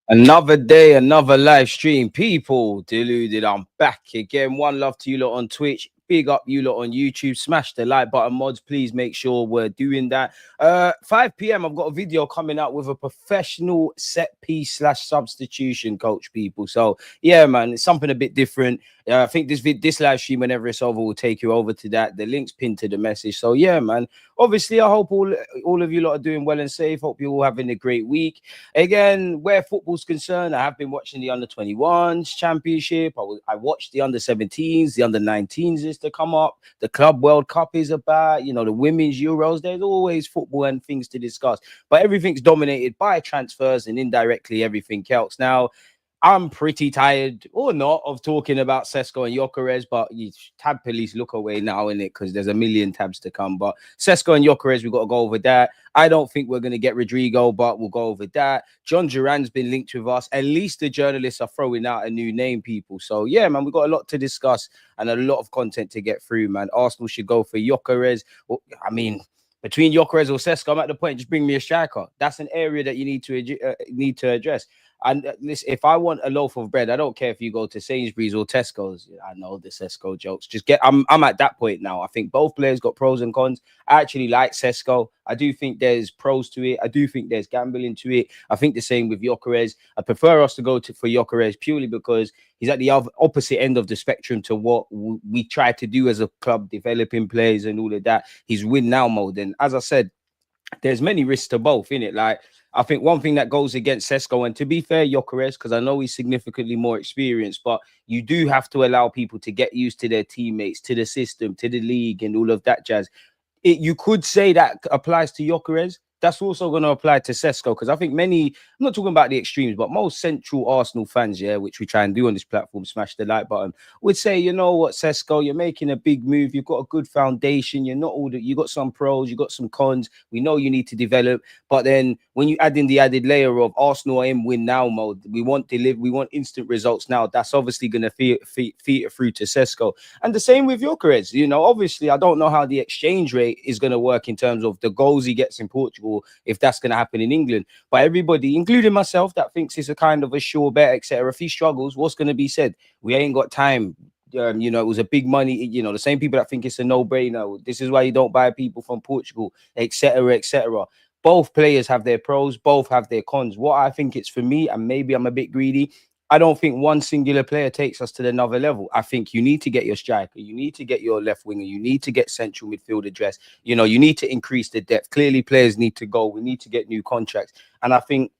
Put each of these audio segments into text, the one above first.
Another day, another live stream. People, deluded. I'm back again. One love to you lot on Twitch. Big up you lot on YouTube. Smash the like button, mods. Please make sure we're doing that. 5 p.m. I've got a video coming out with a professional set piece slash substitution coach, people. So yeah, man, it's something a bit different. I think this live stream, whenever it's over, will take you over to that. The link's pinned to the message. So yeah, man. Obviously, I hope all of you lot are doing well and safe. Hope you're all having a great week. Again, where football's concerned, I have been watching the under-21s championship. I watched the under-17s, the under-19s is to come up. The Club World Cup is about, the women's Euros. There's always football and things to discuss. But everything's dominated by transfers and indirectly everything else. Now, I'm pretty tired, or not, of talking about Sesko and Gyokeres, but you tab police look away now, innit? Because there's a million tabs to come. But Sesko and Gyokeres, we've got to go over that. I don't think we're going to get Rodrygo, but we'll go over that. Jhon Duran's been linked with us. At least the journalists are throwing out a new name, people. So, yeah, man, we've got a lot to discuss and a lot of content to get through, man. Arsenal should go for Gyokeres. Well, I mean, between Gyokeres or Sesko, I'm at the point, just bring me a striker. That's an area that you need to address. And listen, if I want a loaf of bread, I don't care if you go to Sainsbury's or Tesco's. I know the Sesko jokes. I'm at that point now. I think both players got pros and cons. I actually like Sesko. I do think there's pros to it. I do think there's gambling to it. I think the same with Gyokeres. I prefer us to go for Gyokeres purely because he's at the opposite end of the spectrum to what we try to do as a club, developing players and all of that. He's win now mode. And as I said, there's many risks to both, innit? Like, I think one thing that goes against Sesko, and to be fair, Gyokeres, because I know he's significantly more experienced, but you do have to allow people to get used to their teammates, to the system, to the league, and all of that jazz. You could say that applies to Gyokeres. That's also going to apply to Sesko, because I think I'm not talking about the extremes, but most central Arsenal fans, yeah, which we try and do on this platform, smash the like button, would say, you know what, Sesko, you're making a big move. You've got a good foundation. You got some pros, you got some cons. We know you need to develop. But then when you add in the added layer of Arsenal are in win now mode, we want instant results now. That's obviously going to feed through to Sesko. And the same with Gyokeres. Obviously, I don't know how the exchange rate is going to work in terms of the goals he gets in Portugal, if that's going to happen in England. But everybody, including myself, that thinks it's a kind of a sure bet, etc. If he struggles, what's going to be said? We ain't got time. It was a big money. The same people that think it's a no-brainer. This is why you don't buy people from Portugal, etc., etc. Both players have their pros, both have their cons. What I think it's for me, and maybe I'm a bit greedy, I don't think one singular player takes us to another level. I think you need to get your striker, you need to get your left winger, you need to get central midfield address. You need to increase the depth. Clearly, players need to go. We need to get new contracts. And I think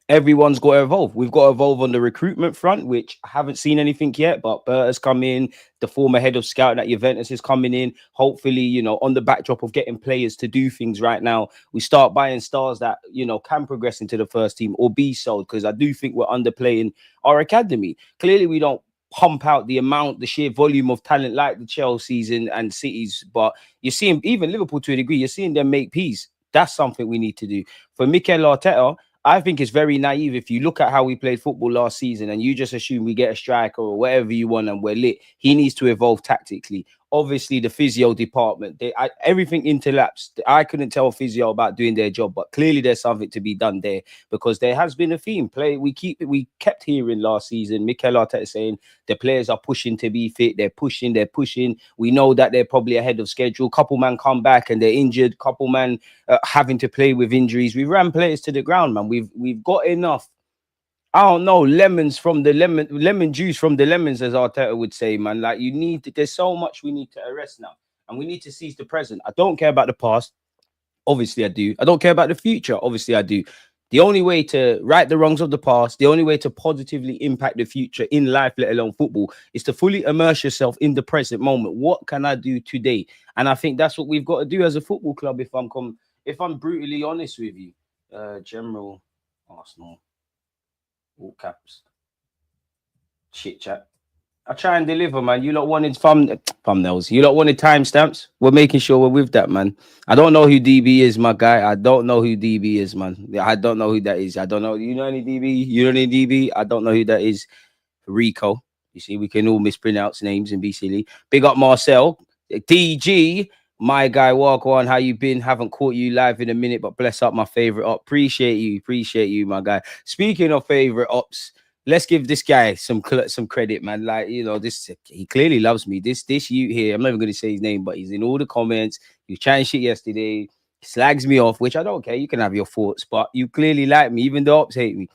everyone's got to evolve. We've got to evolve on the recruitment front, which I haven't seen anything yet, but Bert has come in. The former head of scouting at Juventus is coming in. Hopefully, on the backdrop of getting players to do things right now, we start buying stars that, can progress into the first team or be sold, because I do think we're underplaying our academy. Clearly, we don't pump out the sheer volume of talent like the Chelseas and Cities, but you're seeing, even Liverpool to a degree, you're seeing them make peace. That's something we need to do. For Mikel Arteta, I think it's very naive if you look at how we played football last season and you just assume we get a striker or whatever you want and we're lit. He needs to evolve tactically. Obviously, the physio department, everything interlaps. I couldn't tell physio about doing their job, but clearly there's something to be done there, because there has been a theme. We kept hearing last season Mikel Arteta saying the players are pushing to be fit. They're pushing. We know that they're probably ahead of schedule. Couple man come back and they're injured. Couple man having to play with injuries. We ran players to the ground, man. We've got enough. I don't know, lemon juice from the lemons, as Arteta would say, man. Like, there's so much we need to arrest now, and we need to seize the present. I don't care about the past. Obviously, I do. I don't care about the future. Obviously, I do. The only way to right the wrongs of the past, the only way to positively impact the future in life, let alone football, is to fully immerse yourself in the present moment. What can I do today? And I think that's what we've got to do as a football club, if I'm brutally honest with you. General Arsenal. All caps. Chit chat. I try and deliver, man. You lot wanted thumbnails. You lot wanted timestamps. We're making sure we're with that, man. I don't know who DB is, my guy. I don't know who DB is, man. I don't know who that is. I don't know. You know any DB? You know any DB? I don't know who that is. Rico. You see, we can all mispronounce names and be silly. Big up Marcel. DG. My guy, walk on. How you been? Haven't caught you live in a minute, but bless up my favorite up. Appreciate you, my guy. Speaking of favorite ups, let's give this guy some credit, man. Like, you know, this he clearly loves me. This you here, I'm never gonna say his name, but he's in all the comments. He was chatting shit yesterday, slags me off, which I don't care. You can have your thoughts, but you clearly like me, even the ops hate me.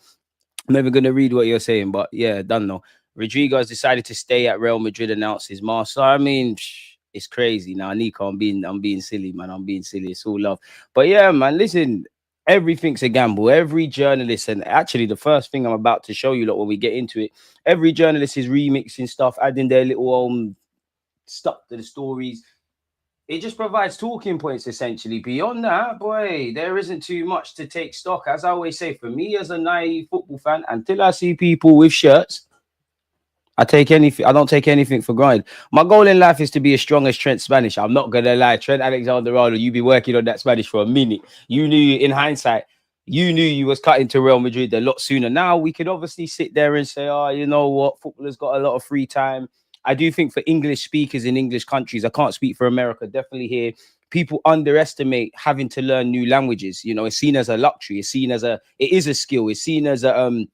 I'm never gonna read what you're saying, but yeah, done know. Rodrygo has decided to stay at Real Madrid, announced his master. I mean, it's crazy now, Nico. I'm being silly, man. I'm being silly. It's all love, but yeah, man. Listen, everything's a gamble. Every journalist, and actually, the first thing I'm about to show you, lot, when we get into it, every journalist is remixing stuff, adding their little stuff to the stories. It just provides talking points essentially. Beyond that, boy, there isn't too much to take stock. As I always say, for me as a naive football fan, until I see people with shirts, I take anything. I don't take anything for granted. My goal in life is to be as strong as Trent Spanish. I'm not gonna lie, Trent Alexander-Arnold. You be working on that Spanish for a minute. You knew, in hindsight, you knew you was cutting to Real Madrid a lot sooner. Now we could obviously sit there and say, oh, you know what, footballers got a lot of free time. I do think for English speakers in English countries, I can't speak for America. Definitely here, people underestimate having to learn new languages. You know, it's seen as a luxury. It is a skill. It's seen as an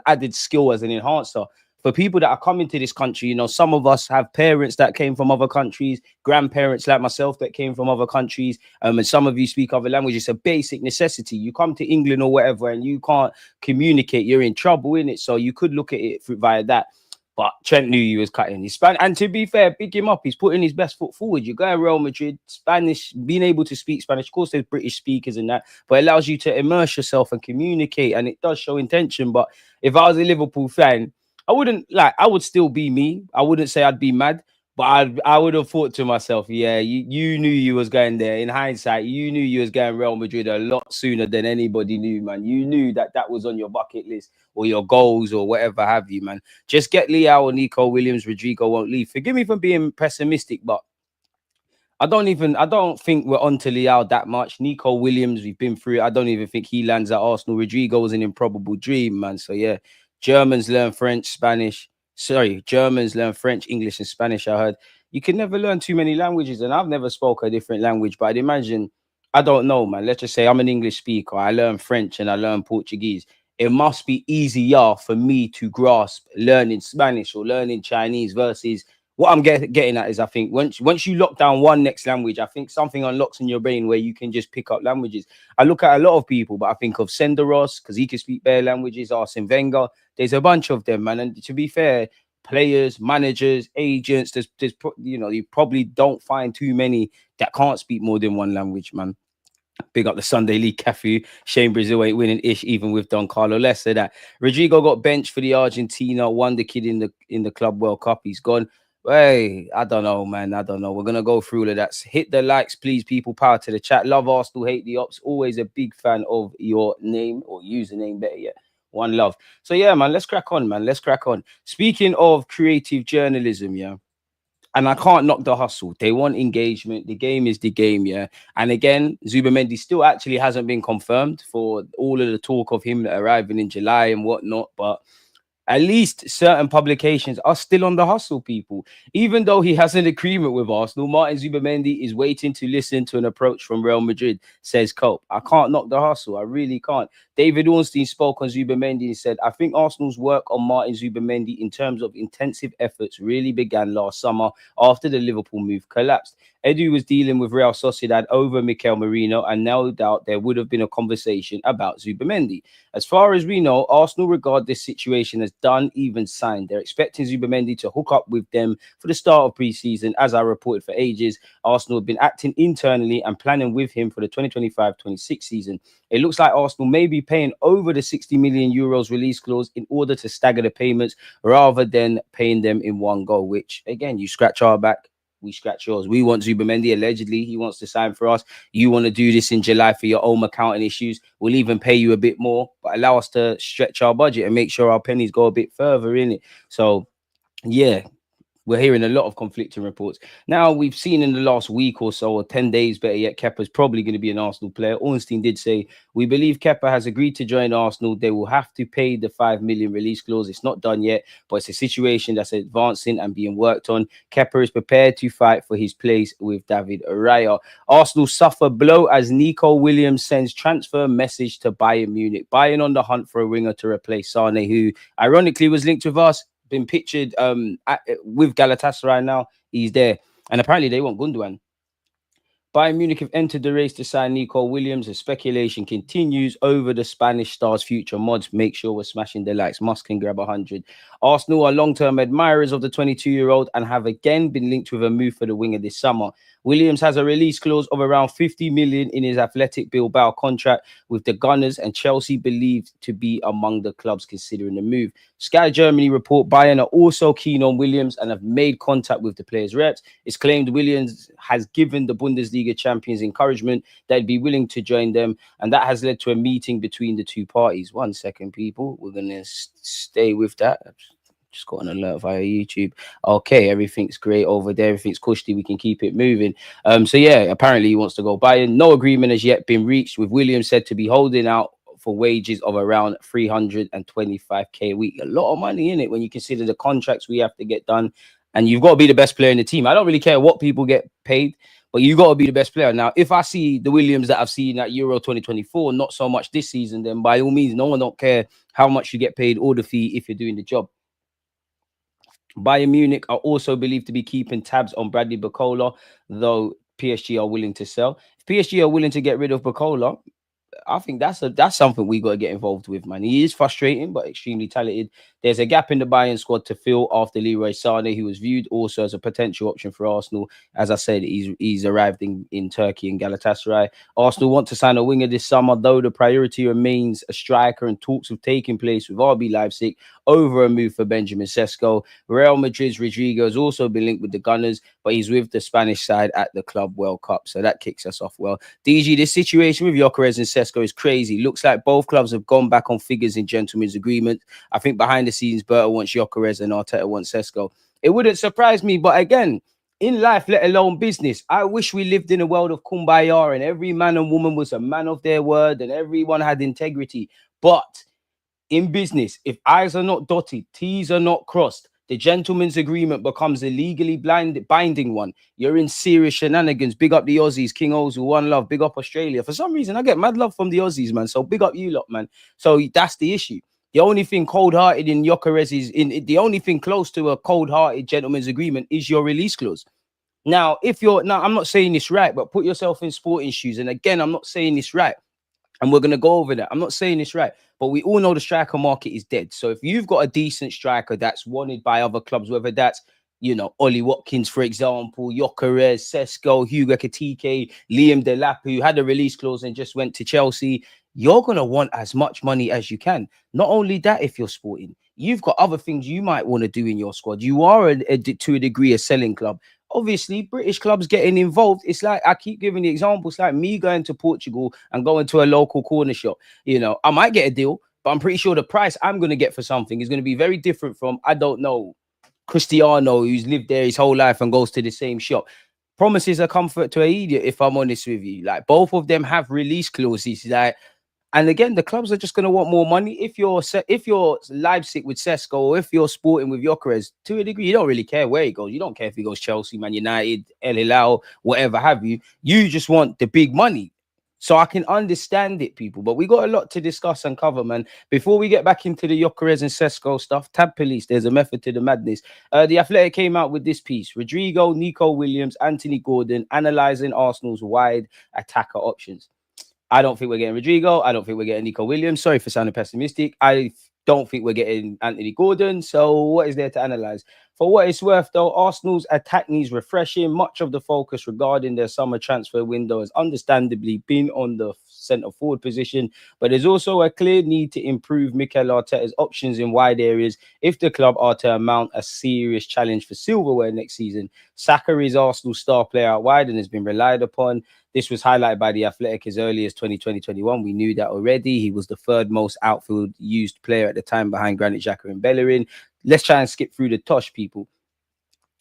added skill, as an enhancer for people that are coming to this country. You know, some of us have parents that came from other countries, grandparents like myself that came from other countries, and some of you speak other languages. It's a basic necessity. You come to England or whatever and you can't communicate, you're in trouble, in it. So you could look at it via that. But Trent knew he was cutting his Spanish. And to be fair, pick him up. He's putting his best foot forward. You're going Real Madrid, Spanish, being able to speak Spanish. Of course, there's British speakers and that, but it allows you to immerse yourself and communicate. And it does show intention. But if I was a Liverpool fan, I would still be me. I wouldn't say I'd be mad. But I would have thought to myself, yeah, you knew you was going there. In hindsight, you knew you was going Real Madrid a lot sooner than anybody knew, man. You knew that was on your bucket list or your goals or whatever have you, man. Just get Leao or Nico Williams. Rodrygo won't leave. Forgive me for being pessimistic, but I don't think we're on to Leao that much. Nico Williams, we've been through it. I don't even think he lands at Arsenal. Rodrygo was an improbable dream, man. So yeah, Germans learn French, Spanish. Sorry, Germans learn French, English, and Spanish. I heard you can never learn too many languages, and I've never spoke a different language. But I'd imagine, I don't know, man. Let's just say I'm an English speaker. I learn French and I learn Portuguese. It must be easier for me to grasp learning Spanish or learning Chinese versus what I'm getting at is, I think once you lock down one next language, I think something unlocks in your brain where you can just pick up languages. I look at a lot of people, but I think of Senderos because he can speak bare languages. Arsene Wenger, there's a bunch of them, man. And to be fair, players, managers, agents, you probably don't find too many that can't speak more than one language, man. Big up the Sunday League Cafu. Shame Brazil ain't winning ish, even with Don Carlo. Let's say that Rodrygo got benched for the Argentina. Won the kid in the Club World Cup. He's gone. Hey, I don't know, man. I don't know. We're gonna go through all of that. Hit the likes, please, people. Power to the chat. Love Arsenal, hate the ops. Always a big fan of your name or username, better yet. One love. So yeah, man. Let's crack on, man. Let's crack on. Speaking of creative journalism, yeah. And I can't knock the hustle. They want engagement. The game is the game, yeah. And again, Zubamendi still actually hasn't been confirmed for all of the talk of him arriving in July and whatnot. But at least certain publications are still on the hustle, people. Even though he has an agreement with Arsenal, Martin Zubamendi is waiting to listen to an approach from Real Madrid, says Cope. I can't knock the hustle. I really can't. David Ornstein spoke on Zubamendi and said, I think Arsenal's work on Martin Zubamendi in terms of intensive efforts really began last summer after the Liverpool move collapsed. Edu was dealing with Real Sociedad over Mikel Merino, and no doubt there would have been a conversation about Zubamendi. As far as we know, Arsenal regard this situation as done, even signed. They're expecting Zubamendi to hook up with them for the start of pre-season. As I reported for ages, Arsenal have been acting internally and planning with him for the 2025-26 season. It looks like Arsenal may be paying over the 60 million euros release clause in order to stagger the payments rather than paying them in one go, which, again, you scratch our back, we scratch yours. We want Zubamendi. Allegedly, he wants to sign for us. You want to do this in July for your own accounting issues. We'll even pay you a bit more, but allow us to stretch our budget and make sure our pennies go a bit further in it. So, yeah, We're hearing a lot of conflicting reports. Now, we've seen in the last week or so, or 10 days, better yet, Kepa's probably going to be an Arsenal player. Ornstein did say, we believe Kepa has agreed to join Arsenal. They will have to pay the 5 million release clause. It's not done yet, but it's a situation that's advancing and being worked on. Kepa is prepared to fight for his place with David Raya. Arsenal suffer blow as Nico Williams sends transfer message to Bayern Munich. Bayern on the hunt for a winger to replace Sane, who ironically was linked with us, been pictured with Galatasaray now. He's there. And apparently they want Gundogan. Bayern Munich have entered the race to sign Nico Williams as speculation continues over the Spanish star's future. Mods, make sure we're smashing the likes. Musk can grab 100. Arsenal are long-term admirers of the 22-year-old and have again been linked with a move for the winger this summer. Williams has a release clause of around 50 million in his Athletic Bilbao contract with the Gunners, and Chelsea believed to be among the clubs considering the move. Sky Germany report Bayern are also keen on Williams and have made contact with the player's reps. It's claimed Williams has given the Bundesliga champions encouragement that he'd be willing to join them, and that has led to a meeting between the two parties. 1 second, people. We're going to stay with that. Just got an alert via YouTube. Okay, everything's great over there. Everything's cushy. We can keep it moving. So yeah, apparently he wants to go Bayern. No agreement has yet been reached, with Williams said to be holding out for wages of around 325k a week. A lot of money in it when you consider the contracts we have to get done. And you've got to be the best player in the team. I don't really care what people get paid, but you got to be the best player. Now, if I see the Williams that I've seen at Euro 2024, not so much this season, then by all means, no one don't care how much you get paid or the fee if you're doing the job. Bayern Munich are also believed to be keeping tabs on Bradley Barcola, though PSG are willing to sell. If PSG are willing to get rid of Barcola, I think that's something we got to get involved with, man. He is frustrating, but extremely talented. There's a gap in the Bayern squad to fill after Leroy Sané, who was viewed also as a potential option for Arsenal. As I said, he's arrived in Turkey and Galatasaray. Arsenal want to sign a winger this summer, though the priority remains a striker, and talks have taken place with RB Leipzig over a move for Benjamin Sesko. Real Madrid's Rodrygo has also been linked with the Gunners, but he's with the Spanish side at the Club World Cup, so that kicks us off well. DG, this situation with Gyokeres and Sesko is crazy. Looks like both clubs have gone back on figures in gentlemen's agreement. I think behind the scenes, Berta wants Gyokeres and Arteta wants Sesko. It wouldn't surprise me, but again, in life, let alone business, I wish we lived in a world of kumbaya and every man and woman was a man of their word and everyone had integrity. But in business, if I's are not dotted, T's are not crossed, the gentleman's agreement becomes a legally binding one. You're in serious shenanigans. Big up the Aussies, King Ozu, one love. Big up Australia. For some reason, I get mad love from the Aussies, man. So big up you lot, man. So that's the issue. The only thing cold-hearted in Gyokeres is the only thing close to a cold-hearted gentleman's agreement is your release clause. Now, I'm not saying this right, but put yourself in sporting shoes. And again, I'm not saying this right. And we're going to go over that. I'm not saying this right, but we all know the striker market is dead. So if you've got a decent striker that's wanted by other clubs, whether that's, Ollie Watkins, for example, Gyokeres, Sesko, Hugo Ekitike, Liam Delap, who had a release clause and just went to Chelsea, you're going to want as much money as you can. Not only that, if you're sporting, you've got other things you might want to do in your squad. You are, to a degree, a selling club. Obviously, British clubs getting involved. It's like, I keep giving the example. It's like me going to Portugal and going to a local corner shop. I might get a deal, but I'm pretty sure the price I'm going to get for something is going to be very different from, I don't know, Cristiano, who's lived there his whole life and goes to the same shop. Promises are comfort to an idiot, if I'm honest with you. Like, both of them have release clauses. Like, and again, the clubs are just going to want more money. If you're Leipzig with Sesko, or if you're sporting with Gyokeres, to a degree, you don't really care where he goes. You don't care if he goes Chelsea, Man United, El Hilal, whatever have you. You just want the big money. So I can understand it, people. But we got a lot to discuss and cover, man. Before we get back into the Gyokeres and Sesko stuff, Tab Police, there's a method to the madness. The Athletic came out with this piece. Rodrygo, Nico Williams, Anthony Gordon, analysing Arsenal's wide attacker options. I don't think we're getting Rodrygo. I don't think we're getting Nico Williams. Sorry for sounding pessimistic. I don't think we're getting Anthony Gordon. So what is there to analyse? For what it's worth, though, Arsenal's attack needs refreshing. Much of the focus regarding their summer transfer window has understandably been on the centre forward position, but there's also a clear need to improve Mikel Arteta's options in wide areas if the club are to mount a serious challenge for silverware next season. Saka is Arsenal's star player out wide and has been relied upon. This was highlighted by the Athletic as early as 2020-21. We knew that already. He was the third most outfield used player at the time behind Granit Xhaka and Bellerin. Let's try and skip through the tosh, people.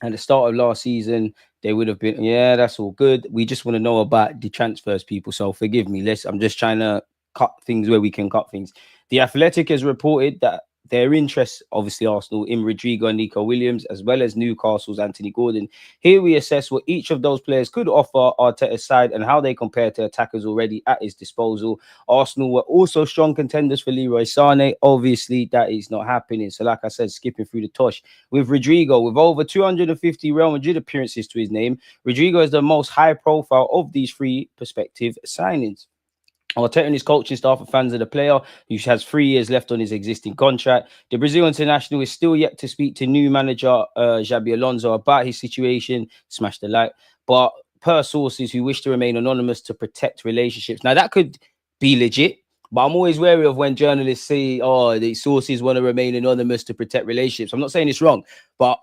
At the start of last season, they would have been, yeah, that's all good. We just want to know about the transfers, people. So forgive me. I'm just trying to cut things where we can cut things. The Athletic has reported that their interest, obviously Arsenal, in Rodrygo and Nico Williams, as well as Newcastle's Anthony Gordon. Here we assess what each of those players could offer Arteta's side and how they compare to attackers already at his disposal. Arsenal were also strong contenders for Leroy Sané. Obviously, that is not happening. So, like I said, skipping through the tosh. With Rodrygo, with over 250 Real Madrid appearances to his name, Rodrygo is the most high profile of these three prospective signings. Arteta and his coaching staff are fans of the player, who has 3 years left on his existing contract. The Brazil international is still yet to speak to new manager Xabi Alonso about his situation. Smash the like. But per sources who wish to remain anonymous to protect relationships. Now, that could be legit, but I'm always wary of when journalists say, oh, the sources want to remain anonymous to protect relationships. I'm not saying it's wrong, but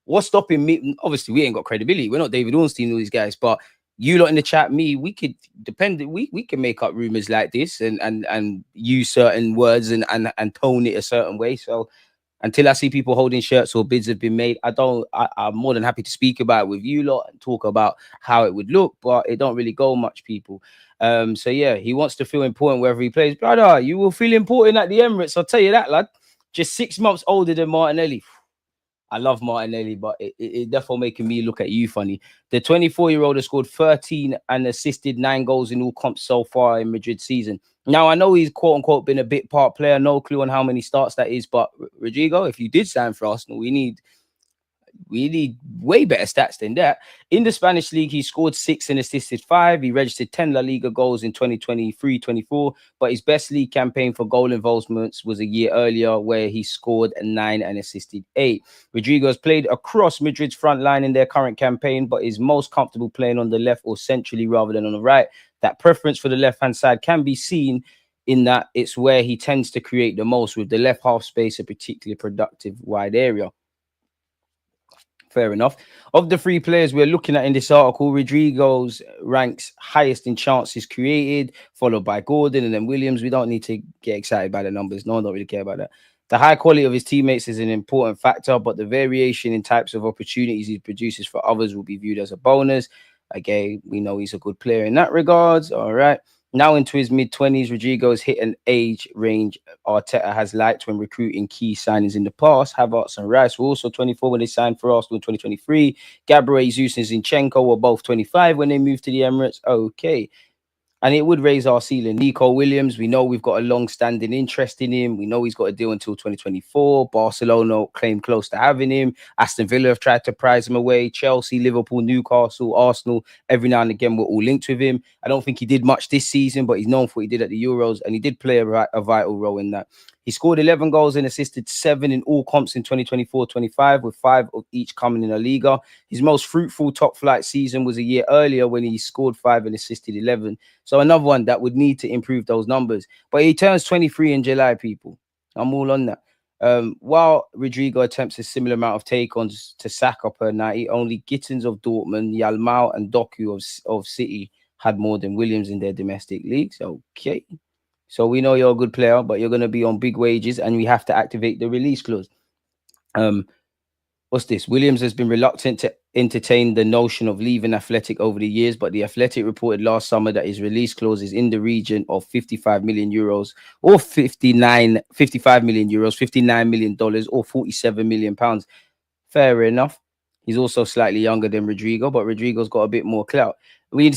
what's stopping me? Obviously, we ain't got credibility. We're not David Ornstein, all these guys, but you lot in the chat, we could depend. We can make up rumors like this and use certain words and tone it a certain way. So until I see people holding shirts or bids have been made, I'm more than happy to speak about it with you lot and talk about how it would look, but it don't really go much, people. So yeah, he wants to feel important wherever he plays. Brother, you will feel important at the Emirates, I'll tell you that, lad. Just 6 months older than Martinelli. I love Martinelli, but it definitely making me look at you funny. The 24-year-old has scored 13 and assisted 9 goals in all comps so far in Madrid season. Now, I know he's quote-unquote been a bit part player. No clue on how many starts that is. But, Rodrygo, if you did sign for Arsenal, we need way better stats than that. In the Spanish league, he scored 6 and assisted 5. He registered 10 La Liga goals in 2023-24, but his best league campaign for goal involvements was a year earlier, where he scored 9 and assisted 8. Rodrygo has played across Madrid's front line in their current campaign, but is most comfortable playing on the left or centrally rather than on the right. That preference for the left-hand side can be seen in that it's where he tends to create the most, with the left half space a particularly productive wide area. Fair enough. Of the 3 players we're looking at in this article, Rodrygo's ranks highest in chances created, followed by Gordon and then Williams. We don't need to get excited by the numbers. No one don't really care about that. The high quality of his teammates is an important factor, but the variation in types of opportunities he produces for others will be viewed as a bonus. Again, we know he's a good player in that regards. All right. Now into his mid-20s, Rodrygo has hit an age range Arteta has liked when recruiting key signings in the past. Havertz and Rice were also 24 when they signed for Arsenal in 2023. Gabriel Jesus and Zinchenko were both 25 when they moved to the Emirates. Okay. And it would raise our ceiling. Nico Williams, we know we've got a long-standing interest in him. We know he's got a deal until 2024. Barcelona claim close to having him. Aston Villa have tried to prize him away. Chelsea, Liverpool, Newcastle, Arsenal, every now and again we're all linked with him. I don't think he did much this season, but he's known for what he did at the Euros, and he did play a vital role in that. He scored 11 goals and assisted 7 in all comps in 2024-25, with 5 of each coming in La Liga. His most fruitful top-flight season was a year earlier when he scored 5 and assisted 11. So another one that would need to improve those numbers. But he turns 23 in July, people. I'm all on that. While Rodrygo attempts a similar amount of take-ons to Saka per 90, only Gittins of Dortmund, Yalmao and Doku of City had more than Williams in their domestic leagues. Okay. So we know you're a good player, but you're going to be on big wages and we have to activate the release clause. What's this? Williams has been reluctant to entertain the notion of leaving Athletic over the years, but the Athletic reported last summer that his release clause is in the region of 55 million euros or 55 million euros, $59 million or 47 million pounds. Fair enough. He's also slightly younger than Rodrygo, but Rodrygo's got a bit more clout. We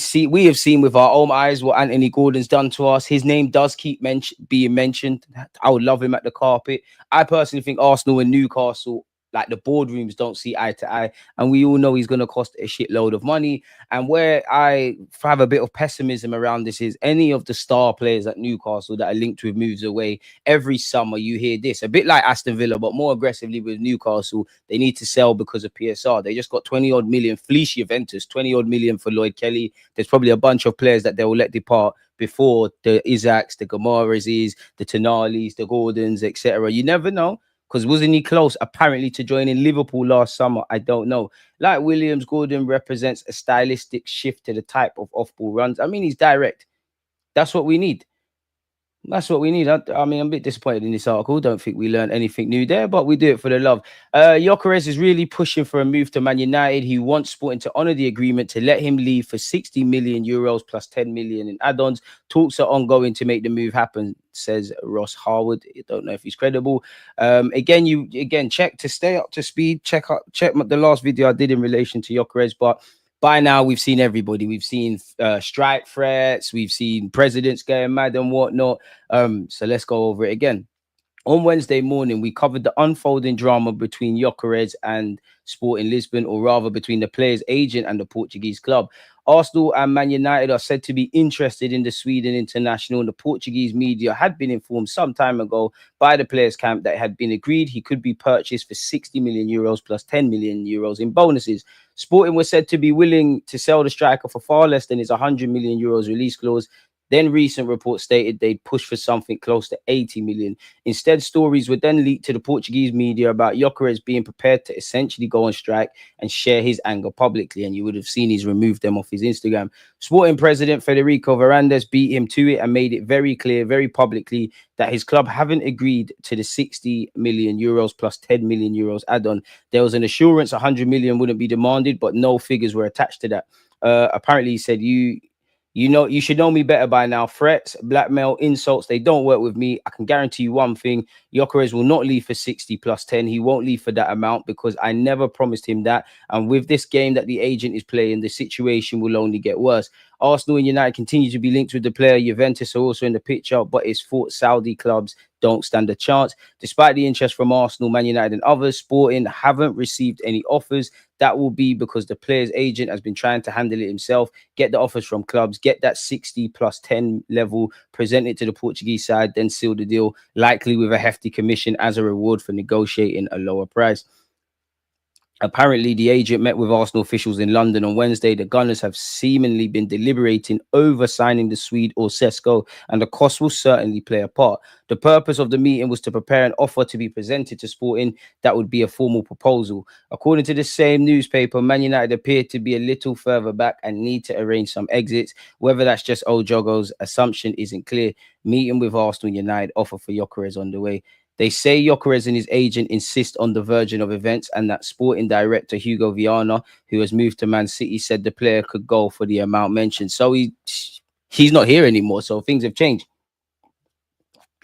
have seen with our own eyes what Anthony Gordon's done to us. His name does keep being mentioned. I would love him at the carpet. I personally think Arsenal and Newcastle, like the boardrooms, don't see eye to eye, and we all know he's going to cost a shitload of money. And where I have a bit of pessimism around this is any of the star players at Newcastle that are linked with moves away. Every summer you hear this, a bit like Aston Villa, but more aggressively with Newcastle. They need to sell because of PSR. They just got 20-odd million, fleece Juventus, 20-odd million for Lloyd Kelly. There's probably a bunch of players that they will let depart before the Isaacs, the Gamaras, the Tonalis, the Gordons, etc. You never know. Because wasn't he close, apparently, to joining Liverpool last summer? I don't know. Like Williams, Gordon represents a stylistic shift to the type of off-ball runs. I mean, he's direct. That's what we need. That's what we need. I mean, I'm a bit disappointed in this article. Don't think we learned anything new there, but we do it for the love. Gyokeres is really pushing for a move to Man United. He wants Sporting to honour the agreement to let him leave for 60 million euros plus 10 million in add-ons. Talks are ongoing to make the move happen, says Ross Harwood. I don't know if he's credible. Again, check to stay up to speed. Check the last video I did in relation to Gyokeres, but by now we've seen everybody. We've seen strike threats. We've seen presidents getting mad and whatnot. So let's go over it again. On Wednesday morning, we covered the unfolding drama between Gyokeres and Sporting Lisbon, or rather between the player's agent and the Portuguese club. Arsenal and Man United are said to be interested in the Sweden international, and the Portuguese media had been informed some time ago by the players' camp that it had been agreed he could be purchased for 60 million euros plus 10 million euros in bonuses. Sporting was said to be willing to sell the striker for far less than his 100 million euros release clause. Then recent reports stated they'd push for something close to 80 million. Instead, stories were then leaked to the Portuguese media about Gyokeres being prepared to essentially go on strike and share his anger publicly. And you would have seen he's removed them off his Instagram. Sporting president Federico Varandas beat him to it and made it very clear, very publicly, that his club haven't agreed to the 60 million euros plus 10 million euros add-on. There was an assurance 100 million wouldn't be demanded, but no figures were attached to that. Apparently, he said, you should know me better by now. Threats, blackmail, insults, they don't work with me. I can guarantee you one thing. Gyokeres will not leave for 60 plus 10. He won't leave for that amount because I never promised him that. And with this game that the agent is playing, the situation will only get worse. Arsenal and United continue to be linked with the player. Juventus are also in the picture, but it's thought Saudi clubs don't stand a chance. Despite the interest from Arsenal, Man United and others, Sporting haven't received any offers. That will be because the player's agent has been trying to handle it himself, get the offers from clubs, get that 60 plus 10 level, present it to the Portuguese side, then seal the deal, likely with a hefty commission as a reward for negotiating a lower price. Apparently, the agent met with Arsenal officials in London on Wednesday. The Gunners have seemingly been deliberating over signing the Swede or Sesko, and the cost will certainly play a part. The purpose of the meeting was to prepare an offer to be presented to Sporting that would be a formal proposal. According to the same newspaper, Man United appear to be a little further back and need to arrange some exits. Whether that's just old Jogo's assumption isn't clear. Meeting with Arsenal United, offer for Gyokeres on the way. They say Gyokeres and his agent insist on the version of events, and that Sporting director Hugo Viana, who has moved to Man City, said the player could go for the amount mentioned. So he's not here anymore. So things have changed.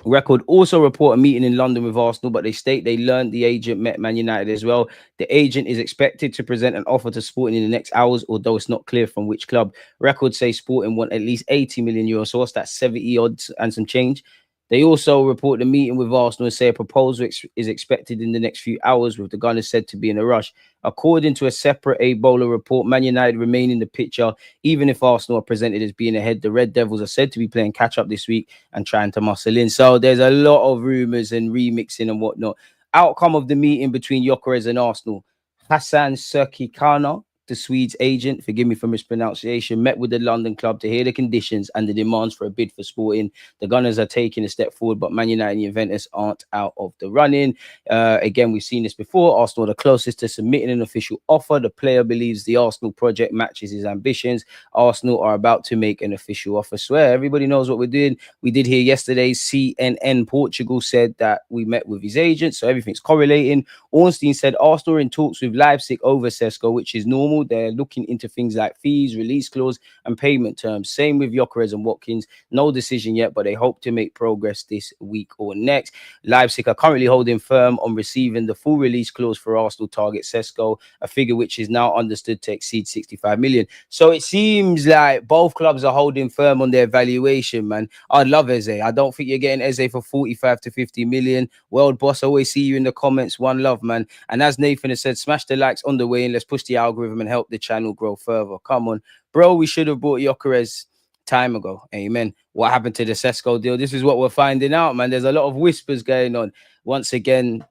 Record also report a meeting in London with Arsenal, but they state they learned the agent met Man United as well. The agent is expected to present an offer to Sporting in the next hours, although it's not clear from which club. Records say Sporting want at least 80 million euros, so what's that, 70 odds and some change? They also report the meeting with Arsenal and say a proposal is expected in the next few hours, with the Gunners said to be in a rush. According to a separate Ebola report, Man United remain in the picture. Even if Arsenal are presented as being ahead, the Red Devils are said to be playing catch-up this week and trying to muscle in. So there's a lot of rumours and remixing and whatnot. Outcome of the meeting between Gyokeres and Arsenal. Hassan Serkikana, the Swedes agent, forgive me for mispronunciation, met with the London club to hear the conditions and the demands for a bid for Sporting. The Gunners are taking a step forward, but Man United and Juventus aren't out of the running. Again, we've seen this before. Arsenal are the closest to submitting an official offer. The player believes the Arsenal project matches his ambitions. Arsenal are about to make an official offer. Swear, everybody knows what we're doing. We did hear yesterday, CNN Portugal said that we met with his agent, so everything's correlating. Ornstein said Arsenal are in talks with Leipzig over Sesko, which is normal. They're looking into things like fees, release clause, and payment terms. Same with Gyokeres and Watkins. No decision yet, but they hope to make progress this week or next. Leipzig are currently holding firm on receiving the full release clause for Arsenal target Sesko, a figure which is now understood to exceed 65 million. So it seems like both clubs are holding firm on their valuation, man. I'd love Eze. I don't think you're getting Eze for 45 to 50 million. World boss, always see you in the comments. One love, man. And as Nathan has said, smash the likes on the way and let's push the algorithm and help the channel grow further. Come on, bro. We should have bought Gyokeres time ago. Amen. What happened to the Sesko deal? This is what we're finding out, man. There's a lot of whispers going on. Once again,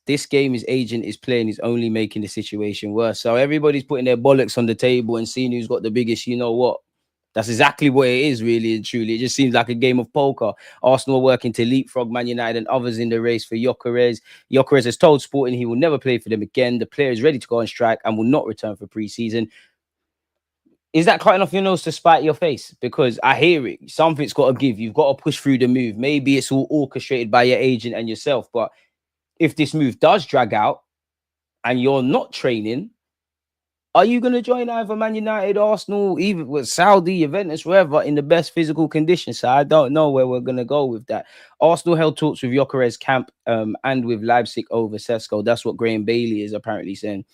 this game his agent is playing is only making the situation worse. So everybody's putting their bollocks on the table and seeing who's got the biggest, you know what? That's exactly what it is, really and truly. It just seems like a game of poker. Arsenal are working to leapfrog Man United and others in the race for Gyokeres. Gyokeres has told Sporting he will never play for them again. The player is ready to go on strike and will not return for pre-season. Is that cutting off your nose to spite your face? Because I hear it. Something's got to give. You've got to push through the move. Maybe it's all orchestrated by your agent and yourself. But if this move does drag out and you're not training, are you going to join either Man United, Arsenal, even with Saudi, Juventus, wherever, in the best physical condition? So I don't know where we're going to go with that. Arsenal held talks with Gyokeres camp and with Leipzig over Sesko. That's what Graham Bailey is apparently saying.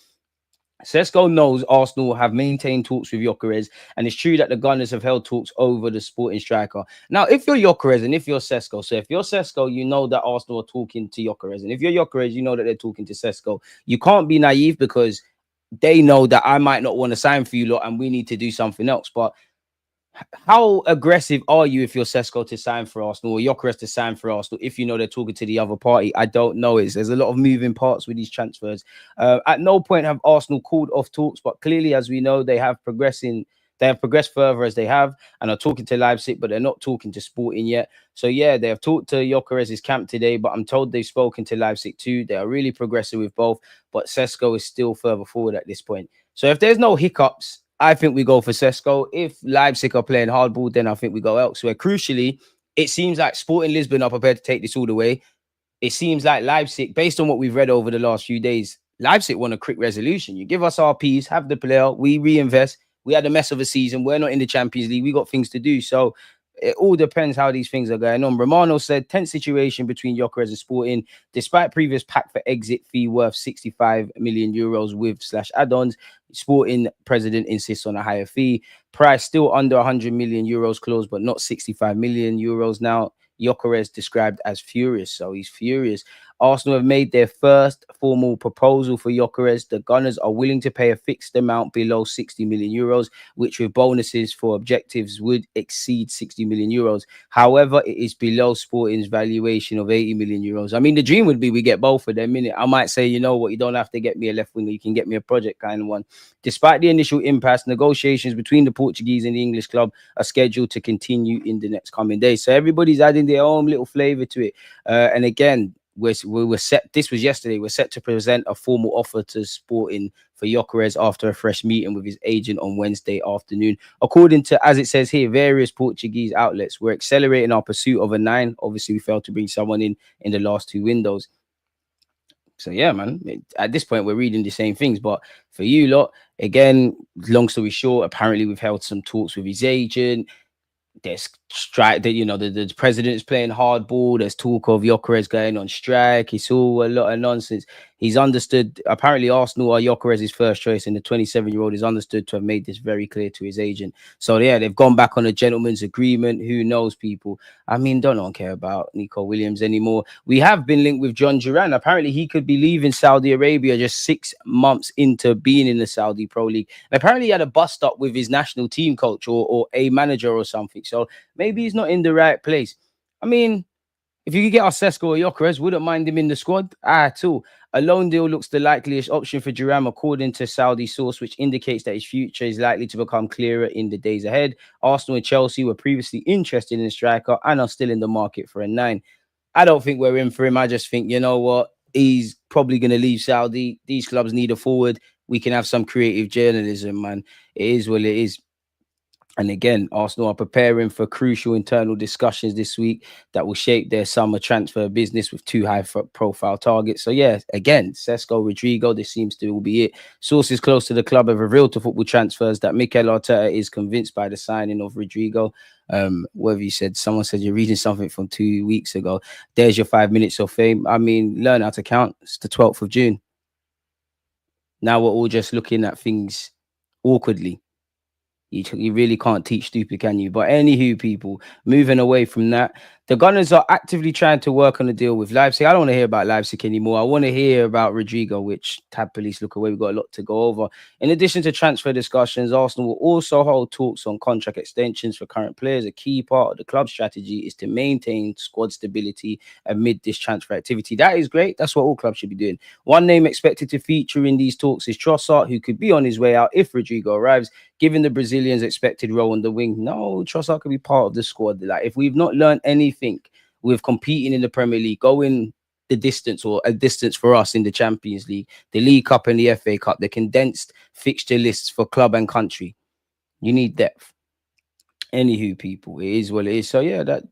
Sesko knows Arsenal have maintained talks with Gyokeres, and it's true that the Gunners have held talks over the Sporting striker. Now, if you're Gyokeres and if you're Sesko, so if you're Sesko, you know that Arsenal are talking to Gyokeres, and if you're Gyokeres, you know that they're talking to Sesko. You can't be naive because they know that I might not want to sign for you lot, and we need to do something else. But how aggressive are you if you're Sesko to sign for Arsenal or Gyokeres to sign for Arsenal if you know they're talking to the other party? I don't know. There's a lot of moving parts with these transfers. At no point have Arsenal called off talks, but clearly, as we know, they have progressed further as they have and are talking to Leipzig, but they're not talking to Sporting yet. So yeah, they have talked to Gyokeres' camp today, but I'm told they've spoken to Leipzig too. They are really progressive with both, but Sesko is still further forward at this point. So if there's no hiccups, I think we go for Sesko. If Leipzig are playing hardball, then I think we go elsewhere. Crucially, it seems like Sporting Lisbon are prepared to take this all the way. It seems like Leipzig, based on what we've read over the last few days, Leipzig want a quick resolution. You give us our Ps, have the player, we reinvest. We had a mess of a season. We're not in the Champions League. We got things to do. So it all depends how these things are going on. Romano said, tense situation between Gyokeres and Sporting. Despite previous pact for exit fee worth 65 million euros with / add-ons, Sporting president insists on a higher fee. Price still under 100 million euros clause, but not 65 million euros now. Gyokeres described as furious. So he's furious. Arsenal have made their first formal proposal for Gyokeres. The Gunners are willing to pay a fixed amount below 60 million euros, which with bonuses for objectives would exceed 60 million euros. However, it is below Sporting's valuation of 80 million euros. I mean, the dream would be we get both of them, innit? I might say, you know what, you don't have to get me a left winger, you can get me a project kind of one. Despite the initial impasse, negotiations between the Portuguese and the English club are scheduled to continue in the next coming days. So everybody's adding their own little flavor to it. And again, we were set. This was yesterday. We're set to present a formal offer to Sporting for Gyokeres after a fresh meeting with his agent on Wednesday afternoon. According to, as it says here, various Portuguese outlets, we're accelerating our pursuit of a 9. Obviously, we failed to bring someone in the last 2 windows. So yeah, man. At this point, we're reading the same things. But for you lot, again, long story short, apparently we've held some talks with his agent. There's strike that, you know, the president is playing hardball. There's talk of Gyokeres going on strike. It's all a lot of nonsense. He's understood. Apparently, Arsenal are Gyokeres' first choice, and the 27-year-old is understood to have made this very clear to his agent. So yeah, they've gone back on a gentleman's agreement. Who knows, people? I mean, don't care about Nico Williams anymore. We have been linked with Jhon Duran. Apparently, he could be leaving Saudi Arabia just 6 months into being in the Saudi Pro League. And apparently, he had a bust up with his national team coach or a manager or something. So maybe he's not in the right place. I mean, if you could get our Sesko or Gyokeres, wouldn't mind him in the squad at all. A loan deal looks the likeliest option for Duran, according to Saudi source, which indicates that his future is likely to become clearer in the days ahead. Arsenal and Chelsea were previously interested in the striker and are still in the market for a 9. I don't think we're in for him. I just think, you know what? He's probably going to leave Saudi. These clubs need a forward. We can have some creative journalism, man. It is what it is. And again, Arsenal are preparing for crucial internal discussions this week that will shape their summer transfer business with 2 high-profile targets. So yeah, again, Sesko, Rodrygo, this seems to be it. Sources close to the club have revealed to Football Transfers that Mikel Arteta is convinced by the signing of Rodrygo. Whatever you said, someone said you're reading something from 2 weeks ago. There's your 5 minutes of fame. I mean, learn how to count. It's the 12th of June. Now we're all just looking at things awkwardly. You really can't teach stupid, can you? But anywho, people, moving away from that, the Gunners are actively trying to work on a deal with Leipzig. I don't want to hear about Leipzig anymore. I want to hear about Rodrygo, which Tab Police look away. We've got a lot to go over. In addition to transfer discussions, Arsenal will also hold talks on contract extensions for current players. A key part of the club's strategy is to maintain squad stability amid this transfer activity. That is great. That's what all clubs should be doing. One name expected to feature in these talks is Trossard, who could be on his way out if Rodrygo arrives. Given the Brazilians' expected role on the wing, no, Trossard could be part of the squad. Like, if we've not learned anything with competing in the Premier League, going the distance or a distance for us in the Champions League, the League Cup and the FA Cup, the condensed fixture lists for club and country, You need depth. Anywho, people, it is what it is. So yeah, that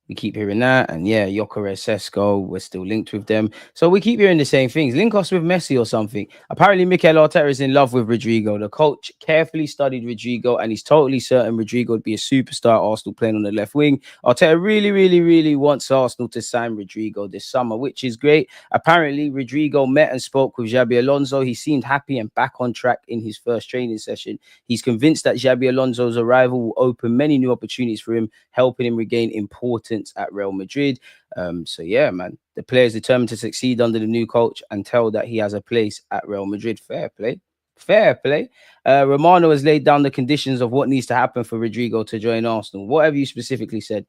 we keep hearing that, and yeah, Gyokeres, Sesko, we're still linked with them. So we keep hearing the same things. Link us with Messi or something. Apparently, Mikel Arteta is in love with Rodrygo. The coach carefully studied Rodrygo, and he's totally certain Rodrygo would be a superstar at Arsenal playing on the left wing. Arteta really, really, really wants Arsenal to sign Rodrygo this summer, which is great. Apparently, Rodrygo met and spoke with Xabi Alonso. He seemed happy and back on track in his first training session. He's convinced that Xabi Alonso's arrival will open many new opportunities for him, helping him regain importance at Real Madrid. So yeah, man, the player is determined to succeed under the new coach and tell that he has a place at Real Madrid. Fair play. Fair play. Romano has laid down the conditions of what needs to happen for Rodrygo to join Arsenal. What have you specifically said?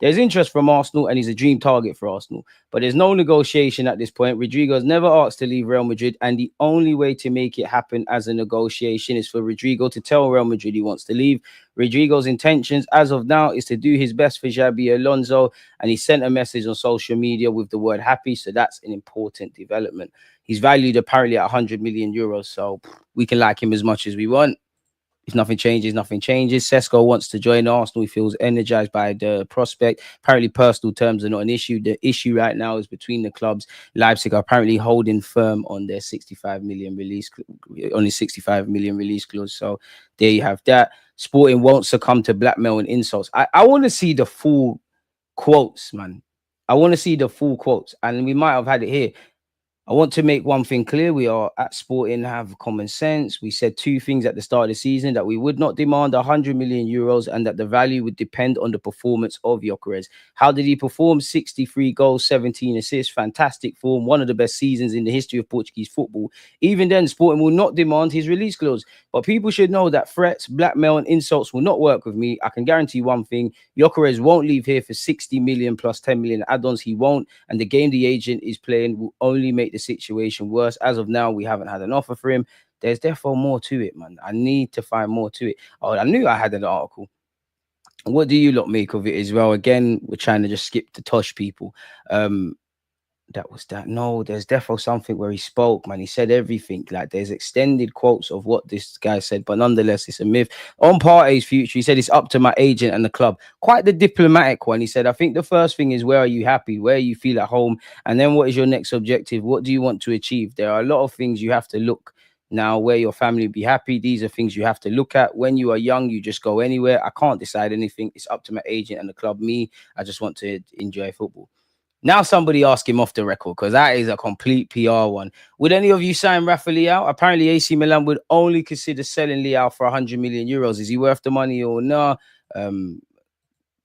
There's interest from Arsenal, and he's a dream target for Arsenal. But there's no negotiation at this point. Rodrygo has never asked to leave Real Madrid, and the only way to make it happen as a negotiation is for Rodrygo to tell Real Madrid he wants to leave. Rodrygo's intentions, as of now, is to do his best for Xabi Alonso, and he sent a message on social media with the word happy, so that's an important development. He's valued apparently at 100 million euros, so we can like him as much as we want. If nothing changes, nothing changes. Sesko wants to join Arsenal. He feels energized by the prospect. Apparently, personal terms are not an issue. The issue right now is between the clubs. Leipzig are apparently holding firm on their 65 million release, only 65 million release clause. So there you have that. Sporting won't succumb to blackmail and insults. I want to see the full quotes, man. I want to see the full quotes, and we might have had it here. I want to make one thing clear. We are at Sporting have common sense. We said two things at the start of the season: that we would not demand 100 million euros and that the value would depend on the performance of Gyokeres. How did he perform? 63 goals, 17 assists, fantastic form, one of the best seasons in the history of Portuguese football. Even then, Sporting will not demand his release clause. But people should know that threats, blackmail and insults will not work with me. I can guarantee one thing: Gyokeres won't leave here for 60 million plus 10 million add-ons. He won't. And the game the agent is playing will only make the situation worse. As of now, we haven't had an offer for him. There's therefore more to it, man. I need to find more to it. Oh, I knew I had an article. What do you lot make of it as well? Again, we're trying to just skip the Tosh people. That was that. No, there's definitely something where he spoke, man. He said everything. Like, there's extended quotes of what this guy said, but nonetheless, it's a myth. On Partey's future, he said it's up to my agent and the club. Quite the diplomatic one. He said, I think the first thing is, where are you happy? Where you feel at home? And then what is your next objective? What do you want to achieve? There are a lot of things you have to look now where your family will be happy. These are things you have to look at. When you are young, you just go anywhere. I can't decide anything. It's up to my agent and the club. Me, I just want to enjoy football. Now somebody ask him off the record, because that is a complete PR one. Would any of you sign Rafa Leao? Apparently AC Milan would only consider selling Leao for 100 million euros. Is he worth the money or no?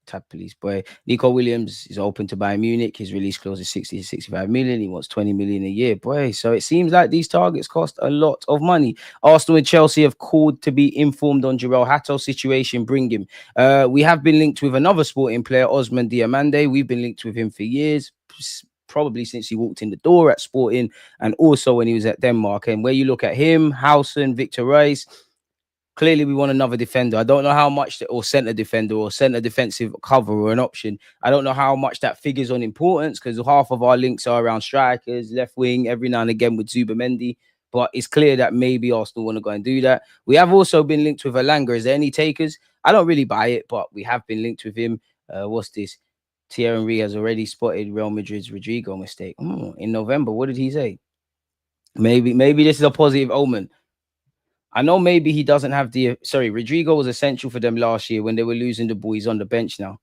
Tab police boy. Nico Williams is open to Bayern Munich. His release clause is 60 to 65 million. He wants 20 million a year, boy. So it seems like these targets cost a lot of money. Arsenal and Chelsea have called to be informed on Joel Hatto's situation. Bring him. We have been linked with another Sporting player, Osman Diamande. We've been linked with him for years, probably since he walked in the door at Sporting, and also when he was at Denmark. And where you look at him, Howson, Viktor Rice, clearly, we want another defender. I don't know how much, or centre defender, or centre defensive cover, or an option. I don't know how much that figures on importance, because half of our links are around strikers, left wing, every now and again with Zubamendi. But it's clear that maybe Arsenal want to go and do that. We have also been linked with Alanga. Is there any takers? I don't really buy it, but we have been linked with him. What's this? Thierry Henry has already spotted Real Madrid's Rodrygo mistake. In November, what did he say? Maybe this is a positive omen. I know maybe he doesn't have the... Sorry, Rodrygo was essential for them last year when they were losing the ball. He's on the bench now.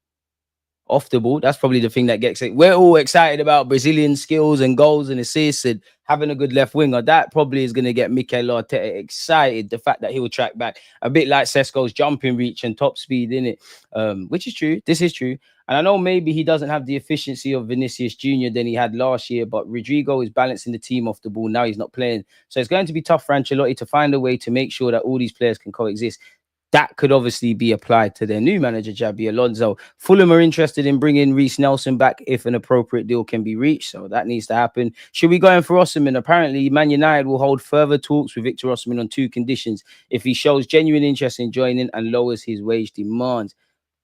Off the ball, that's probably the thing that gets it. We're all excited about Brazilian skills and goals and assists and having a good left winger. That probably is going to get Mikel Arteta excited. The fact that he will track back a bit like Sesko's jumping reach and top speed in it, which is true. This is true. And I know maybe he doesn't have the efficiency of Vinicius Jr. than he had last year, but Rodrygo is balancing the team off the ball. Now he's not playing. So it's going to be tough for Ancelotti to find a way to make sure that all these players can coexist. That could obviously be applied to their new manager, Xabi Alonso. Fulham are interested in bringing Reece Nelson back if an appropriate deal can be reached. So that needs to happen. Should we go in for Osimhen? Apparently, Man United will hold further talks with Viktor Osimhen on two conditions: if he shows genuine interest in joining and lowers his wage demands.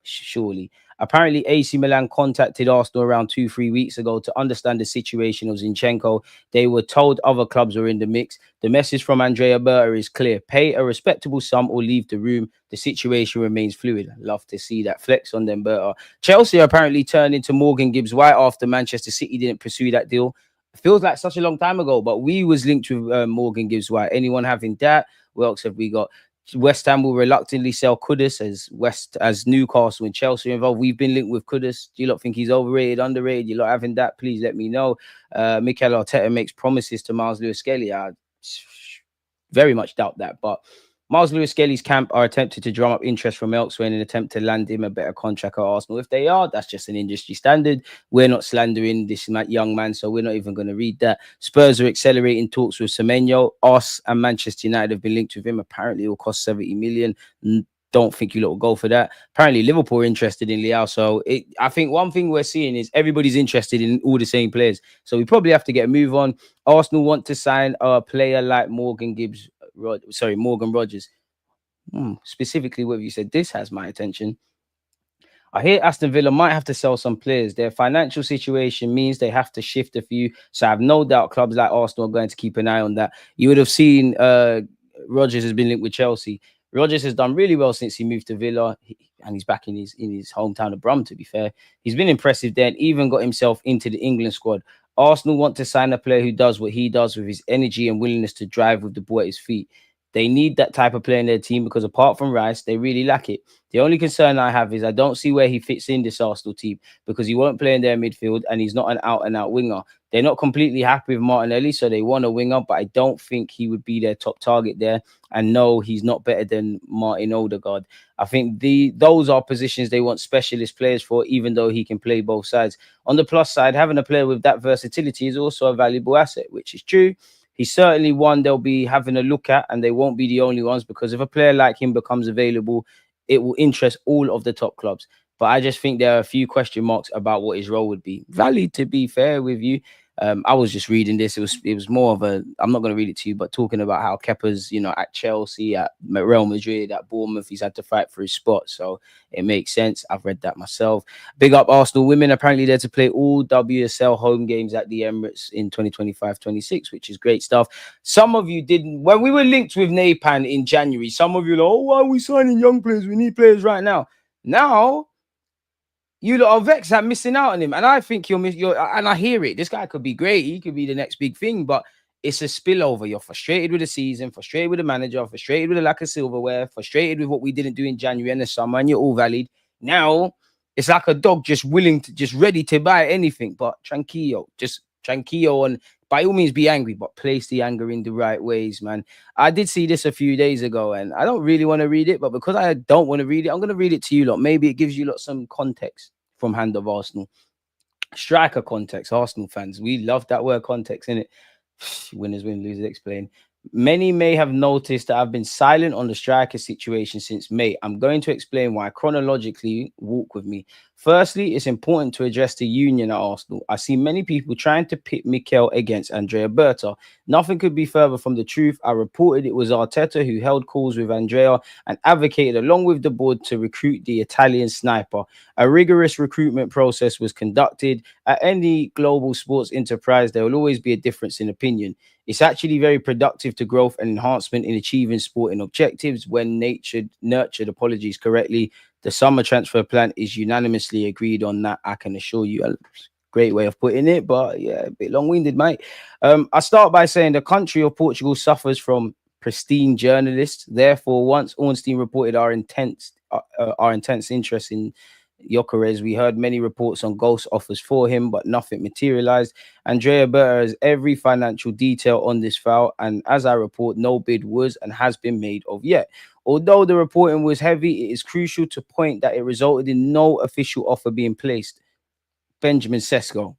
surely. Apparently, AC Milan contacted Arsenal around 2-3 weeks ago to understand the situation of Zinchenko. They were told other clubs were in the mix. The message from Andrea Berta is clear: pay a respectable sum or leave the room. The situation remains fluid. Love to see that flex on them, Berta. Chelsea apparently turned into Morgan Gibbs White after Manchester City didn't pursue that deal. Feels like such a long time ago, but we was linked with Morgan Gibbs White. Anyone having that? What else have we got? West Ham will reluctantly sell Kudus as Newcastle and Chelsea are involved. We've been linked with Kudus. Do you lot think he's overrated, underrated? You lot having that? Please let me know. Mikel Arteta makes promises to Miles Lewis-Skelly. I very much doubt that, but Miles Lewis-Skelly's camp are attempting to drum up interest from elsewhere in an attempt to land him a better contract at Arsenal. If they are, that's just an industry standard. We're not slandering this young man, so we're not even going to read that. Spurs are accelerating talks with Semenyo. Us and Manchester United have been linked with him. Apparently, it will cost 70 million. Don't think you lot will go for that. Apparently, Liverpool are interested in Leao. So I think one thing we're seeing is everybody's interested in all the same players. So we probably have to get a move on. Arsenal want to sign a player like Morgan Rogers. Specifically, what you said, this has my attention. I hear Aston Villa might have to sell some players. Their financial situation means they have to shift a few. So I have no doubt clubs like Arsenal are going to keep an eye on that. You would have seen Rodgers has been linked with Chelsea. Rodgers has done really well since he moved to Villa, and he's back in his hometown of Brum, to be fair. He's been impressive there and even got himself into the England squad. Arsenal want to sign a player who does what he does with his energy and willingness to drive with the ball at his feet. They need that type of player in their team because apart from Rice, they really lack it. The only concern I have is I don't see where he fits in this Arsenal team because he won't play in their midfield and he's not an out-and-out winger. They're not completely happy with Martinelli, so they want a winger, but I don't think he would be their top target there. And no, he's not better than Martin Odegaard. I think those are positions they want specialist players for, even though he can play both sides. On the plus side, having a player with that versatility is also a valuable asset, which is true. He's certainly one they'll be having a look at, and they won't be the only ones because if a player like him becomes available, it will interest all of the top clubs. But I just think there are a few question marks about what his role would be. Valid, to be fair with you. I was just reading this. It was more of a, I'm not going to read it to you, but talking about how Kepa's, at Chelsea, at Real Madrid, at Bournemouth, he's had to fight for his spot. So it makes sense. I've read that myself. Big up Arsenal women. Apparently they're to play all WSL home games at the Emirates in 2025-26, which is great stuff. Some of you didn't, when we were linked with Napan in January, some of you were like, oh, why are we signing young players? We need players right now. Now, you lot are vexed at missing out on him. And I think and I hear it. This guy could be great. He could be the next big thing, but it's a spillover. You're frustrated with the season, frustrated with the manager, frustrated with the lack of silverware, frustrated with what we didn't do in January and the summer, and you're all valid. Now, it's like a dog just ready to buy anything. But tranquillo, and by all means be angry, but place the anger in the right ways, man. I did see this a few days ago, and I don't really want to read it, but because I don't want to read it, I'm going to read it to you lot. Maybe it gives you lot some context from Hand of Arsenal. Striker context, Arsenal fans. We love that word context, innit? Winners win, losers explain. Many may have noticed that I've been silent on the striker situation since May. I'm going to explain why chronologically. Walk with me. Firstly, it's important to address the union at Arsenal. I see many people trying to pit Mikel against Andrea Berta. Nothing could be further from the truth. I reported it was Arteta who held calls with Andrea and advocated along with the board to recruit the Italian sniper. A rigorous recruitment process was conducted. At any global sports enterprise, there will always be a difference in opinion. It's actually very productive to growth and enhancement in achieving sporting objectives when nurtured correctly. The summer transfer plan is unanimously agreed on that. I can assure you. A great way of putting it, but yeah, a bit long-winded, mate. I start by saying the country of Portugal suffers from pristine journalists. Therefore, once Ornstein reported our intense interest in Gyokeres, we heard many reports on ghost offers for him, but nothing materialized. Andrea Berta has every financial detail on this file, and as I report, no bid was and has been made of yet. Although the reporting was heavy, it is crucial to point that it resulted in no official offer being placed. Benjamin Sesko.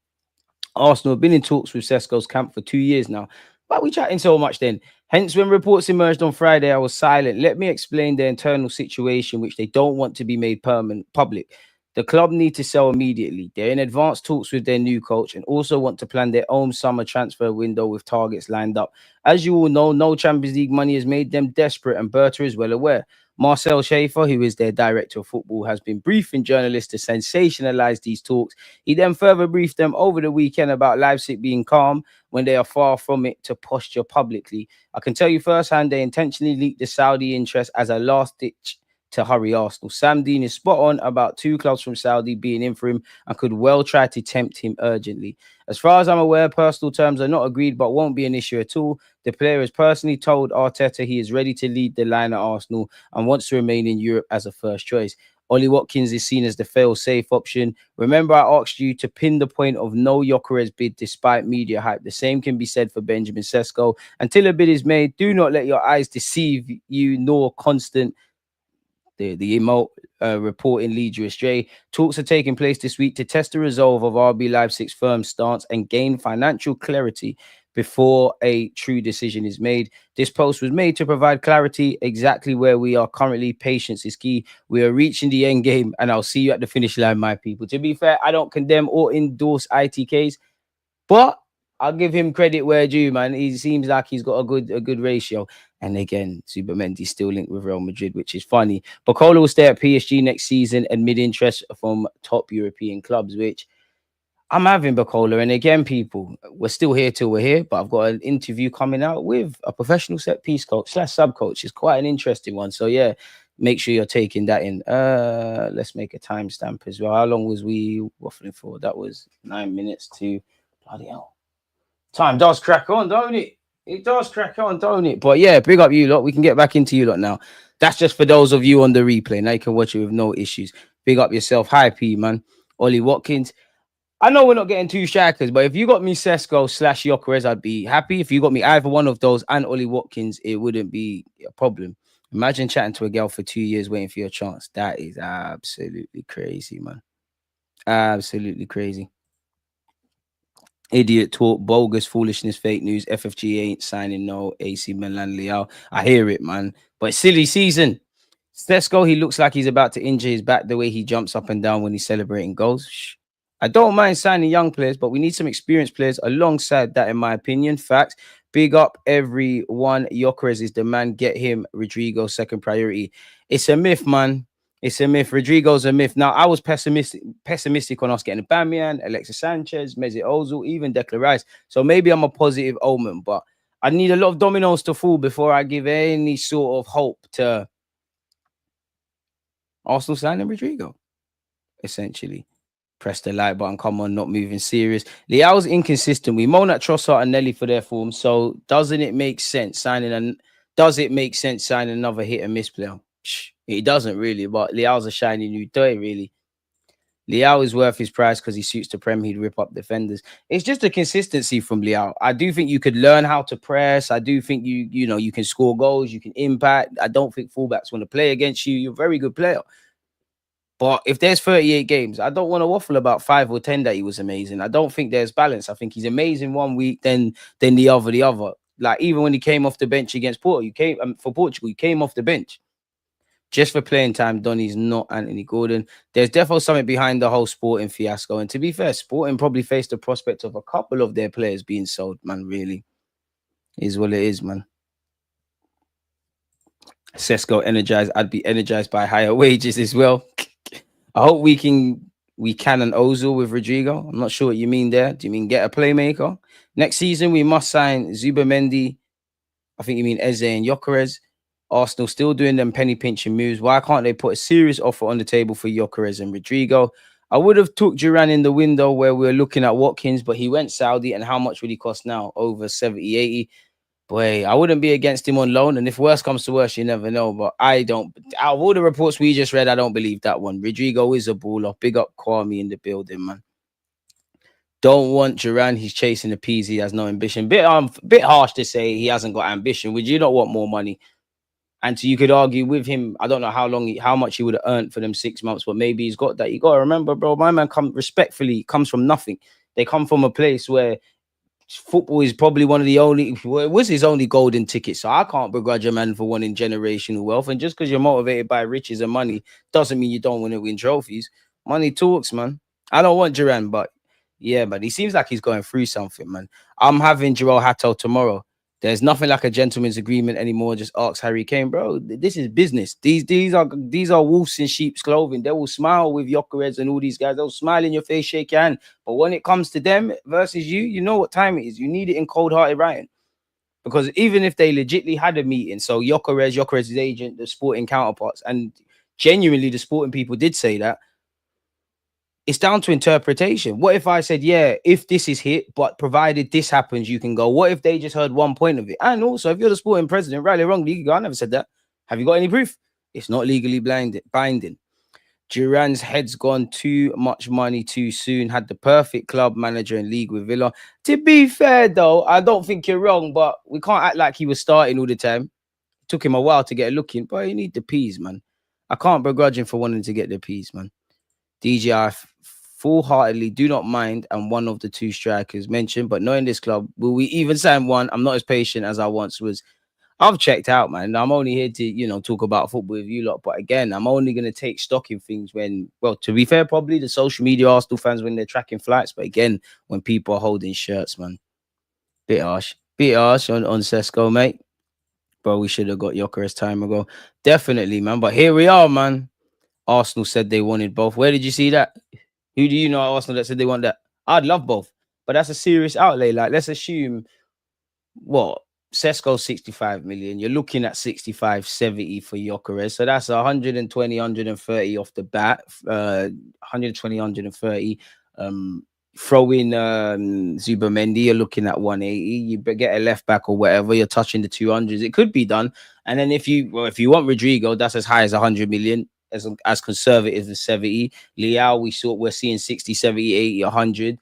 Arsenal have been in talks with Sesko's camp for 2 years now. Why are we chatting so much then? Hence, when reports emerged on Friday, I was silent. Let me explain their internal situation, which they don't want to be made public. The club need to sell immediately. They're in advanced talks with their new coach and also want to plan their own summer transfer window with targets lined up. As you all know, no Champions League money has made them desperate, and Berta is well aware. Marcel Schaefer, who is their director of football, has been briefing journalists to sensationalize these talks. He then further briefed them over the weekend about Leipzig being calm when they are far from it to posture publicly. I can tell you firsthand, they intentionally leaked the Saudi interest as a last ditch to hurry Arsenal. Sam Dean is spot on about two clubs from Saudi being in for him and could well try to tempt him urgently. As far as I'm aware, personal terms are not agreed but won't be an issue at all. The player has personally told Arteta he is ready to lead the line at Arsenal and wants to remain in Europe as a first choice. Ollie Watkins is seen as the fail-safe option. Remember, I asked you to pin the point of no Gyokeres bid despite media hype. The same can be said for Benjamin Sesko. Until a bid is made, do not let your eyes deceive you, nor constant the emote reporting leads you astray. Talks are taking place this week to test the resolve of RB Leipzig's firm stance and gain financial clarity before a true decision is made. This post was made to provide clarity exactly where we are currently. Patience is key. We are reaching the end game, and I'll see you at the finish line, my people. To be fair, I don't condemn or endorse ITKs, but I'll give him credit where due, man. He seems like he's got a good ratio. And again, Zubimendi's still linked with Real Madrid, which is funny. Barcola will stay at PSG next season amid interest from top European clubs, which I'm having Barcola. And again, people, we're still here till we're here, but I've got an interview coming out with a professional set piece coach / sub coach. It's quite an interesting one. So yeah, make sure you're taking that in. Let's make a timestamp as well. How long was we waffling for? That was 9 minutes to bloody hell. Time does crack on, don't it? It does crack on, don't it? But yeah, big up you lot. We can get back into you lot now. That's just for those of you on the replay. Now you can watch it with no issues. Big up yourself. Hi, P, man. Ollie Watkins. I know we're not getting two strikers, but if you got me Sesko / Gyokeres, I'd be happy. If you got me either one of those and Ollie Watkins, it wouldn't be a problem. Imagine chatting to a girl for 2 years waiting for your chance. That is absolutely crazy, man. Absolutely crazy. Idiot talk, bogus foolishness, fake news. FFG ain't signing no AC Milan Leao. I hear it, man. But silly season. Sesko, he looks like he's about to injure his back the way he jumps up and down when he's celebrating goals. Shh. I don't mind signing young players, but we need some experienced players alongside that, in my opinion. Facts. Big up everyone. Gyokeres is the man. Get him. Rodrygo, second priority. It's a myth, man. It's a myth. Rodrygo's a myth. Now, I was pessimistic on us getting Aubameyang, Alexis Sanchez, Mesut Ozil, even Declan Rice. So maybe I'm a positive omen, but I need a lot of dominoes to fall before I give any sort of hope to Arsenal signing Rodrygo, essentially. Press the like button. Come on, not moving serious. Leao's inconsistent. We moan at Trossard and Nelly for their form. So doesn't it make sense signing another hit and miss player? It doesn't really, but Leao's a shiny new toy, really. Leao is worth his price because he suits the Prem. He'd rip up defenders. It's just a consistency from Leao. I do think you could learn how to press. I do think you can score goals. You can impact. I don't think fullbacks want to play against you. You're a very good player. But if there's 38 games, I don't want to waffle about 5 or 10 that he was amazing. I don't think there's balance. I think he's amazing one week, then the other. Like even when he came off the bench against Portugal, for Portugal, he came off the bench. Just for playing time, Donny's not Anthony Gordon. There's definitely something behind the whole Sporting fiasco. And to be fair, Sporting probably faced the prospect of a couple of their players being sold, man, really. Is what it is, man. Sesko energized. I'd be energized by higher wages as well. I hope we can an Ozil with Rodrygo. I'm not sure what you mean there. Do you mean get a playmaker? Next season, we must sign Zubimendi. I think you mean Eze and Gyokeres. Arsenal still doing them penny pinching moves. Why can't they put a serious offer on the table for Gyokeres and Rodrygo? I would have took Duran in the window where we were looking at Watkins, but he went Saudi. And how much would he cost now? Over 70, 80. Boy, I wouldn't be against him on loan. And if worse comes to worse, you never know. But I don't. Out of all the reports we just read, I don't believe that one. Rodrygo is a baller. Big up Kwame in the building, man. Don't want Duran. He's chasing the peas. He has no ambition. Bit harsh to say he hasn't got ambition. Would you not want more money? And so you could argue with him. I don't know how much he would have earned for them 6 months, but maybe he's got that. You got to remember, bro, my man comes from nothing. They come from a place where football is probably one of the only, well, it was his only golden ticket. So I can't begrudge a man for wanting generational wealth. And just because you're motivated by riches and money doesn't mean you don't want to win trophies. Money talks, man. I don't want Duran, but yeah, but he seems like he's going through something, man. I'm having Joel Hatto tomorrow. There's nothing like a gentleman's agreement anymore. Just ask Harry Kane, bro. This is business. These are wolves in sheep's clothing. They will smile with Gyokeres and all these guys. They'll smile in your face, shake your hand. But when it comes to them versus you, you know what time it is. You need it in cold-hearted writing. Because even if they legitly had a meeting, so Gyokeres' agent, the sporting counterparts, and genuinely the sporting people did say that, it's down to interpretation. What if I said, yeah, if this is hit, but provided this happens, you can go? What if they just heard one point of it? And also, if you're the sporting president, rightly or wrongly, you go, I never said that. Have you got any proof? It's not legally binding. Duran's head's gone too much money too soon. Had the perfect club manager in league with Villa. To be fair, though, I don't think you're wrong, but we can't act like he was starting all the time. It took him a while to get a look in, but you need the peas, man. I can't begrudge him for wanting to get the peas, man. DJI full-heartedly do not mind and one of the two strikers mentioned, but not in this club. Will we even sign one? I'm not as patient as I once was. I've checked out, man. I'm only here to, talk about football with you lot. But again, I'm only going to take stock in things when, well, to be fair, probably the social media Arsenal fans when they're tracking flights. But again, when people are holding shirts, man. Bit harsh. Bit harsh on Sesko, mate. Bro, we should have got Gyokeres time ago. Definitely, man. But here we are, man. Arsenal said they wanted both. Where did you see that? Who do you know at Arsenal that said they want that? I'd love both, but that's a serious outlay. Like, let's assume what Sesko 65 million. You're looking at 65, 70 for Gyokeres. So that's 120, 130 off the bat. 120, 130. Throw in Zubamendi, you're looking at 180. You get a left back or whatever, you're touching the 200s. It could be done. And then if you want Rodrygo, that's as high as 100 million. As conservative as 70. Liao, we're seeing 60, 70, 80, 100.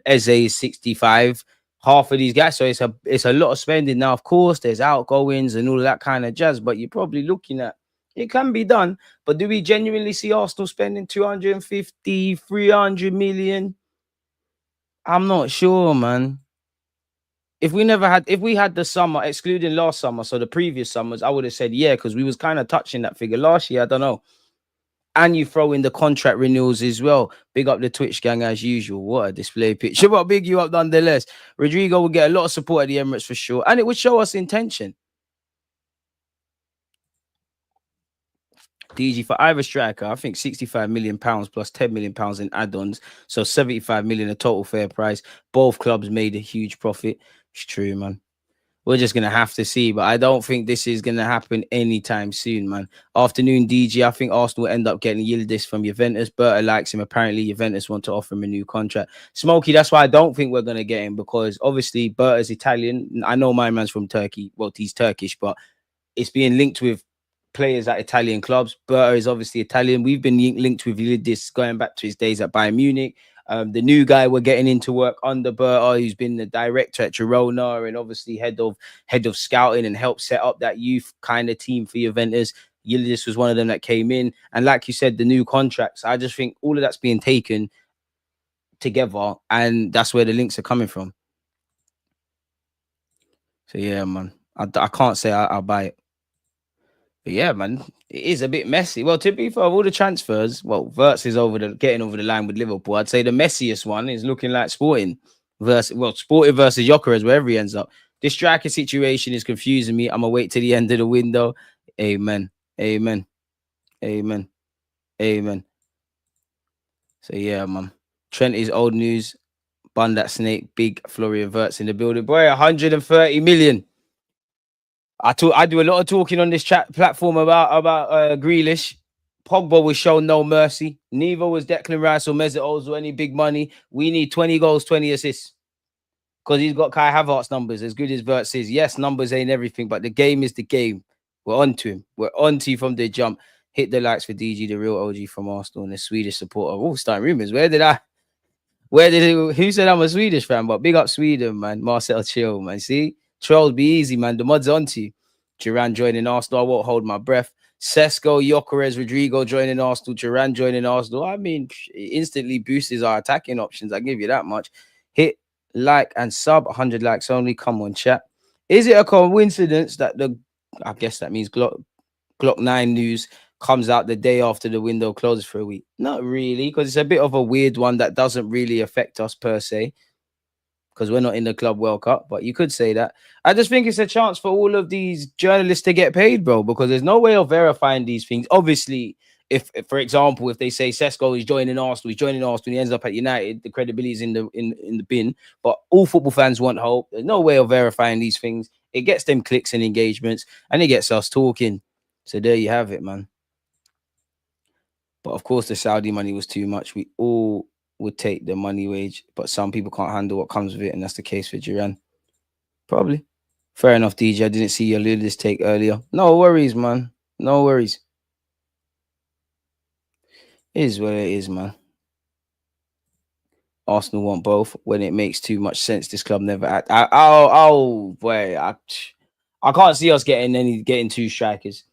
Eze is 65. Half of these guys, so it's a lot of spending. Now, of course, there's outgoings and all of that kind of jazz, but you're probably looking at it can be done. But do we genuinely see Arsenal spending 250, 300 million? I'm not sure, man. If we had the summer, excluding last summer, so the previous summers, I would have said yeah, because we was kind of touching that figure last year. I don't know. And you throw in the contract renewals as well. Big up the Twitch gang as usual. What a display picture, but big you up nonetheless. Rodrygo will get a lot of support at the Emirates for sure, and it would show us intention. DG for either striker, I think £65 million plus £10 million in add-ons, so 75 million a total fair price. Both clubs made a huge profit. It's true, man. We're just going to have to see, but I don't think this is going to happen anytime soon, man. Afternoon, DG. I think Arsenal will end up getting Yildiz from Juventus. Berta likes him. Apparently, Juventus want to offer him a new contract. Smokey, that's why I don't think we're going to get him, because obviously Berta's Italian. I know my man's from Turkey. Well, he's Turkish, but it's being linked with players at Italian clubs. Berta is obviously Italian. We've been linked with Yildiz going back to his days at Bayern Munich. The new guy we're getting into work under Berta, who's been the director at Girona and obviously head of scouting and helped set up that youth kind of team for Juventus. Yildiz was one of them that came in. And like you said, the new contracts, I just think all of that's being taken together, and that's where the links are coming from. So yeah, man, I can't say I'll buy it. But yeah, man, it is a bit messy. Well, to be fair, of all the transfers, well, Wirtz is getting over the line with Liverpool. I'd say the messiest one is looking like Sporting versus Gyokeres, wherever he ends up. This striker situation is confusing me. I'm gonna wait till the end of the window. Amen. Amen. Amen. Amen. So yeah, man. Trent is old news. Bun that snake. Big Florian Wirtz in the building. Boy, 130 million. I do a lot of talking on this chat platform about Grealish. Pogba was shown no mercy. Neither was Declan Rice or Mesut Ozil any big money. We need 20 goals, 20 assists. Because he's got Kai Havertz's numbers, as good as Wirtz is. Yes, numbers ain't everything, but the game is the game. We're on to him. We're on to you from the jump. Hit the likes for DG, the real OG from Arsenal, and the Swedish supporter. Oh, starting rumors. Who said I'm a Swedish fan? But big up Sweden, man. Marcel Chill, man. See? Trolls be easy, man. The mod's onto you. Duran joining Arsenal. I won't hold my breath. Sesko, Gyokeres, Rodrygo joining Arsenal. Duran joining Arsenal. I mean, it instantly boosts our attacking options. I give you that much. Hit like and sub. 100 likes only. Come on, chat. Is it a coincidence that I guess that means Glock 9 news comes out the day after the window closes for a week? Not really, because it's a bit of a weird one that doesn't really affect us per se. because we're not in the Club World Cup, but you could say that. I just think it's a chance for all of these journalists to get paid, bro, because there's no way of verifying these things. Obviously, if for example, if they say Sesko is joining Arsenal, he ends up at United, the credibility is in the bin. But all football fans want hope. There's no way of verifying these things. It gets them clicks and engagements, and it gets us talking. So there you have it, man. But of course, the Saudi money was too much. We all would take the money wage, but some people can't handle what comes with it, and that's the case for Duran. Probably. Fair enough, DJ. I didn't see your Ludus take earlier. No worries, man. No worries. It is what it is, man. Arsenal want both when it makes too much sense. This club never act. Boy, I can't see us getting two strikers.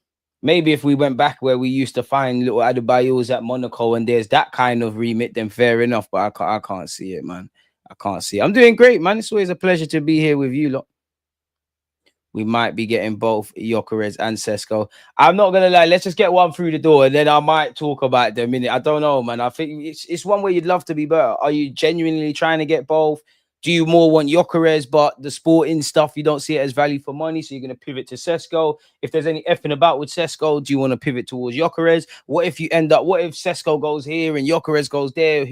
Maybe if we went back where we used to find little Adebayos at Monaco and there's that kind of remit, then fair enough. But I can't see it, man. I can't see it. I'm doing great, man. It's always a pleasure to be here with you lot. We might be getting both Gyokeres and Sesko. I'm not gonna lie. Let's just get one through the door, and then I might talk about them in it. I don't know, man. I think it's one way you'd love to be better. Are you genuinely trying to get both? Do you more want Gyokeres, but the sporting stuff you don't see it as value for money, so you're gonna pivot to Sesko? If there's any effing about with Sesko, do you want to pivot towards Gyokeres? What if Sesko goes here and Gyokeres goes there?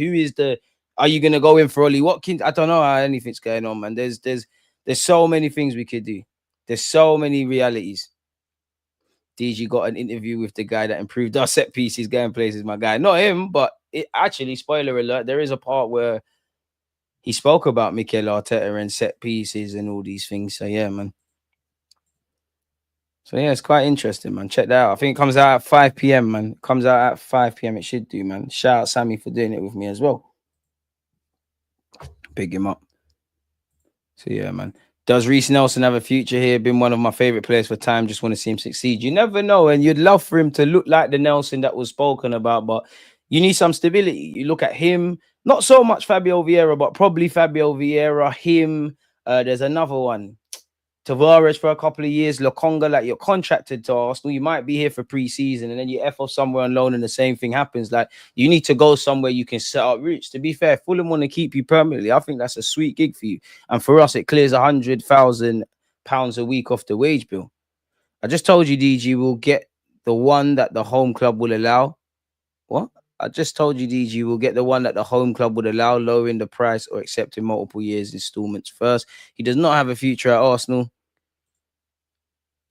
Are you gonna go in for Ollie Watkins? I don't know how anything's going on, man. There's so many things we could do. There's so many realities. DG got an interview with the guy that improved our set pieces, going places, my guy. Not him, but actually, spoiler alert, there is a part where he spoke about Mikel Arteta and set pieces and all these things. So, yeah, man. So, yeah, it's quite interesting, man. Check that out. I think it comes out at 5 p.m., man. It comes out at 5 p.m. It should do, man. Shout out Sammy for doing it with me as well. Big him up. So, yeah, man. Does Reece Nelson have a future here? Been one of my favorite players for time. Just want to see him succeed. You never know. And you'd love for him to look like the Nelson that was spoken about. But you need some stability. You look at him. Not so much Fabio Vieira, but probably Fabio Vieira, him. There's another one. Tavares for a couple of years. Lokonga, like you're contracted to Arsenal. You might be here for pre-season and then you F off somewhere on loan and the same thing happens. Like you need to go somewhere you can set up roots. To be fair, Fulham want to keep you permanently. I think that's a sweet gig for you. And for us, it clears £100,000 a week off the wage bill. I just told you, DG, will get the one that the home club will allow. What? I just told you, DG, will get the one that the home club would allow, lowering the price or accepting multiple years installments first. He does not have a future at Arsenal.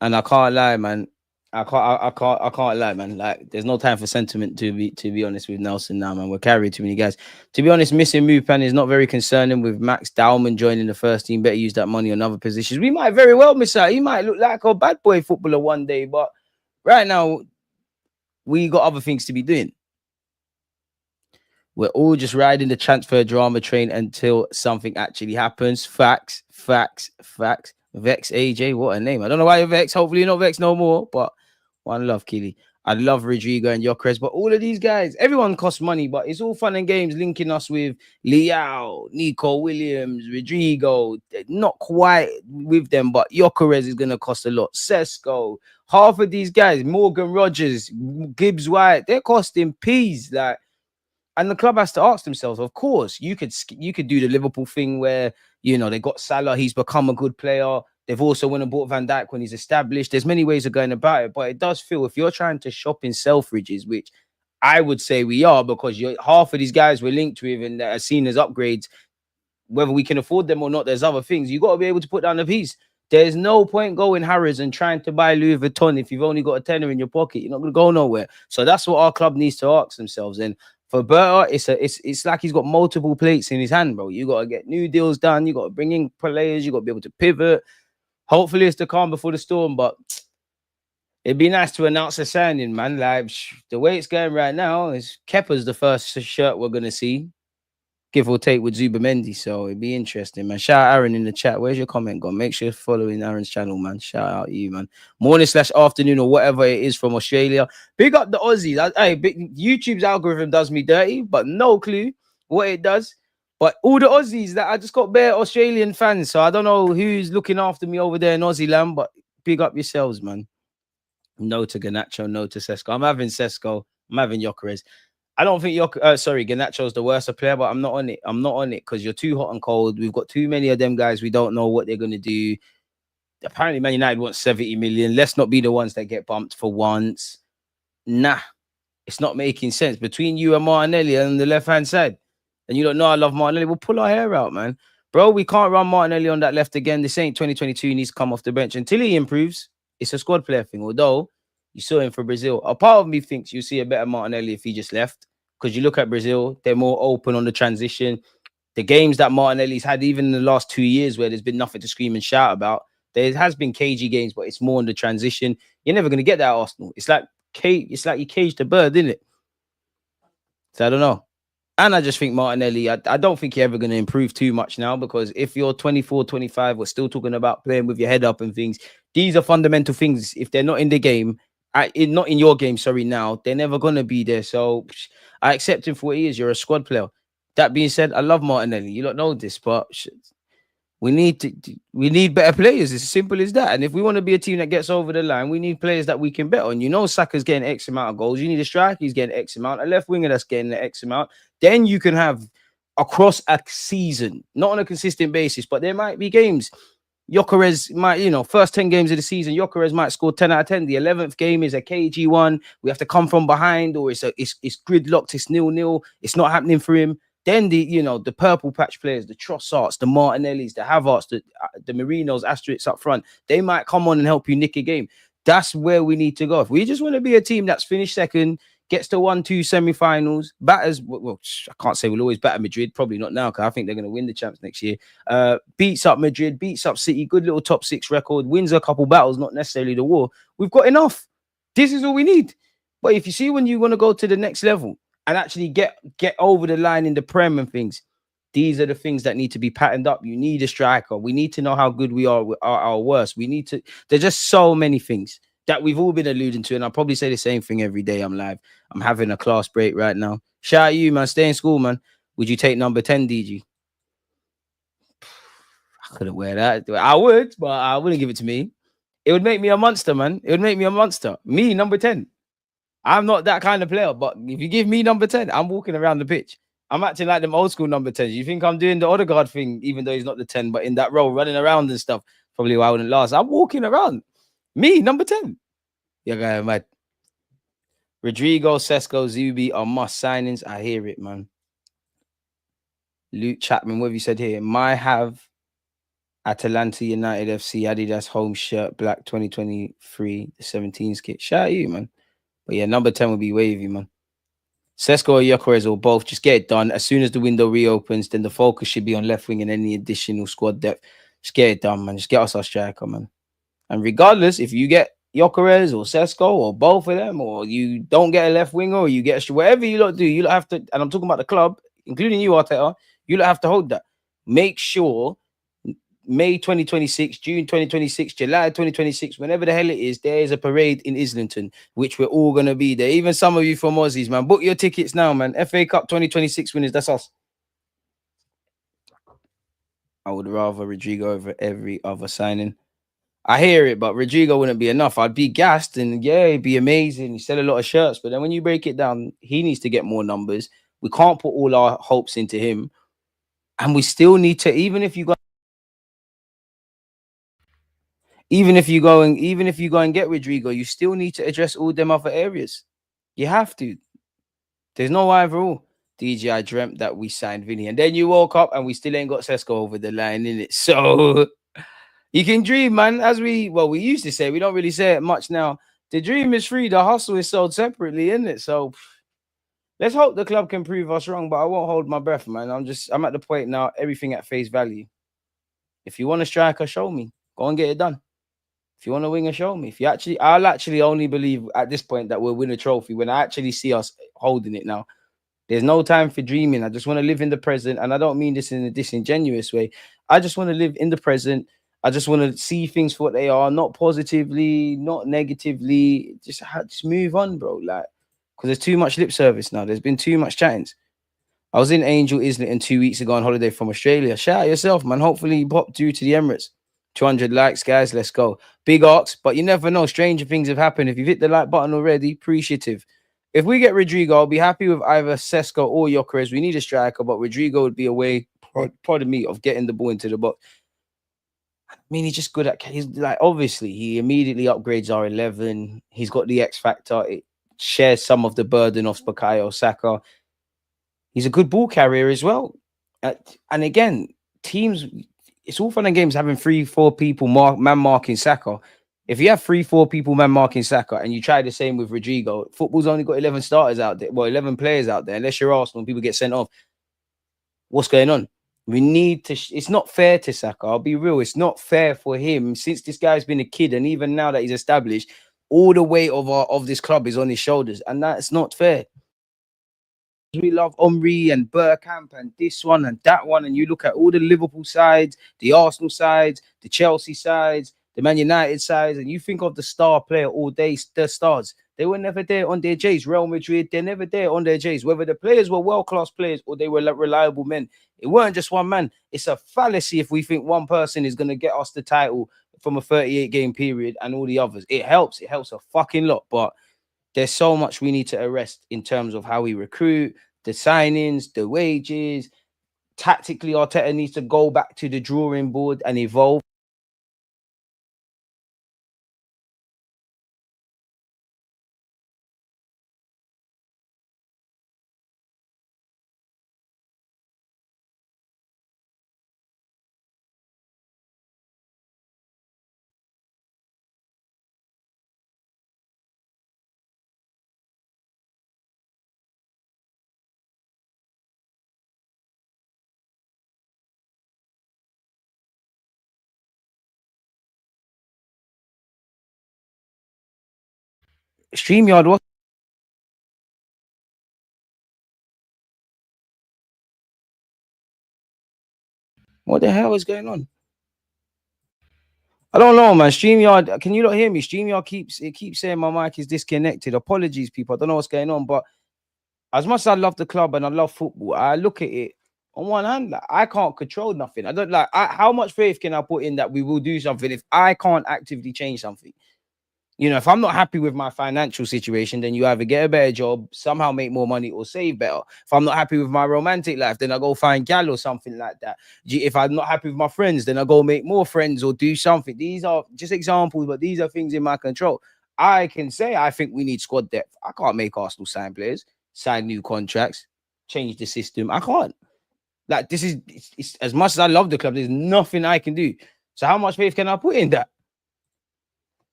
And I can't lie, man. I can't lie, man. Like, there's no time for sentiment to be honest with Nelson now, man. We're carrying too many guys. To be honest, missing Mupan is not very concerning. With Max Dowman joining the first team, better use that money on other positions. We might very well miss out. He might look like a bad boy footballer one day, but right now we got other things to be doing. We're all just riding the transfer drama train until something actually happens. Facts. Vex AJ, what a name. I don't know why you're Vex. Hopefully you're not Vex no more, but one love, Keely. I love Rodrygo and Gyokeres, but all of these guys, everyone costs money, but it's all fun and games linking us with Liao, Nico Williams, Rodrygo. Not quite with them, but Gyokeres is going to cost a lot. Sesko, half of these guys, Morgan Rogers, Gibbs White, they're costing peas. Like, and the club has to ask themselves, of course, you could do the Liverpool thing where, you know, they got Salah, he's become a good player. They've also went and bought Van Dijk when he's established. There's many ways of going about it, but it does feel if you're trying to shop in Selfridges, which I would say we are, because half of these guys we're linked with and that are seen as upgrades, whether we can afford them or not, there's other things. You got to be able to put down a piece. There's no point going Harrods and trying to buy Louis Vuitton if you've only got a tenner in your pocket. You're not going to go nowhere. So that's what our club needs to ask themselves. And for Berta, it's like he's got multiple plates in his hand, bro. You got to get new deals done. You got to bring in players. You got to be able to pivot. Hopefully, it's the calm before the storm. But it'd be nice to announce a signing, man. Like the way it's going right now, is Kepa's the first shirt we're gonna see, give or take with Zubamendi. So it'd be interesting, man. Shout out Aaron in the chat. Where's your comment gone? Make sure you're following Aaron's channel, man. Shout out you, man. Morning/afternoon or whatever it is from Australia. Big up the Aussies. YouTube's algorithm does me dirty, but no clue what it does. But all the Aussies, that I just got bare Australian fans, so I don't know who's looking after me over there in Aussie land, but big up yourselves, man. No to Garnacho, no to Sesko. I'm having Sesko. I'm having Gyokeres. I don't think you're sorry, Garnacho's the worst player, but I'm not on it. I'm not on it because you're too hot and cold. We've got too many of them guys. We don't know what they're gonna do. Apparently, Man United wants 70 million. Let's not be the ones that get bumped for once. Nah, it's not making sense. Between you and Martinelli on the left-hand side, and you don't know I love Martinelli, we'll pull our hair out, man. Bro, we can't run Martinelli on that left again. This ain't 2022. He needs to come off the bench. Until he improves, it's a squad player thing. Although, you saw him for Brazil. A part of me thinks you see a better Martinelli if he just left. Because you look at Brazil, they're more open on the transition. The games that Martinelli's had, even in the last 2 years, where there's been nothing to scream and shout about, there has been cagey games, but it's more on the transition. You're never going to get that at Arsenal. It's like you caged a bird, isn't it? So I don't know. And I just think Martinelli, I don't think you're ever going to improve too much now, because if you're 24, 25, we're still talking about playing with your head up and things. These are fundamental things. If they're not in the game, not in your game, sorry, now, they're never going to be there. So I accept him for what he is. You're a squad player. That being said, I love Martinelli. You don't know this, but we need better players. It's as simple as that. And if we want to be a team that gets over the line, we need players that we can bet on. You know, Saka's getting X amount of goals. You need a striker, he's getting X amount, a left winger that's getting the X amount. Then you can have across a season, not on a consistent basis, but there might be games. Gyokeres might, first 10 games of the season, Gyokeres might score 10 out of 10. The 11th game is a KG one. We have to come from behind, or it's gridlocked, it's 0-0. It's not happening for him. Then the purple patch players, the Trossards, the Martinellis, the Havertz, the Marinos, Asterix up front, they might come on and help you nick a game. That's where we need to go. If we just want to be a team that's finished second, gets to 1-2 semi-finals, batters, well, I can't say we'll always batter Madrid, probably not now, because I think they're going to win the champs next year. Beats up Madrid, beats up City, good little top 6 record, wins a couple battles, not necessarily the war. We've got enough. This is all we need. But if you see when you want to go to the next level and actually get over the line in the Prem and things, these are the things that need to be patterned up. You need a striker. We need to know how good we are with our worst. We need to, there's just so many things that we've all been alluding to, and I'll probably say the same thing every day I'm live. I'm having a class break right now. Shout out you, man. Stay in school, man. Would you take number 10, DG? I couldn't wear that. I would, but I wouldn't give it to me. It would make me a monster, man. It would make me a monster. Me, number 10. I'm not that kind of player, but if you give me number 10, I'm walking around the pitch. I'm acting like them old school number 10s. You think I'm doing the Odegaard thing, even though he's not the 10, but in that role, running around and stuff, probably why I wouldn't last. I'm walking around. Me, number 10. You're going mad. Rodrygo, Sesko, Zubi are must signings. I hear it, man. Luke Chapman, what have you said here? Might have Atalanta United FC Adidas home shirt, black 2023, the 17s kit. Shout out you, man. But yeah, number 10 will be wavy, man. Sesko or Gyokeres or both, just get it done. As soon as the window reopens, then the focus should be on left wing and any additional squad depth. Just get it done, man. Just get us our striker, man. And regardless, if you get Gyokeres or Sesko or both of them, or you don't get a left winger, or you get whatever you lot do, you lot have to, and I'm talking about the club, including you, Arteta, you lot have to hold that. Make sure May 2026, June 2026, July 2026, whenever the hell it is, there is a parade in Islington, which we're all going to be there. Even some of you from Aussies, man. Book your tickets now, man. FA Cup 2026 winners, that's us. I would rather Rodrygo over every other signing. I hear it, but Rodrygo wouldn't be enough. I'd be gassed, and yeah, it'd be amazing. He sell a lot of shirts, but then when you break it down, he needs to get more numbers. We can't put all our hopes into him. And we still need to, even if you go and get Rodrygo, you still need to address all them other areas. You have to. There's no either or. DJ, I dreamt that we signed Vinny, and then you woke up and we still ain't got Sesko over the line, in it. So you can dream, man. As we used to say, we don't really say it much now. The dream is free, the hustle is sold separately, isn't it? So let's hope the club can prove us wrong, but I won't hold my breath, man. I'm at the point now, everything at face value. If you want a striker, show me. Go and get it done. If you want a winger, show me. I'll actually only believe at this point that we'll win a trophy when I actually see us holding it now. There's no time for dreaming. I just want to live in the present, and I don't mean this in a disingenuous way. I just want to live in the present. I just want to see things for what they are, not positively, not negatively. Just move on, bro. Like, because there's too much lip service now. There's been too much chattings. I was in Angel Islington 2 weeks ago on holiday from Australia. Shout out yourself, man. Hopefully you popped due to the Emirates. 200 likes, guys. Let's go. Big ox, but you never know. Stranger things have happened. If you've hit the like button already, appreciative. If we get Rodrygo, I'll be happy with either Sesko or Gyokeres. We need a striker, but Rodrygo would be a way, pardon me, of getting the ball into the box. I mean, he's just good at. He's like, obviously, he immediately upgrades our 11. He's got the X factor. It shares some of the burden of Bukayo Saka. He's a good ball carrier as well. And again, teams, it's all fun and games having 3-4 people man marking Saka. If you have 3-4 people man marking Saka and you try the same with Rodrygo, football's only got 11 starters out there. Well, 11 players out there. Unless you're Arsenal, people get sent off. What's going on? We need to. It's not fair to Saka. I'll be real. It's not fair for him since this guy's been a kid, and even now that he's established, all the weight of this club is on his shoulders, and that's not fair. We love Omri and Bergkamp and this one and that one, and you look at all the Liverpool sides, the Arsenal sides, the Chelsea sides, the Man United sides, and you think of the star player all day, the stars. They were never there on their J's. Real Madrid, they're never there on their J's. Whether the players were world-class players or they were reliable men, it weren't just one man. It's a fallacy if we think one person is going to get us the title from a 38-game period and all the others. It helps a fucking lot, but there's so much we need to arrest in terms of how we recruit, the signings, the wages. Tactically, Arteta needs to go back to the drawing board and evolve. StreamYard, what the hell is going on? I don't know, man. StreamYard, can you not hear me? StreamYard keeps saying my mic is disconnected. Apologies, people. I don't know what's going on, but as much as I love the club and I love football, I look at it on one hand, like, I can't control nothing. I don't like how much faith can I put in that we will do something if I can't actively change something? You know, if I'm not happy with my financial situation, then you either get a better job, somehow make more money, or save better. If I'm not happy with my romantic life, then I go find gal or something like that. If I'm not happy with my friends, then I go make more friends or do something. These are just examples, but these are things in my control. I can say I think we need squad depth. I can't make Arsenal sign players, sign new contracts, change the system. I can't. Like, this is it's, as much as I love the club, there's nothing I can do. So how much faith can I put in that?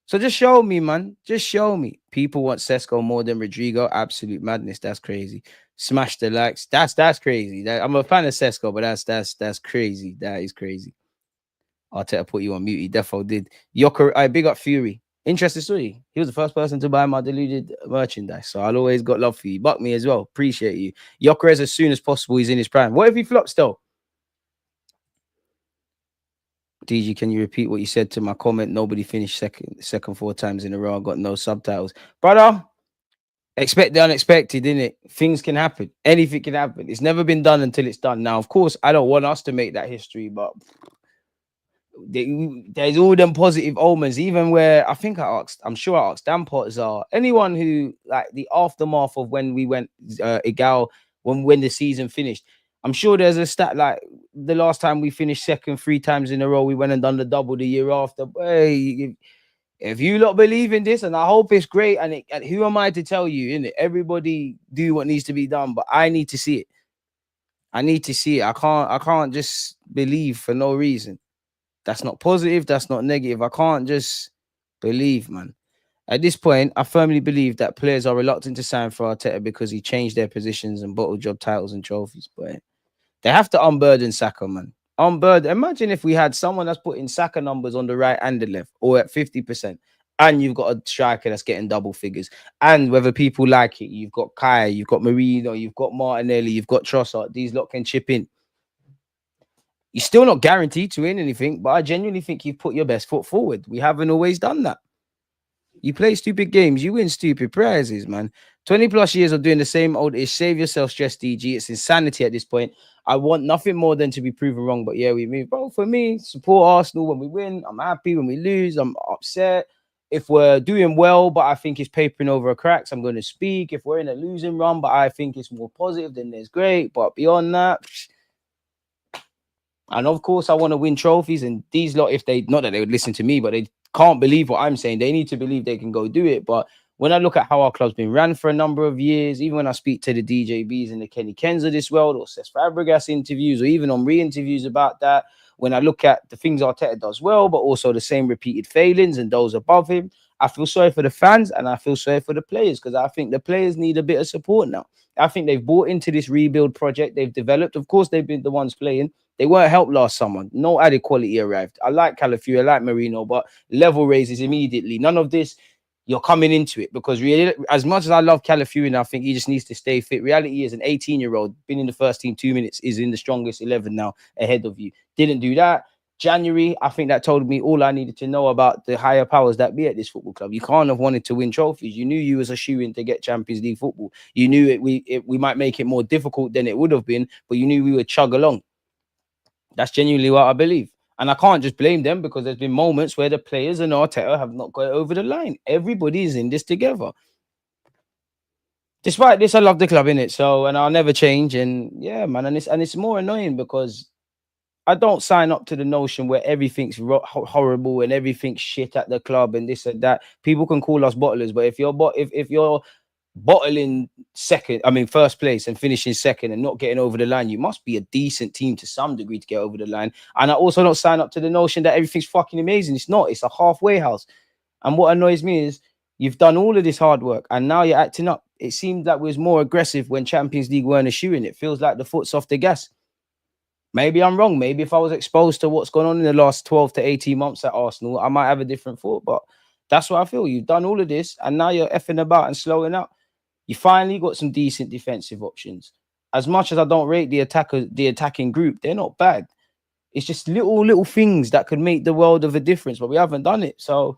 So just show me, man. Just show me. People want Sesko more than Rodrygo. Absolute madness. That's crazy. Smash the likes. That's crazy. I'm a fan of Sesko, but that's crazy. That is crazy. Arteta put you on mute. He defo did. I big up Fury. Interesting story. He was the first person to buy my Deluded merchandise. So I'll always got love for you. Buck me as well. Appreciate you. Gyokeres, as soon as possible, he's in his prime. What if he flops though? DG, can you repeat what you said to my comment? Nobody finished second 4 times in a row. I got no subtitles. Brother, expect the unexpected, innit? Things can happen. Anything can happen. It's never been done until it's done. Now, of course, I don't want us to make that history, but there's all them positive omens, even where I'm sure I asked Dan Potter, anyone who, like, the aftermath of when we went, Egal, when the season finished, I'm sure there's a stat like the last time we finished second 3 times in a row, we went and done the double the year after. Hey, if you lot believe in this, and I hope it's great, and who am I to tell you, innit? Everybody do what needs to be done, but I need to see it. I need to see it. I can't just believe for no reason. That's not positive. That's not negative. I can't just believe, man. At this point, I firmly believe that players are reluctant to sign for Arteta because he changed their positions and bottled job titles and trophies. But they have to unburden Saka, man. Unburden. Imagine if we had someone that's putting Saka numbers on the right and the left, or at 50%, and you've got a striker that's getting double figures. And whether people like it, you've got Kai, you've got Marino, you've got Martinelli, you've got Trossard. These lot can chip in. You're still not guaranteed to win anything, but I genuinely think you've put your best foot forward. We haven't always done that. You play stupid games, you win stupid prizes, man. 20 plus years of doing the same old ish. Save yourself stress, DG. It's insanity at this point. I want nothing more than to be proven wrong. But yeah, we move. Bro, for me, support Arsenal when we win. I'm happy when we lose. I'm upset. If we're doing well, but I think it's papering over cracks, I'm going to speak. If we're in a losing run, but I think it's more positive, then there's great. But beyond that, and of course, I want to win trophies. And these lot, if they, not that they would listen to me, but they can't believe what I'm saying. They need to believe they can go do it. But when I look at how our club's been ran for a number of years, even when I speak to the DJBs and the Kenny Kens of this world, or Cesc Fabregas interviews, or even on re-interviews about that, when I look at the things Arteta does well, but also the same repeated failings and those above him, I feel sorry for the fans and I feel sorry for the players, because I think the players need a bit of support now. I think they've bought into this rebuild project they've developed. Of course, they've been the ones playing. They weren't helped last summer. No added quality arrived. I like Calafiori, I like Marino, but level raises immediately. None of this, you're coming into it, because really, as much as I love Calafiori and I think he just needs to stay fit, reality is an 18-year-old, been in the first team 2 minutes, is in the strongest 11 now ahead of you. Didn't do that. January, I think that told me all I needed to know about the higher powers that be at this football club. You can't have wanted to win trophies. You knew you was a shoo-in to get Champions League football. You knew we might make it more difficult than it would have been, but you knew we would chug along. That's genuinely what I believe. And I can't just blame them, because there's been moments where the players and Arteta have not got over the line. Everybody is in this together. Despite this, I love the club, innit? So, and I'll never change. And yeah, man, and it's more annoying because I don't sign up to the notion where everything's horrible and everything's shit at the club and this and that. People can call us bottlers, but if you're bottling first place and finishing second and not getting over the line, you must be a decent team to some degree to get over the line. And I also don't sign up to the notion that everything's fucking amazing. It's not. It's a halfway house. And what annoys me is you've done all of this hard work and now you're acting up. It seemed like we was more aggressive when Champions League weren't a shoe-in. It feels like the foot's off the gas. Maybe I'm wrong. Maybe if I was exposed to what's gone on in the last 12 to 18 months at Arsenal, I might have a different thought. But that's what I feel. You've done all of this and now you're effing about and slowing up. You finally got some decent defensive options. As much as I don't rate the attacking group, they're not bad. It's just little things that could make the world of a difference, but we haven't done it. So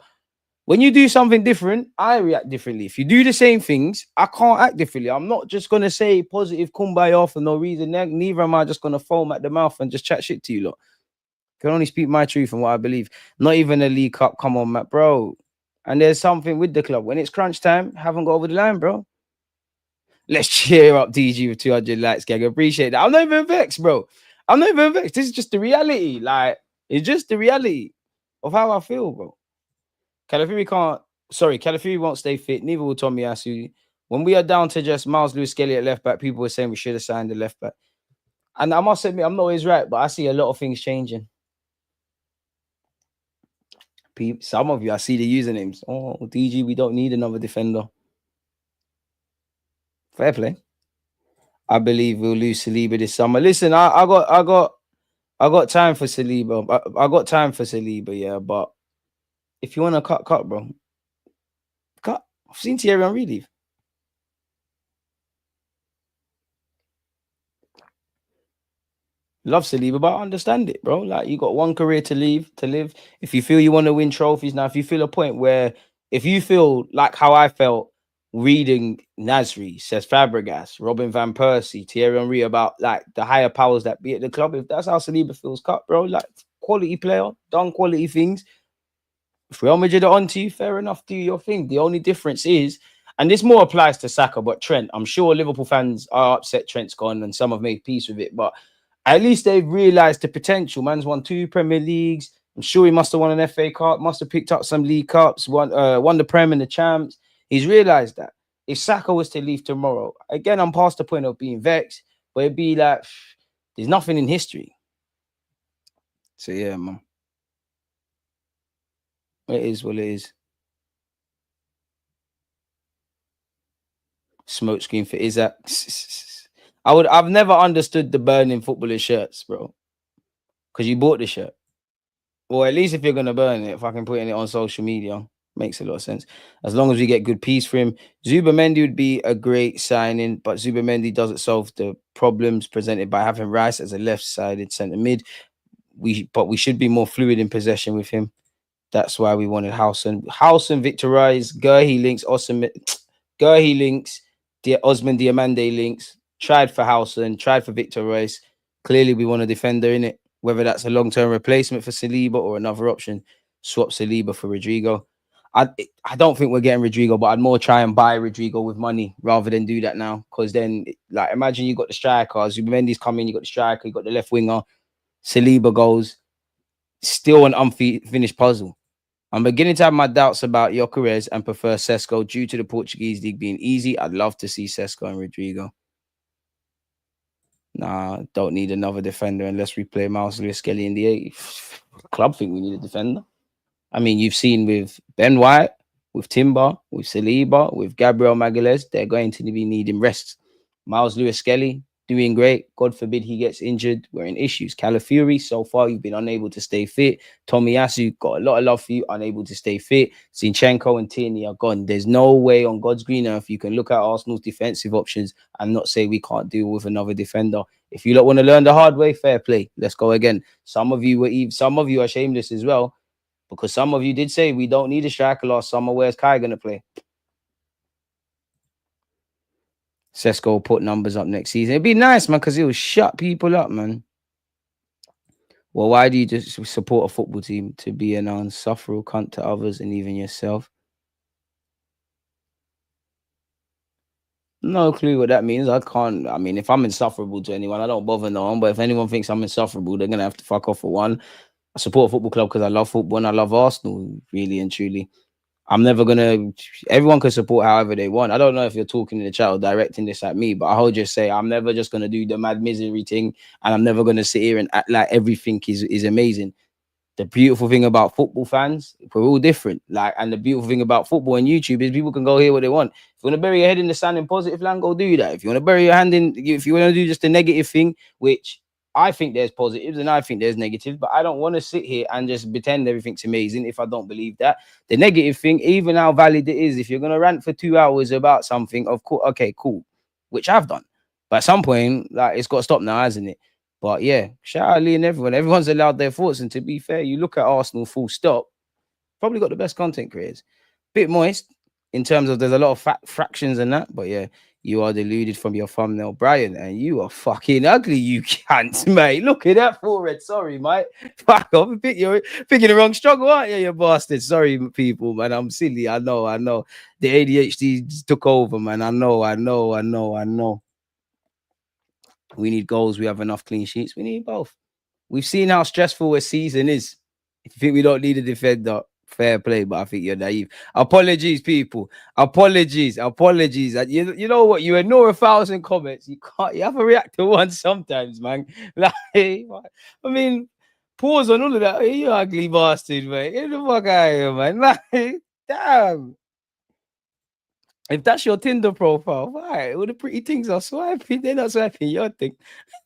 when you do something different, I react differently. If you do the same things, I can't act differently. I'm not just going to say positive kumbaya for no reason. Neither am I just going to foam at the mouth and just chat shit to you lot. I can only speak my truth and what I believe. Not even a League Cup. Come on, Matt, bro. And there's something with the club. When it's crunch time, haven't got over the line, bro. Let's cheer up DG with 200 likes, gang. Appreciate that. I'm not even vexed, bro. I'm not even vexed. This is just the reality. Like, it's just the reality of how I feel, bro. Calafiori won't stay fit. Neither will Tomiyasu. When we are down to just Miles Lewis-Skelly at left back, people were saying we should have signed the left back. And I must admit, I'm not always right, but I see a lot of things changing. Some of you, I see the usernames. Oh, DG, we don't need another defender. Fair play. I believe we'll lose Saliba this summer. Listen, I got time for Saliba. I got time for Saliba, yeah. But if you want to cut, bro. Cut. I've seen Thierry Henry leave. Love Saliba, but I understand it, bro. Like, you got one career to live. If you feel you want to win trophies now, if you feel a point where, if you feel like how I felt reading Nasri, Cesc Fabregas, Robin van Persie, Thierry Henry about like the higher powers that be at the club, if that's how Saliba feels cut, bro, like quality player, done quality things. If Real Madrid are onto you, fair enough, do your thing. The only difference is, and this more applies to Saka, but Trent, I'm sure Liverpool fans are upset Trent's gone and some have made peace with it, but at least they've realised the potential. Man's won 2 Premier Leagues. I'm sure he must have won an FA Cup, must have picked up some League Cups, won the Prem and the Champs. He's realised that. If Saka was to leave tomorrow, again, I'm past the point of being vexed, but it'd be like, there's nothing in history. So yeah, man. It is what it is. Smoke screen for Isaac. I've never understood the burning footballer shirts, bro. Because you bought the shirt. Or at least if you're gonna burn it, fucking putting it on social media. Makes a lot of sense. As long as we get good peace for him. Zubamendi would be a great signing, but Zubamendi doesn't solve the problems presented by having Rice as a left-sided centre mid. But we should be more fluid in possession with him. That's why we wanted Howson, Victor Rice, Gurhi links, Gurhi links, Osman Diamande links. Tried for Howson, tried for Victor Rice. Clearly, we want a defender in it. Whether that's a long-term replacement for Saliba or another option, swap Saliba for Rodrygo. I don't think we're getting Rodrygo, but I'd more try and buy Rodrygo with money rather than do that now. Because then, like, imagine you got the strikers, Mendy's coming, you got the striker, you got the left winger, Saliba goes, still an unfinished puzzle. I'm beginning to have my doubts about Gyokeres and prefer Sesko due to the Portuguese league being easy. I'd love to see Sesko and Rodrygo. Nah, don't need another defender unless we play Miles Lewis-Skelly in the 8th. Club think we need a defender. I mean, you've seen with Ben White, with Timber, with Saliba, with Gabriel Magalhaes, they're going to be needing rests. Miles Lewis-Skelly, doing great. God forbid he gets injured. We're in issues. Calafiori, so far, you've been unable to stay fit. Tomiyasu, got a lot of love for you, unable to stay fit. Zinchenko and Tierney are gone. There's no way on God's green earth you can look at Arsenal's defensive options and not say we can't deal with another defender. If you don't want to learn the hard way, fair play. Let's go again. Some of you are shameless as well, because some of you did say we don't need a striker last summer. Where's Kai going to play? Sesko will put numbers up next season. It'd be nice, man, because he'll shut people up, man. Well, why do you just support a football team? To be an unsufferable cunt to others and even yourself? No clue what that means. I mean, if I'm insufferable to anyone, I don't bother no one. But if anyone thinks I'm insufferable, they're going to have to fuck off for one. I support a football club because I love football and I love Arsenal, really and truly. I'm never gonna. Everyone can support however they want. I don't know if you're talking in the chat or directing this at me, but I'll just say I'm never just gonna do the mad misery thing, and I'm never gonna sit here and act like everything is amazing. The beautiful thing about football fans, we're all different. And the beautiful thing about football and YouTube is people can go hear what they want. If you want to bury your head in the sand in positive land, go do that. If you want to bury your hand in, if you want to do just the negative thing, which I think there's positives and I think there's negatives, but I don't want to sit here and just pretend everything's amazing if I don't believe that. The negative thing, even how valid it is, if you're going to rant for 2 hours about something, of course, okay, cool, which I've done. But at some point, it's got to stop now, hasn't it? But yeah, shout out Lee and everyone. Everyone's allowed their thoughts. And to be fair, you look at Arsenal full stop, probably got the best content creators. Bit moist in terms of there's a lot of fractions and that, but yeah. You are deluded from your thumbnail, Brian, and you are fucking ugly, you can't, mate. Look at that forehead. Sorry, mate. Fuck off. You're picking the wrong struggle, aren't you, you bastard? Sorry, people, man. I'm silly. I know. The ADHD took over, man. I know. We need goals. We have enough clean sheets. We need both. We've seen how stressful a season is. If you think we don't need a defender, fair play, but I think you're naive. Apologies, people. Apologies. You know what? You ignore 1,000 comments. You have to react to one sometimes, man. I mean, pause on all of that. Hey, you ugly bastard, mate. Get the fuck out of here, man. Damn. If that's your Tinder profile, why? All the pretty things are swiping. They're not swiping your thing.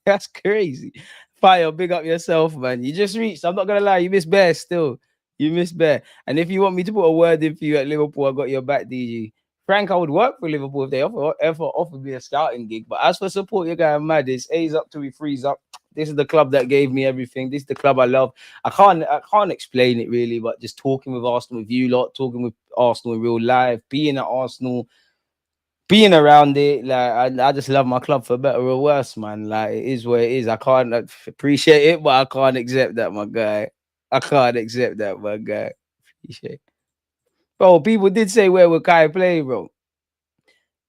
That's crazy. Fire, big up yourself, man. You just reached. I'm not gonna lie, you miss Bear still. You miss Bear. And if you want me to put a word in for you at Liverpool, I got your back, DG. Frank, I would work for Liverpool if they ever offered me a scouting gig. But as for support, you're going mad. It's A's up till we freeze up. This is the club that gave me everything. This is the club I love. I can't explain it really, but just talking with Arsenal with you lot, talking with Arsenal in real life, being at Arsenal, being around it, I just love my club for better or worse, man. It is what it is. I can't appreciate it, but I can't accept that, my guy. Appreciate it. Bro, people did say where would Kai play, bro.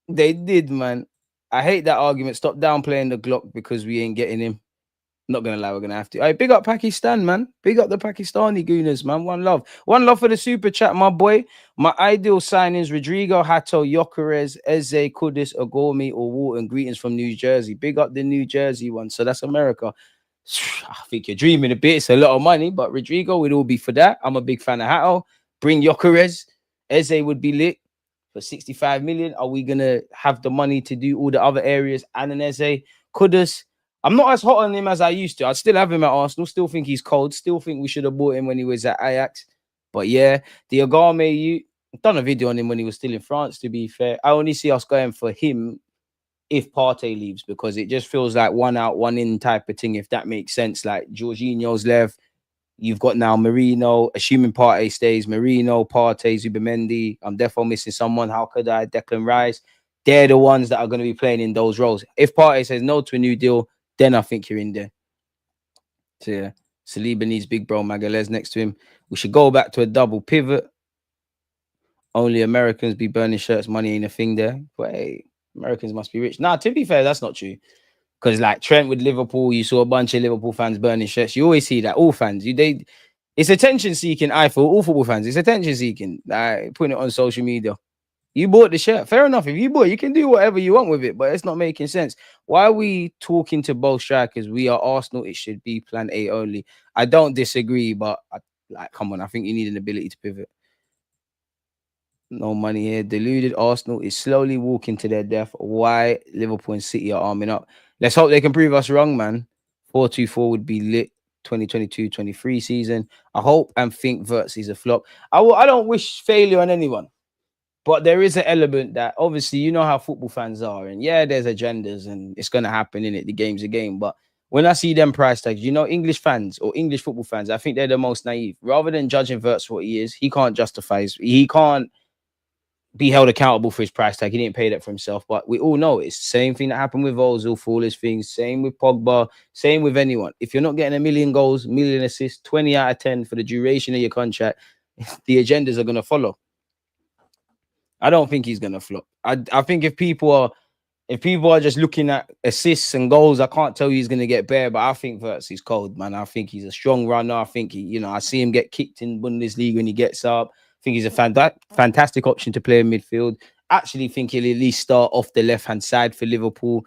They did, man. I hate that argument. Stop downplaying the Glock because we ain't getting him. Not gonna lie, we're gonna have to. Hey, big up Pakistan, man. Big up the Pakistani Gooners, man. One love. One love for the super chat, my boy. My ideal signings: Rodrygo, Hato, Gyokeres, Eze, Kudus, Agomi, or Walton. Greetings from New Jersey. Big up the New Jersey one. So that's America. I think you're dreaming a bit. It's a lot of money, but Rodrygo would all be for that. I'm a big fan of Hato. Bring Gyokeres. Eze would be lit for 65 million. Are we gonna have the money to do all the other areas and an Eze? Kudus. I'm not as hot on him as I used to. I still have him at Arsenal. Still think he's cold. Still think we should have bought him when he was at Ajax. But yeah, the Agame, I've done a video on him when he was still in France, to be fair. I only see us going for him if Partey leaves, because it just feels like one out, one in type of thing, if that makes sense. Like Jorginho's left. You've got now Marino, assuming Partey stays, Marino, Partey, Zubimendi. I'm definitely missing someone. How could I? Declan Rice. They're the ones that are going to be playing in those roles. If Partey says no to a new deal, then I think you're in there. So yeah, Saliba needs big bro Magalhaes next to him. We should go back to a double pivot. Only Americans be burning shirts. Money ain't a thing there. Wait, Americans must be rich. Nah, to be fair, that's not true. Because like Trent with Liverpool, you saw a bunch of Liverpool fans burning shirts. You always see that. All fans, it's attention seeking. I feel all football fans. It's attention seeking. Like putting it on social media. You bought the shirt. Fair enough. If you bought, you can do whatever you want with it, but it's not making sense. Why are we talking to both strikers? We are Arsenal. It should be plan A only. I don't disagree, but like, come on. I think you need an ability to pivot. No money here. Deluded Arsenal is slowly walking to their death. Why Liverpool and City are arming up? Let's hope they can prove us wrong, man. 4-2-4 would be lit 2022-23 season. I hope and think Verts is a flop. I don't wish failure on anyone. But there is an element that obviously you know how football fans are, and yeah, there's agendas, and it's gonna happen in it. The game's a game, but when I see them price tags, you know, English fans or English football fans, I think they're the most naive. Rather than judging Verts for what he is, he can't justify he can't be held accountable for his price tag. He didn't pay that for himself. But we all know it's the same thing that happened with Ozil, foolish things. Same with Pogba. Same with anyone. If you're not getting a million goals, million assists, 20 out of 10 for the duration of your contract, the agendas are gonna follow. I don't think he's gonna flop. I think if people are just looking at assists and goals, I can't tell you he's gonna get better. But I think Verts is cold, man. I think he's a strong runner. I think I see him get kicked in Bundesliga when he gets up. I think he's a fantastic option to play in midfield. Actually, think he'll at least start off the left-hand side for Liverpool.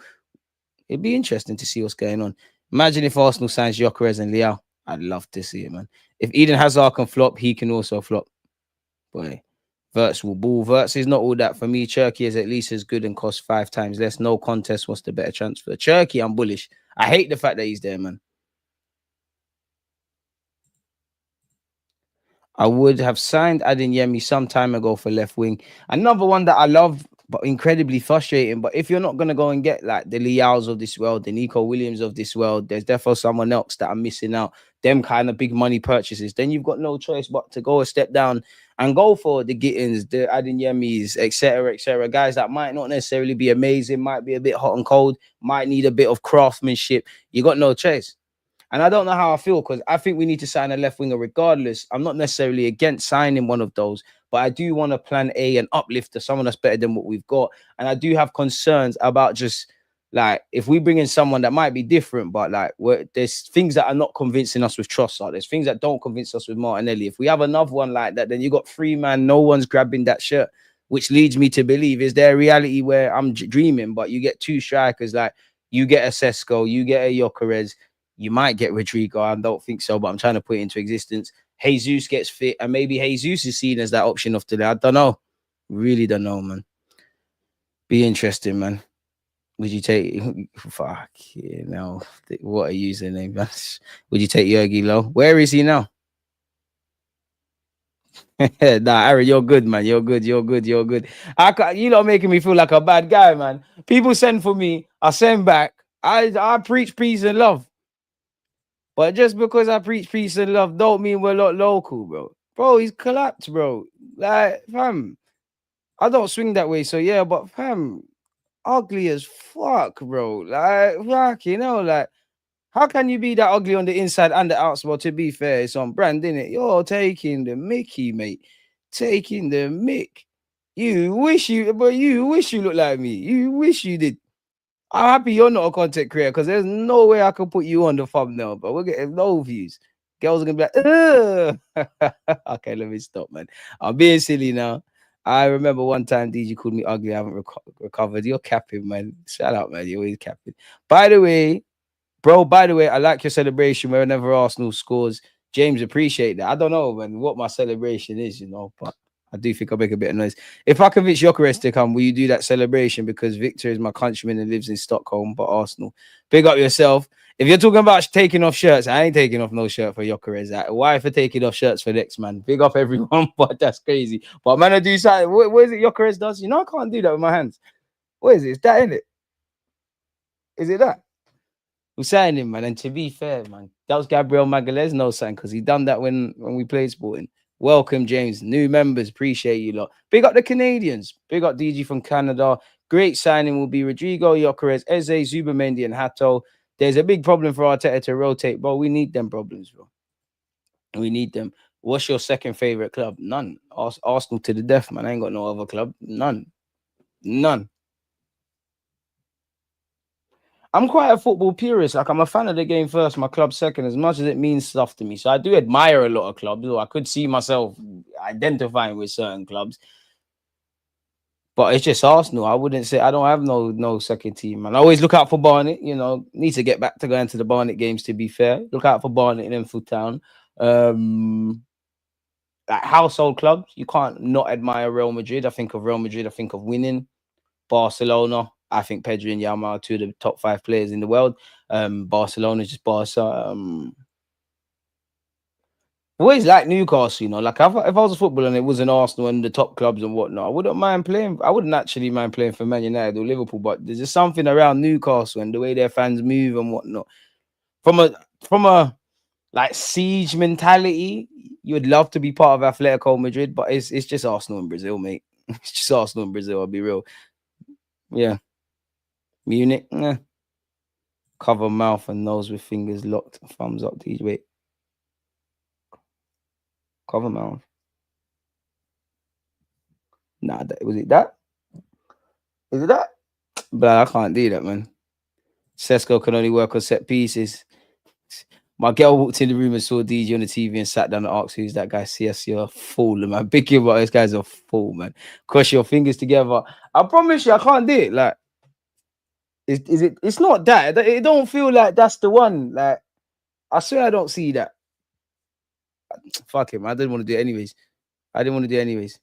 It'd be interesting to see what's going on. Imagine if Arsenal signs Gyokeres and Leao. I'd love to see it, man. If Eden Hazard can flop, he can also flop. Boy. Verts will ball. Verts is not all that for me. Cherky is at least as good and costs 5 times less. No contest. What's the better transfer? Cherky, I'm bullish. I hate the fact that he's there, man. I would have signed Adeyemi some time ago for left wing. Another one that I love, but incredibly frustrating. But if you're not going to go and get like the Leaos of this world, the Nico Williams of this world, there's definitely someone else that I'm missing out. Them kind of big money purchases. Then you've got no choice but to go a step down and go for the Gittins, the Adeyemis, etc., etc. Guys that might not necessarily be amazing, might be a bit hot and cold, might need a bit of craftsmanship. You got no choice. And I don't know how I feel because I think we need to sign a left winger regardless. I'm not necessarily against signing one of those, but I do want to plan A and uplift to someone that's better than what we've got. And I do have concerns about just like if we bring in someone that might be different, but like there's things that are not convincing us with Trossard. There's things that don't convince us with Martinelli. If we have another one like that, then you got 3 man, no one's grabbing that shirt, which leads me to believe is there a reality where I'm dreaming, but you get 2 strikers, like you get a Sesko, you get a Gyokeres. You might get Rodrygo. I don't think so, but I'm trying to put it into existence. Jesus gets fit, and maybe Jesus is seen as that option of today. I don't know. Really don't know, man. Be interesting, man. Would you take fuck yeah, no? What a username, man. Would you take Yergi Low? Where is he now? Nah, Aaron, you're good, man. You're good. You're good. You're good. You lot making me feel like a bad guy, man. People send for me, I send back. I preach peace and love. But just because I preach peace and love don't mean we're not local, bro. Bro, he's collapsed, bro. Like, fam, I don't swing that way. So, yeah, but fam, ugly as fuck, bro. Like, fuck, like, how can you be that ugly on the inside and the outside? Well, to be fair, it's on brand, innit? You're taking the Mickey, mate. Taking the mick. You wish you looked like me. You wish you did. I'm happy you're not a content creator because there's no way I can put you on the thumbnail, but we're getting no views. Girls are gonna be like, ugh. Okay, let me stop, man. I'm being silly now. I remember one time DJ called me ugly. I haven't recovered. You're capping, man. Shout out, man. You're always capping. By the way, I like your celebration whenever Arsenal scores. James, appreciate that. I don't know, man, what my celebration is, but I do think I'll make a bit of noise. If I convince Gyokeres to come, will you do that celebration? Because Viktor is my countryman and lives in Stockholm, but Arsenal. Big up yourself. If you're talking about taking off shirts, I ain't taking off no shirt for Gyokeres. Why for taking off shirts for next man? Big up everyone, but that's crazy. But man, I do something. What is it Gyokeres does? I can't do that with my hands. What is it? Is that in it? Is it that? We're signing him, man. And to be fair, man, that was Gabriel Magalhaes no sign because he done that when we played Sporting. Welcome, James. New members. Appreciate you lot. Big up the Canadians. Big up DG from Canada. Great signing will be Rodrygo, Gyokeres, Eze, Zubamendi, and Hato. There's a big problem for Arteta to rotate, bro. We need them problems, bro. We need them. What's your second favorite club? None. Arsenal to the death, man. I ain't got no other club. None. None. I'm quite a football purist. Like, I'm a fan of the game first, my club second, as much as it means stuff to me. So I do admire a lot of clubs, or I could see myself identifying with certain clubs. But it's just Arsenal. I wouldn't say I don't have no second team, man. I always look out for Barnet. You know, need to get back to going to the Barnet games. To be fair, look out for Barnet and Enfield Town. Like household clubs, you can't not admire Real Madrid. I think of Real Madrid. I think of winning. Barcelona. I think Pedri and Yamal are two of the top 5 players in the world. Barcelona is just Barca. Always like Newcastle, you know. Like if I was a footballer and it was an Arsenal and the top clubs and whatnot, I wouldn't mind playing. I wouldn't actually mind playing for Man United or Liverpool, but there's just something around Newcastle and the way their fans move and whatnot. From a like siege mentality, you would love to be part of Atletico Madrid, but it's just Arsenal in Brazil, mate. It's just Arsenal in Brazil. I'll be real. Yeah. Munich, cover mouth and nose with fingers locked. Thumbs up, DJ. Wait. Cover mouth. Nah, was it that? Is it that? But I can't do that, man. Sesko can only work on set pieces. My girl walked in the room and saw DJ on the TV and sat down and asked, "Who's that guy?" CS, you're a fool, man. Big about this guy's a fool, man. Cross your fingers together. I promise you, I can't do it. Like, is it? It's not that. It don't feel like that's the one. Like, I swear I don't see that. Fuck him. I didn't want to do it anyways.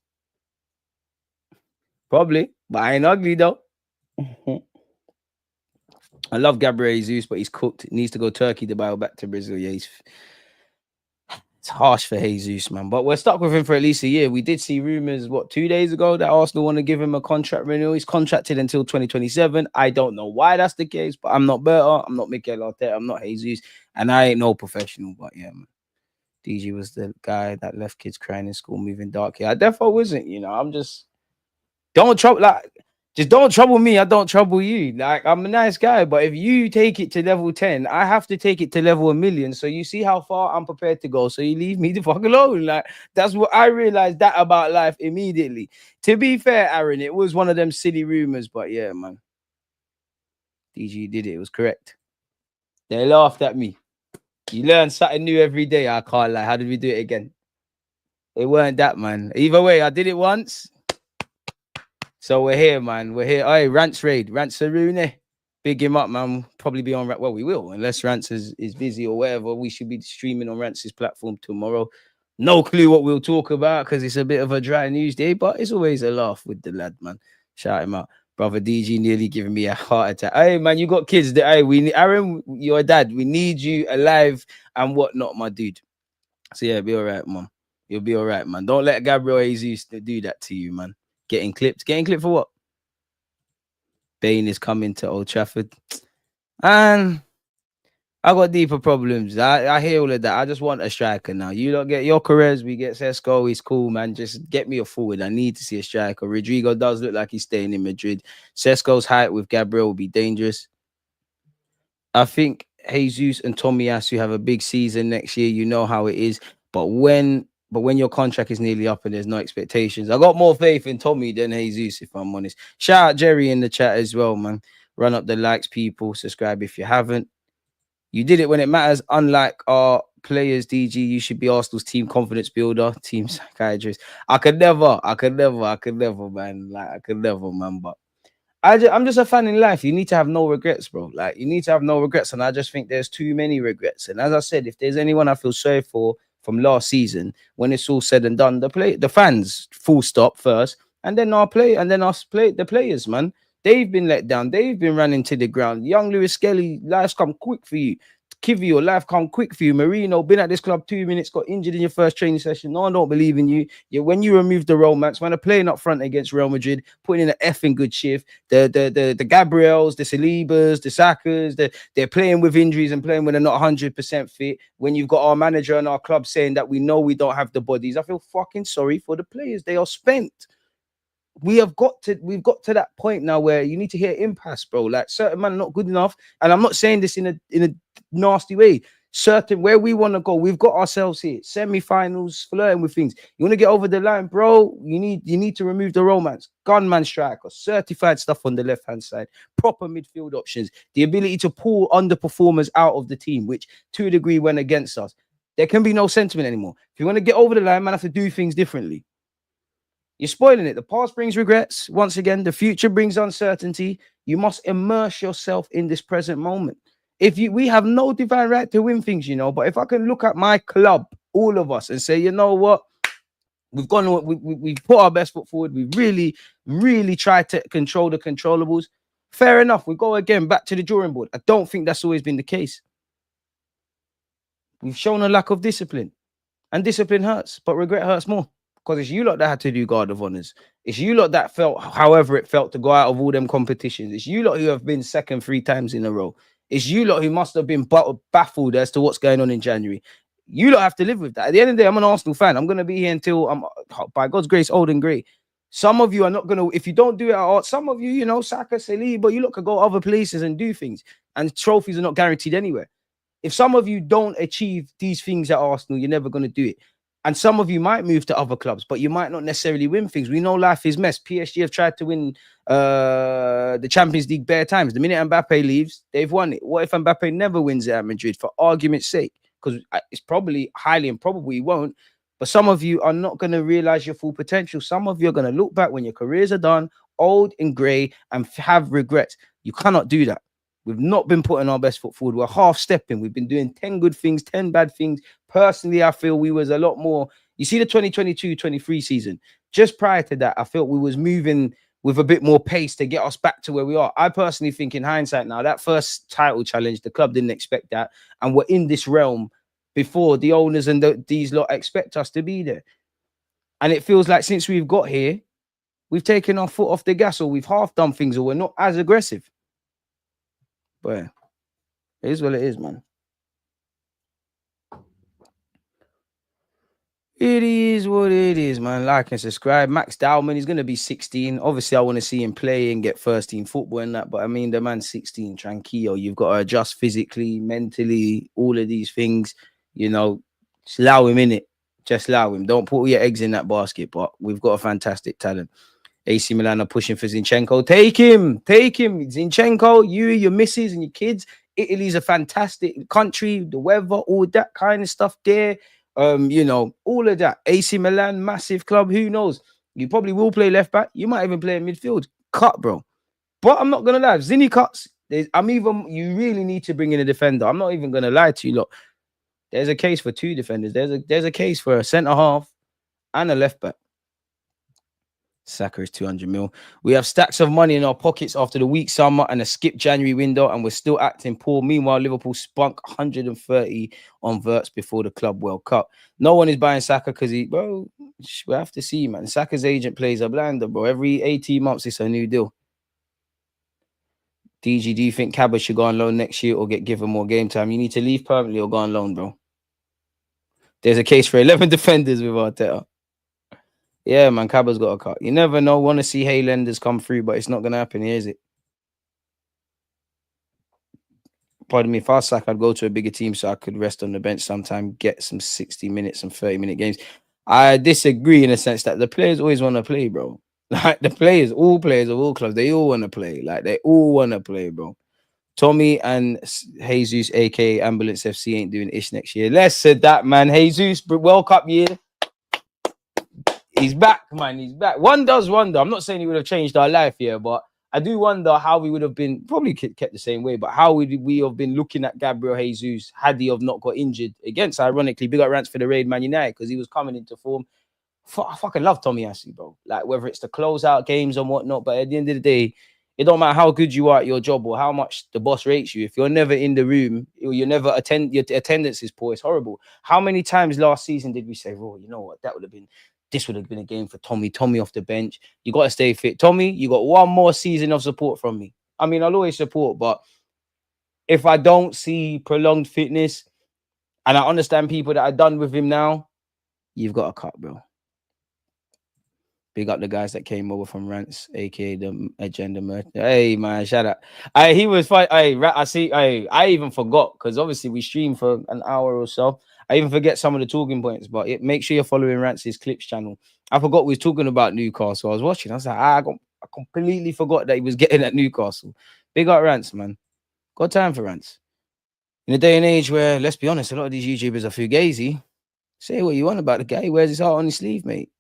Probably, but I ain't ugly though. I love Gabriel Jesus, but he's cooked. He needs to go Turkey, Dubai, or back to Brazil. Yeah, it's harsh for Jesus, man. But we're stuck with him for at least a year. We did see rumors, 2 days ago, that Arsenal want to give him a contract renewal. He's contracted until 2027. I don't know why that's the case, but I'm not better. I'm not Mikel Arteta. I'm not Jesus, and I ain't no professional. But yeah, man. DG was the guy that left kids crying in school, moving dark. Yeah, I definitely wasn't. You know, I'm just don't trouble me. I don't trouble you. Like, I'm a nice guy, but if you take it to level 10, I have to take it to level 1,000,000. So you see how far I'm prepared to go. So you leave me the fuck alone. Like, that's what I realized that about life immediately. To be fair, Aaron, it was one of them silly rumors, but yeah, man. DG did it. It was correct. They laughed at me. You learn something new every day. I can't lie. How did we do it again? It weren't that, man. Either way, I did it once. So we're here, man. We're here. Hey, Rants Raid. Rants Rooney. Big him up, man. Probably be on. Well, we will. Unless Rants is busy or whatever. We should be streaming on Rants' platform tomorrow. No clue what we'll talk about because it's a bit of a dry news day, but it's always a laugh with the lad, man. Shout him out. Brother DG nearly giving me a heart attack. Hey, man, you got kids. Hey, Aaron, your dad. We need you alive and whatnot, my dude. So yeah, be all right, man. You'll be all right, man. Don't let Gabriel Jesus do that to you, man. Getting clipped for what? Bane is coming to Old Trafford. And I got deeper problems. I hear all of that. I just want a striker now. You don't get Gyokeres, we get Sesko. He's cool, man. Just get me a forward. I need to see a striker. Rodrygo does look like he's staying in Madrid. Sesko's height with Gabriel will be dangerous. I think Jesus and Tomiyasu have a big season next year. You know how it is. But when your contract is nearly up and there's no expectations, I got more faith in Tommy than Jesus, if I'm honest. Shout out Jerry in the chat as well, man. Run up the likes, people. Subscribe if you haven't. You did it when it matters. Unlike our players, DG, you should be Arsenal's team confidence builder, team psychiatrist. I could never, man. Like, I could never, man. But I'm just a fan in life. You need to have no regrets, bro. Like, you need to have no regrets. And I just think there's too many regrets. And as I said, if there's anyone I feel sorry for from last season, when it's all said and done, the fans, full stop first, and then the players, man. They've been let down. They've been running to the ground. Young Lewis Skelly, life's come quick for you. Kivio, life come quick for you. Marino, been at this club 2 minutes, got injured in your first training session. No, I don't believe in you. When you remove the romance, when they're playing up front against Real Madrid, putting in an effing good shift. The Gabriels, the Salibas, the Sakas, they're playing with injuries and playing when they're not 100% fit. When you've got our manager and our club saying that we know we don't have the bodies, I feel fucking sorry for the players. They are spent. We've got to that point now where you need to hit impasse, bro. Like, certain men are not good enough, and I'm not saying this in a nasty way. certain where we want to go. We've got ourselves here, semi-finals, flirting with things. You want to get over the line, bro? You need to remove the romance. Gunman striker, certified stuff on the left-hand side, proper midfield options, the ability to pull underperformers out of the team, which to a degree went against us. There can be no sentiment anymore. If you want to get over the line, man, have to do things differently. You're spoiling it. The past brings regrets. Once again, the future brings uncertainty. You must immerse yourself in this present moment. We have no divine right to win things, but if I can look at my club, all of us, and say, you know what, we've put our best foot forward. We really, really tried to control the controllables. Fair enough. We go again back to the drawing board. I don't think that's always been the case. We've shown a lack of discipline, and discipline hurts, but regret hurts more. Because it's you lot that had to do guard of honors. It's you lot that felt however it felt to go out of all them competitions. It's you lot who have been second 3 times in a row. It's you lot who must have been baffled as to what's going on in January. You lot have to live with that. At the end of the day, I'm an Arsenal fan. I'm going to be here until I'm, by God's grace, old and grey. Some of you are not going to, if you don't do it at art, some of you, Saka, Saliba, you lot could go other places and do things. And trophies are not guaranteed anywhere. If some of you don't achieve these things at Arsenal, you're never going to do it. And some of you might move to other clubs, but you might not necessarily win things. We know life is mess. PSG have tried to win the Champions League bare times. The minute Mbappe leaves, they've won it. What if Mbappe never wins it at Madrid, for argument's sake? Because it's probably highly improbable he won't. But some of you are not going to realize your full potential. Some of you are going to look back when your careers are done, old and grey, and have regrets. You cannot do that. We've not been putting our best foot forward. We're half stepping. We've been doing 10 good things, 10 bad things. Personally, I feel we was a lot more. You see the 2022-23 season. Just prior to that, I felt we was moving with a bit more pace to get us back to where we are. I personally think in hindsight now, that first title challenge, the club didn't expect that. And we're in this realm before the owners and these lot expect us to be there. And it feels like since we've got here, we've taken our foot off the gas, or we've half done things, or we're not as aggressive. But it is what it is, man. It is what it is, man. Like and subscribe. Max Dowman, he's going to be 16. Obviously, I want to see him play and get first team football and that. But I mean, the man's 16, tranquilo. You've got to adjust physically, mentally, all of these things. Just allow him in it. Just allow him. Don't put all your eggs in that basket. But we've got a fantastic talent. AC Milan are pushing for Zinchenko. Take him. Zinchenko, your missus and your kids. Italy's a fantastic country. The weather, all that kind of stuff there. All of that. AC Milan, massive club. Who knows? You probably will play left back. You might even play in midfield. Cut, bro. But I'm not gonna lie. If Zinny cuts, you really need to bring in a defender. I'm not even gonna lie to you. Look, there's a case for 2 defenders. There's a case for a centre half and a left back. Saka is 200 mil. We have stacks of money in our pockets after the weak summer and a skip January window, and we're still acting poor. Meanwhile, Liverpool spunk 130 on Verts before the Club World Cup. No one is buying Saka because we have to see, man. Saka's agent plays a blinder, bro. Every 18 months, it's a new deal. DG, do you think Cabba should go on loan next year or get given more game time? You need to leave permanently or go on loan, bro. There's a case for 11 defenders with Arteta. Yeah, man, Cabba's got a cut. You never know. Want to see Haylenders come through, but it's not going to happen here, is it? Pardon me, if I was Saka, I'd go to a bigger team so I could rest on the bench sometime, get some 60 minutes and 30-minute games. I disagree in a sense that the players always want to play, bro. Like all players of all clubs, they all want to play. Like they all want to play, bro. Tommy and Jesus, aka Ambulance FC, ain't doing ish next year. Less said that, man. Jesus, World Cup year. He's back, man. He's back. One does wonder. I'm not saying he would have changed our life here, but I do wonder how we would have been, probably kept the same way, but how would we have been looking at Gabriel Jesus had he have not got injured against, ironically, big up rants for the raid Man United, because he was coming into form. I fucking love Tommy Ashley, bro. Like, whether it's the closeout games and whatnot, but at the end of the day, it don't matter how good you are at your job or how much the boss rates you. If you're never in the room, you never attend, your attendance is poor. It's horrible. How many times last season did we say, "Oh, you know what? This would have been a game for Tommy. Tommy off the bench. You got to stay fit. Tommy, you got one more season of support from me." I mean, I'll always support, but if I don't see prolonged fitness, and I understand people that are done with him now, you've got to cut, bro. Big up the guys that came over from Rants, aka the Agenda Merch. Hey man, shout out. Hey, he was fine. Hey, I see. Hey, I even forgot because obviously we streamed for an hour or so. I even forget some of the talking points, but make sure you're following Rance's Clips channel. I forgot we was talking about Newcastle. I was watching. I was like, I completely forgot that he was getting at Newcastle. Big up Rance, man. Got time for Rance. In a day and age where, let's be honest, a lot of these YouTubers are fugazi. Say what you want about the guy. He wears his heart on his sleeve, mate.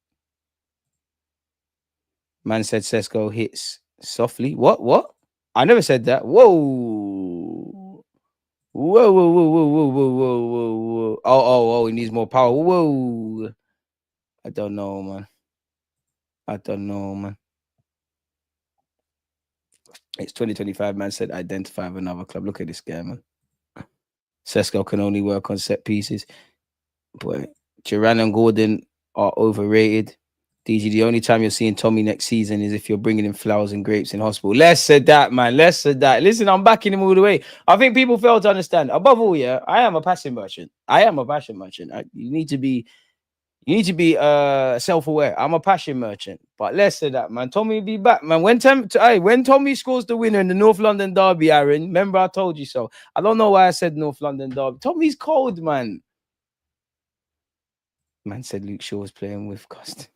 Man said Sesko hits softly. What? I never said that. Whoa. Whoa. Oh, he needs more power. Whoa. I don't know, man. It's 2025, man said identify with another club. Look at this guy, man. Sesko can only work on set pieces. Boy, Duran and Gordon are overrated. DG, the only time you're seeing Tommy next season is if you're bringing in flowers and grapes in hospital. Less said that, man. Less said that. Listen, I'm backing him all the way. I think people fail to understand. Above all, yeah, I am a passion merchant. You need to be self-aware. I'm a passion merchant. But less said that, man. Tommy be back, man. When Tommy scores the winner in the North London derby, Aaron, remember I told you so. I don't know why I said North London derby. Tommy's cold, man. Man said Luke Shaw was playing with Costa.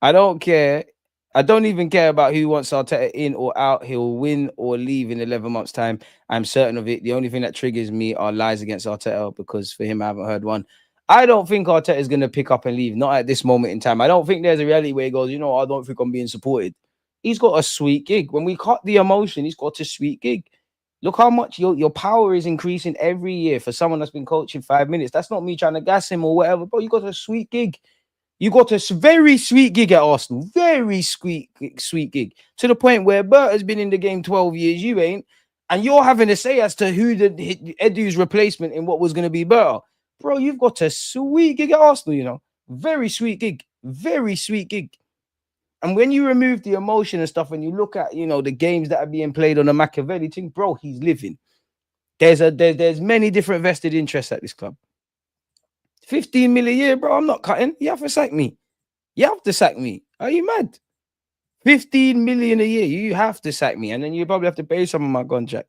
I don't care. I don't even care about who wants Arteta in or out. He'll win or leave in 11 months' time. I'm certain of it. The only thing that triggers me are lies against Arteta, because for him, I haven't heard one. I don't think Arteta is going to pick up and leave. Not at this moment in time. I don't think there's a reality where he goes, I don't think I'm being supported. He's got a sweet gig. When we cut the emotion, he's got a sweet gig. Look how much your power is increasing every year for someone that's been coaching 5 minutes. That's not me trying to gas him or whatever, but you got a sweet gig. You got a very sweet gig at Arsenal. Very sweet gig. To the point where Bert has been in the game 12 years, you ain't. And you're having to say as to who Edu's replacement in what was going to be better. Bro, you've got a sweet gig at Arsenal, Very sweet gig. Very sweet gig. And when you remove the emotion and stuff, and you look at, the games that are being played on a Machiavelli thing, bro, he's living. There's many different vested interests at this club. 15 million a year, bro. I'm not cutting. You have to sack me. Are you mad? 15 million a year. You have to sack me. And then you probably have to pay some of my contract.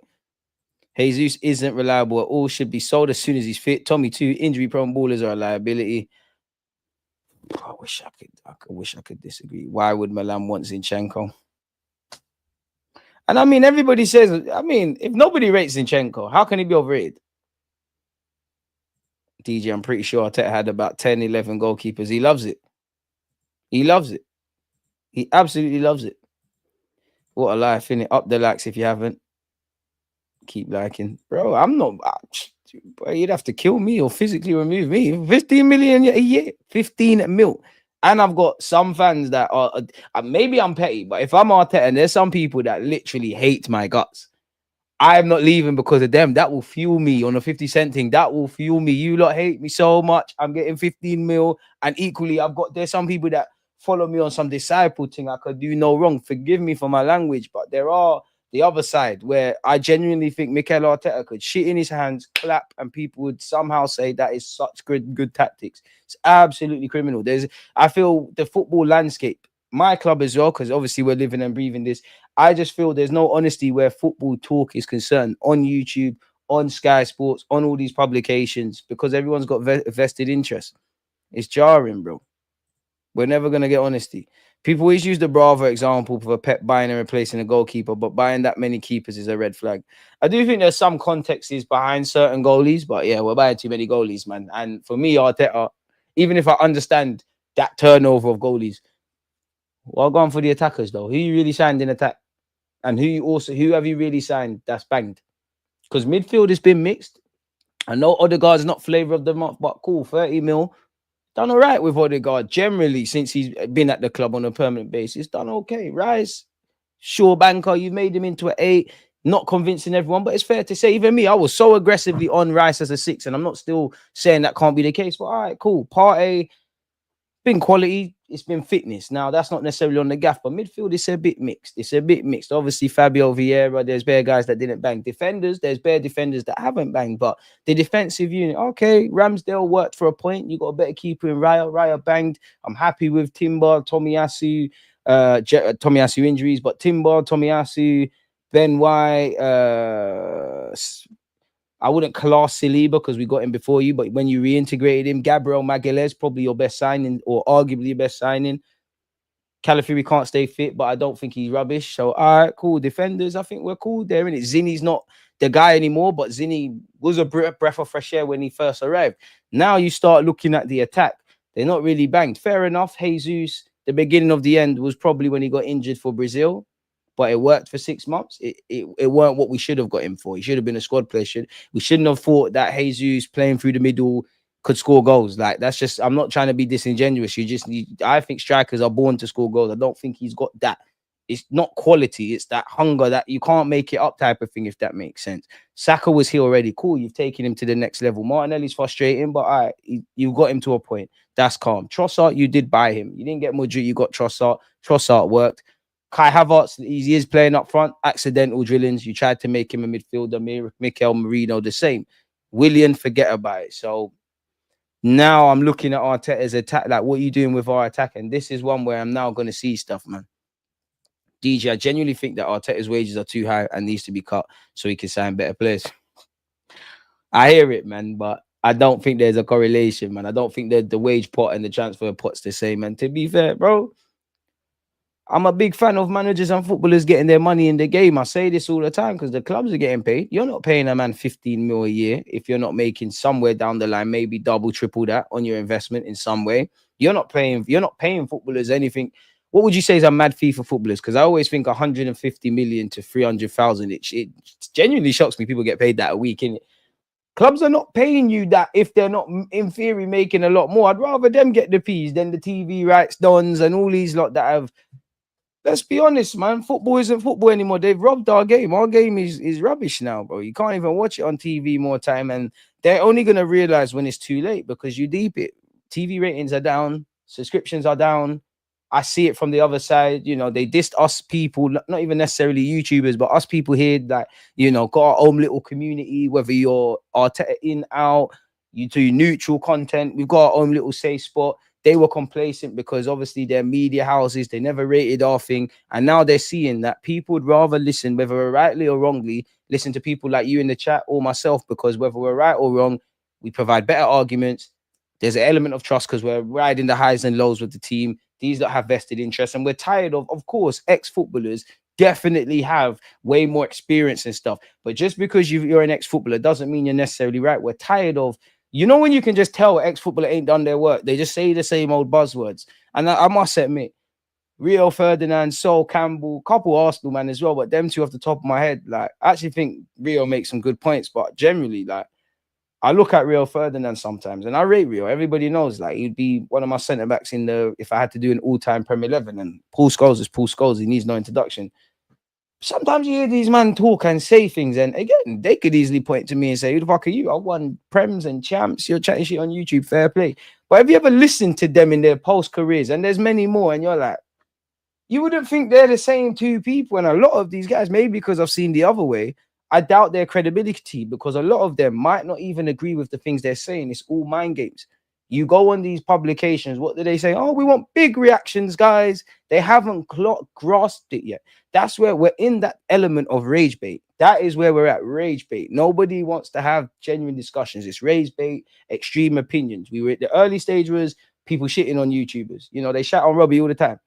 Jesus isn't reliable at all. Should be sold as soon as he's fit. Tommy too. Injury-prone ballers are a liability. I wish I could disagree. Why would Milan want Zinchenko? And I mean, everybody says, if nobody rates Zinchenko, how can he be overrated? DJ, I'm pretty sure Arteta had about 10, 11 goalkeepers. He loves it. He absolutely loves it. What a life, innit? Up the likes if you haven't. Keep liking. Bro, I'm not... Bro, you'd have to kill me or physically remove me. 15 million a year. 15 mil. And I've got some fans that are... maybe I'm petty, but if I'm Arteta, and there's some people that literally hate my guts, I'm not leaving because of them. That will fuel me on a 50-cent thing. That will fuel me. You lot hate me so much. I'm getting 15 mil. And equally, there's some people that follow me on some disciple thing. I could do no wrong. Forgive me for my language. But there are the other side where I genuinely think Mikel Arteta could shit in his hands, clap, and people would somehow say that is such good tactics. It's absolutely criminal. I feel the football landscape, my club as well, because obviously we're living and breathing this. I just feel there's no honesty where football talk is concerned on YouTube, on Sky Sports, on all these publications, because everyone's got vested interest. It's jarring, bro. We're never going to get honesty. People always use the Bravo example for Pep buying and replacing a goalkeeper, but buying that many keepers is a red flag. I do think there's some contexts behind certain goalies, but yeah, we're buying too many goalies, man. And for me, Arteta, even if I understand that turnover of goalies, well, going for the attackers, though. Who you really signed in attack? And who have you really signed that's banged? Because midfield has been mixed. I know Odegaard's not flavour of the month, but cool, 30 mil. Done all right with Odegaard. Generally, since he's been at the club on a permanent basis, done okay. Rice, sure, banker, you made him into an 8. Not convincing everyone, but it's fair to say, even me, I was so aggressively on Rice as a 6, and I'm not still saying that can't be the case. But all right, cool. Partey, been quality. it's been fitness. Now that's not necessarily on the gaff, but midfield is a bit mixed. It's a bit mixed. Obviously, Fabio Vieira, there's bare guys that didn't bang. Defenders, there's bare defenders that haven't banged. But the defensive unit, okay, Ramsdale worked for a point. You got a better keeper in Raya. Raya banged. I'm happy with Timber, Tomiyasu, Tomiyasu injuries, but Timber, Tomiyasu, Ben White, I wouldn't class Saliba because we got him before you, but when you reintegrated him, Gabriel Magalhaes, probably your best signing or arguably your best signing. Calafiori can't stay fit, but I don't think he's rubbish. So, all right, cool. Defenders, I think we're cool there. And Zinni's not the guy anymore, but Zinni was a breath of fresh air when he first arrived. Now you start looking at the attack. They're not really banged. Fair enough. Jesus, the beginning of the end was probably when he got injured for Brazil, but it worked for 6 months. It weren't what we should have got him for. He should have been a squad player. We shouldn't have thought that Jesus playing through the middle could score goals. Like, that's just, I'm not trying to be disingenuous. You just need, I think strikers are born to score goals. I don't think he's got that. It's not quality. It's that hunger that you can't make it up type of thing, if that makes sense. Saka was here already. Cool. You've taken him to the next level. Martinelli's frustrating, but all right, you got him to a point. That's calm. Trossard, you did buy him. You didn't get Modric, you got Trossard. Trossard worked. Kai Havertz, he is playing up front. Accidental drillings. You tried to make him a midfielder. Mikel Merino, the same. Willian, forget about it. So now I'm looking at Arteta's attack. Like, what are you doing with our attack? And this is one where I'm now going to see stuff, man. DJ, I genuinely think that Arteta's wages are too high and needs to be cut so he can sign better players. I hear it, man, but I don't think there's a correlation, man. I don't think that the wage pot and the transfer pot's the same. And to be fair, bro, I'm a big fan of managers and footballers getting their money in the game. I say this all the time because the clubs are getting paid. You're not paying a man 15 mil a year if you're not making somewhere down the line, maybe double, triple that on your investment in some way. You're not paying footballers anything. What would you say is a mad fee for footballers? Because I always think 150 million to 300,000. It genuinely shocks me people get paid that a week, innit? Clubs are not paying you that if they're not, in theory, making a lot more. I'd rather them get the P's than the TV rights dons and all these lot that have. Let's be honest, man. Football isn't football anymore. They've robbed our game. Our game is rubbish now, bro. You can't even watch it on TV more time. And they're only going to realize when it's too late because you deep it. TV ratings are down. Subscriptions are down. I see it from the other side. You know, they dissed us people, not even necessarily YouTubers, but us people here that, you know, got our own little community, whether you're Arteta in, out, you do neutral content. We've got our own little safe spot. They were complacent because obviously they're media houses. They never rated our thing. And now they're seeing that people would rather listen, whether rightly or wrongly, listen to people like you in the chat or myself, because whether we're right or wrong, we provide better arguments. There's an element of trust because we're riding the highs and lows with the team. These that have vested interest. And we're tired of course, ex-footballers definitely have way more experience and stuff. But just because you're an ex-footballer doesn't mean you're necessarily right. We're tired of, you know, when you can just tell ex-footballer ain't done their work, they just say the same old buzzwords. And I must admit, Rio Ferdinand, Sol Campbell, couple Arsenal man as well, but them two off the top of my head, like, I actually think Rio makes some good points, but generally, like, I look at Rio Ferdinand sometimes and I rate Rio. Everybody knows, like, he'd be one of my centre backs in the, if I had to do an all-time Premier 11, and Paul Scholes is Paul Scholes. He needs no introduction. Sometimes you hear these men talk and say things, and again, they could easily point to me and say, who the fuck are you? I won Prems and champs. You're chatting shit on YouTube, fair play. But have you ever listened to them in their post-careers? And there's many more, and you're like, you wouldn't think they're the same two people. And a lot of these guys, maybe because I've seen the other way, I doubt their credibility because a lot of them might not even agree with the things they're saying. It's all mind games. You go on these publications, what do they say? Oh, we want big reactions, guys. They haven't grasped it yet. That's where we're in, that element of rage bait. That is where we're at, rage bait. Nobody wants to have genuine discussions. It's rage bait, extreme opinions. We were at the early stage was people shitting on YouTubers. You know, they shout on Robbie all the time.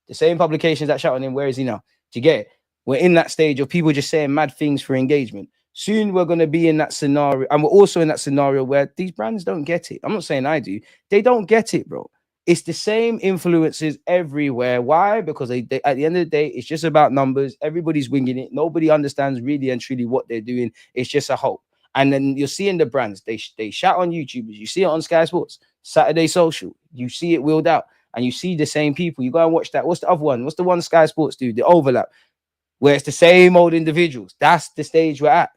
The same publications that shout on him, where is he now? Do you get it? We're in that stage of people just saying mad things for engagement. Soon we're going to be in that scenario. And we're also in that scenario where these brands don't get it. I'm not saying I do. They don't get it, bro. It's the same influences everywhere. Why? Because they at the end of the day, it's just about numbers. Everybody's winging it. Nobody understands really and truly what they're doing. It's just a hope. And then you're seeing the brands. They shout on YouTubers. You see it on Sky Sports, Saturday Social. You see it wheeled out. And you see the same people. You go and watch that. What's the other one? What's the one Sky Sports do? The overlap, where it's the same old individuals. That's the stage we're at.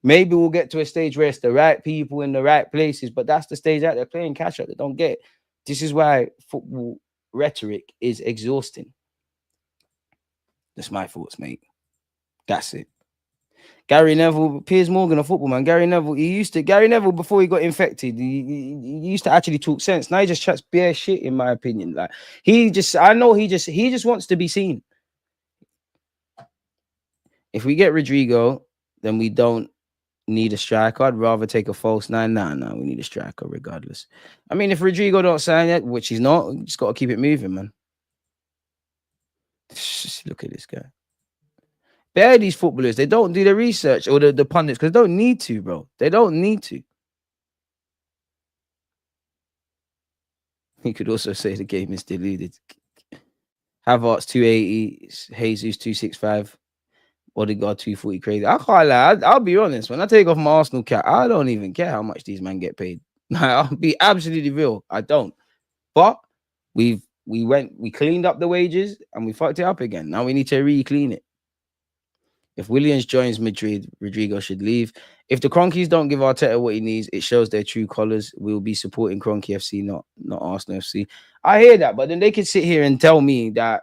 Maybe we'll get to a stage where it's the right people in the right places, but that's the stage out. They're playing catch up. They don't get it. This is why football rhetoric is exhausting. That's my thoughts, mate. That's it. Gary Neville, Piers Morgan, a football man. Gary Neville before he got infected, he used to actually talk sense. Now he just chats bare shit, in my opinion. Like he just wants to be seen. If we get Rodrygo, then we don't need a striker. I'd rather take a false nine. No, we need a striker regardless. I mean, if Rodrygo don't sign yet, which he's not, you just got to keep it moving, man. Just look at this guy. Bear these footballers, they don't do the research, or the pundits, because they don't need to, bro. They don't need to. You could also say the game is deluded. Havertz 280, Jesus 265, Odegaard 240, crazy. I can't lie. I'll be honest. When I take off my Arsenal cap, I don't even care how much these men get paid. I'll be absolutely real. I don't. But we cleaned up the wages and we fucked it up again. Now we need to re-clean it. If Williams joins Madrid, Rodrygo should leave. If the Cronkies don't give Arteta what he needs, it shows their true colours. We'll be supporting Cronky FC, not Arsenal FC. I hear that, but then they could sit here and tell me that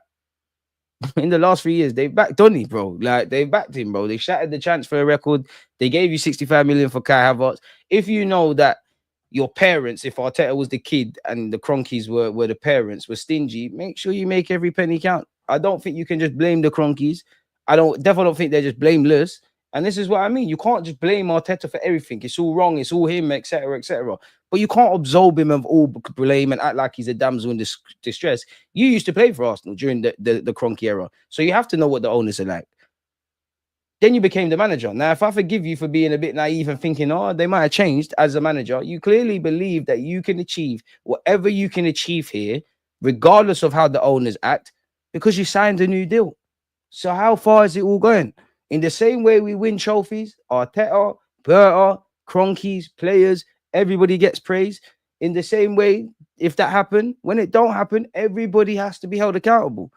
in the last 3 years, they've backed Donny, bro. Like, they've backed him, bro. They shattered the transfer record. They gave you 65 million for Kai Havertz. If you know that your parents, if Arteta was the kid and the Cronkies were the parents, were stingy, make sure you make every penny count. I don't think you can just blame the Cronkies. Definitely don't think they're just blameless. And this is what I mean. You can't just blame Arteta for everything. It's all wrong. It's all him, etc., etc. But you can't absolve him of all blame and act like he's a damsel in distress. You used to play for Arsenal during the Kroenke era. So you have to know what the owners are like. Then you became the manager. Now, if I forgive you for being a bit naive and thinking, oh, they might have changed as a manager, you clearly believe that you can achieve whatever you can achieve here, regardless of how the owners act, because you signed a new deal. So how far is it all going? In the same way we win trophies, Arteta, Berta, Cronkies, players, everybody gets praise. In the same way, if that happened, when it don't happen, everybody has to be held accountable.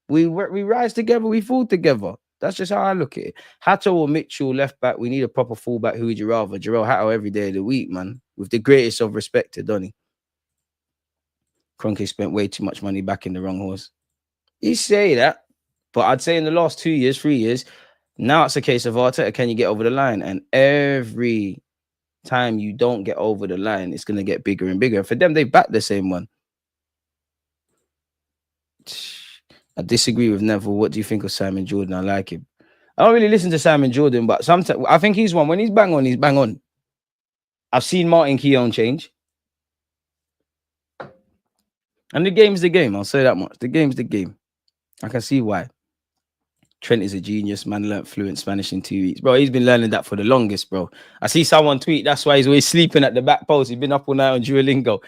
We rise together, we fall together. That's just how I look at it. Hato or Mitchell, left back, we need a proper fullback. Who would you rather? Jarrell Hato every day of the week, man. With the greatest of respect to Donny. Cronky spent way too much money back in the wrong horse. You say that. But I'd say in the last 2 years, 3 years, now it's a case of Arteta, can you get over the line? And every time you don't get over the line, it's going to get bigger and bigger. For them, they back the same one. I disagree with Neville. What do you think of Simon Jordan? I like him. I don't really listen to Simon Jordan, but sometimes I think he's one. When he's bang on, he's bang on. I've seen Martin Keown change. And the game's the game. I'll say that much. The game's the game. I can see why. Trent is a genius, man. Learned fluent Spanish in 2 weeks. Bro, he's been learning that for the longest, bro. I see someone tweet, that's why he's always sleeping at the back post. He's been up all night on Duolingo.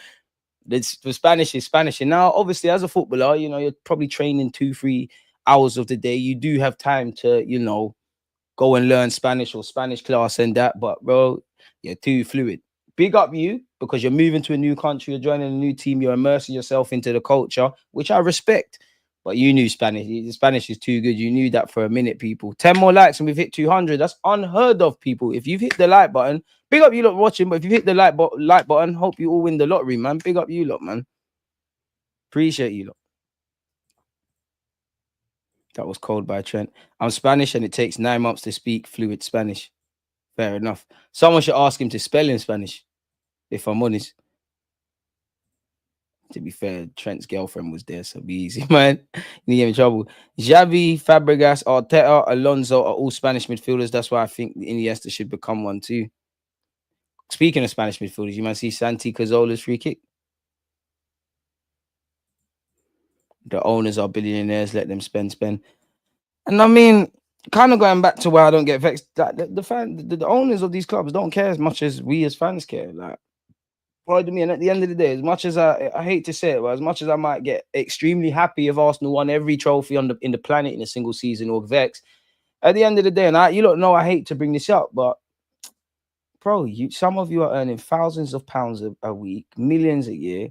The Spanish is Spanish. And now, obviously, as a footballer, you know, you're probably training 2-3 hours of the day. You do have time to, you know, go and learn Spanish or Spanish class and that. But, bro, you're too fluid. Big up you, because you're moving to a new country. You're joining a new team. You're immersing yourself into the culture, which I respect. But you knew Spanish. The Spanish is too good. You knew that for a minute, people. 10 more likes and we've hit 200. That's unheard of, people. If you've hit the like button, big up you lot watching. But if you hit the like button, hope you all win the lottery, man. Big up you lot, man. Appreciate you lot. That was cold by Trent. I'm Spanish and it takes 9 months to speak fluid Spanish. Fair enough. Someone should ask him to spell in Spanish, if I'm honest. To be fair, Trent's girlfriend was there, so be easy, man. You get in trouble. Xavi, Fabregas, Arteta, Alonso are all Spanish midfielders. That's why I think Iniesta should become one too. Speaking of Spanish midfielders, you might see Santi Cazorla's free kick. The owners are billionaires. Let them spend. And I mean, kind of going back to where I don't get vexed. That the owners of these clubs don't care as much as we as fans care. Like, pardon me, and at the end of the day, as much as I hate to say it, but as much as I might get extremely happy if Arsenal won every trophy in the planet in a single season or vex, at the end of the day, and you don't know I hate to bring this up, but bro, some of you are earning thousands of pounds a week, millions a year.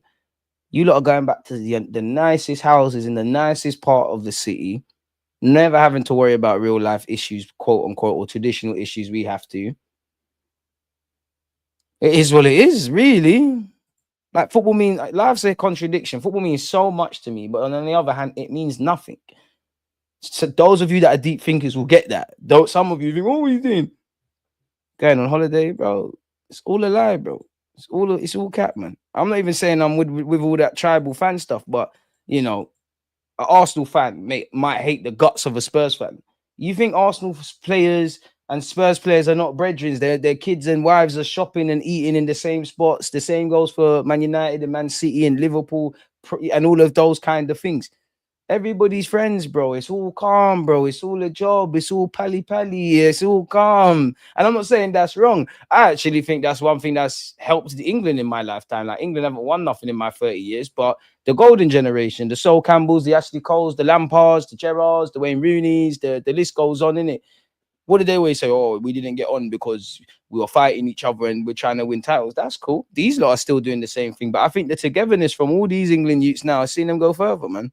You lot are going back to the nicest houses in the nicest part of the city, never having to worry about real life issues, quote unquote, or traditional issues we have to. It is what it is, really. Like football means, like, life's a contradiction. Football means so much to me, but on the other hand, it means nothing. So those of you that are deep thinkers will get that. Though some of you think, "Oh, what are you doing? Going on holiday, bro? It's all a lie, bro. It's all cap, man. I'm not even saying I'm with all that tribal fan stuff, but you know, an Arsenal fan might hate the guts of a Spurs fan. You think Arsenal players and Spurs players are not brethren? Their kids and wives are shopping and eating in the same spots. The same goes for Man United and Man City and Liverpool and all of those kind of things. Everybody's friends, bro. It's all calm, bro. It's all a job. It's all pally. It's all calm. And I'm not saying that's wrong. I actually think that's one thing that's helped England in my lifetime. Like, England haven't won nothing in my 30 years, but the golden generation, the Sol Campbells, the Ashley Coles, the Lampards, the Gerrards, the Wayne Rooneys, the list goes on, innit? What did they always say? Oh, we didn't get on because we were fighting each other and we're trying to win titles. That's cool. These lot are still doing the same thing. But I think the togetherness from all these England youths now, I've seen them go further, man.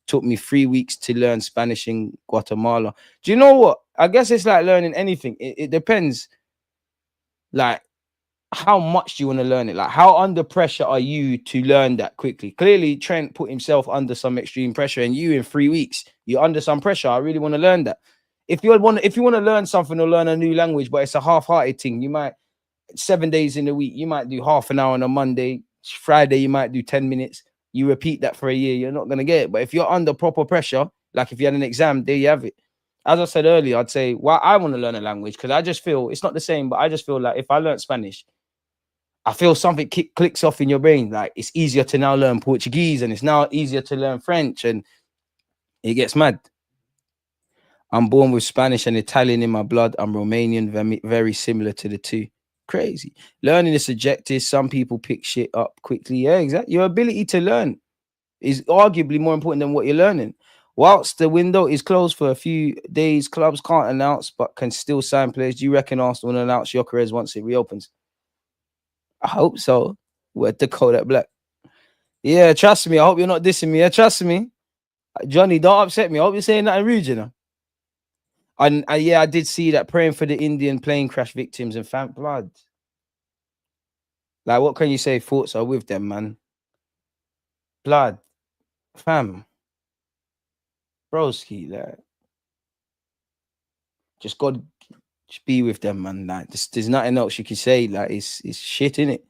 Took me 3 weeks to learn Spanish in Guatemala. Do you know what? I guess it's like learning anything. It depends, like, how much do you want to learn it? Like, how under pressure are you to learn that quickly? Clearly, Trent put himself under some extreme pressure, and you in 3 weeks, you're under some pressure. I really want to learn that. If you want to learn something or learn a new language, but it's a half-hearted thing, you might 7 days in a week, you might do half an hour on a Monday. Friday, you might do 10 minutes. You repeat that for a year, you're not going to get it. But if you're under proper pressure, like if you had an exam, there you have it. As I said earlier, I'd say, well, I want to learn a language because I just feel it's not the same, but I just feel like if I learn Spanish, I feel something clicks off in your brain. Like, it's easier to now learn Portuguese and it's now easier to learn French, and it gets mad. I'm born with Spanish and Italian in my blood. I'm Romanian, very similar to the two. Crazy. Learning is subjective. Some people pick shit up quickly. Yeah, exactly. Your ability to learn is arguably more important than what you're learning. Whilst the window is closed for a few days, clubs can't announce but can still sign players. Do you reckon Arsenal will announce Gyokeres once it reopens? I hope so. We're the Kodak Black. Yeah, trust me. I hope you're not dissing me. Yeah, trust me. Johnny, don't upset me. I hope you're saying that in rude, you know. And yeah, I did see that, praying for the Indian plane crash victims and fam blood. Like, what can you say? Thoughts are with them, man. Blood, fam, broski, like, just God, just be with them, man. Like, there's nothing else you can say. Like, it's shit, innit?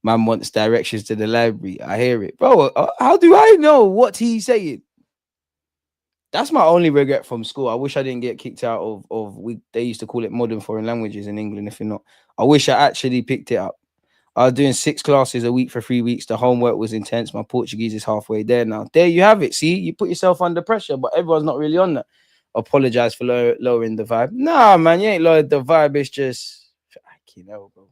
Man wants directions to the library. I hear it, bro. How do I know what he's saying? That's my only regret from school. I wish I didn't get kicked out of they used to call it modern foreign languages in England. If you're not, I wish I actually picked it up. I was doing 6 classes a week for 3 weeks. The homework was intense. My Portuguese is halfway there now. There you have it. See, you put yourself under pressure, but everyone's not really on that. Apologize for lowering the vibe. Nah, man, you ain't lowered the vibe. It's just, you know, bro.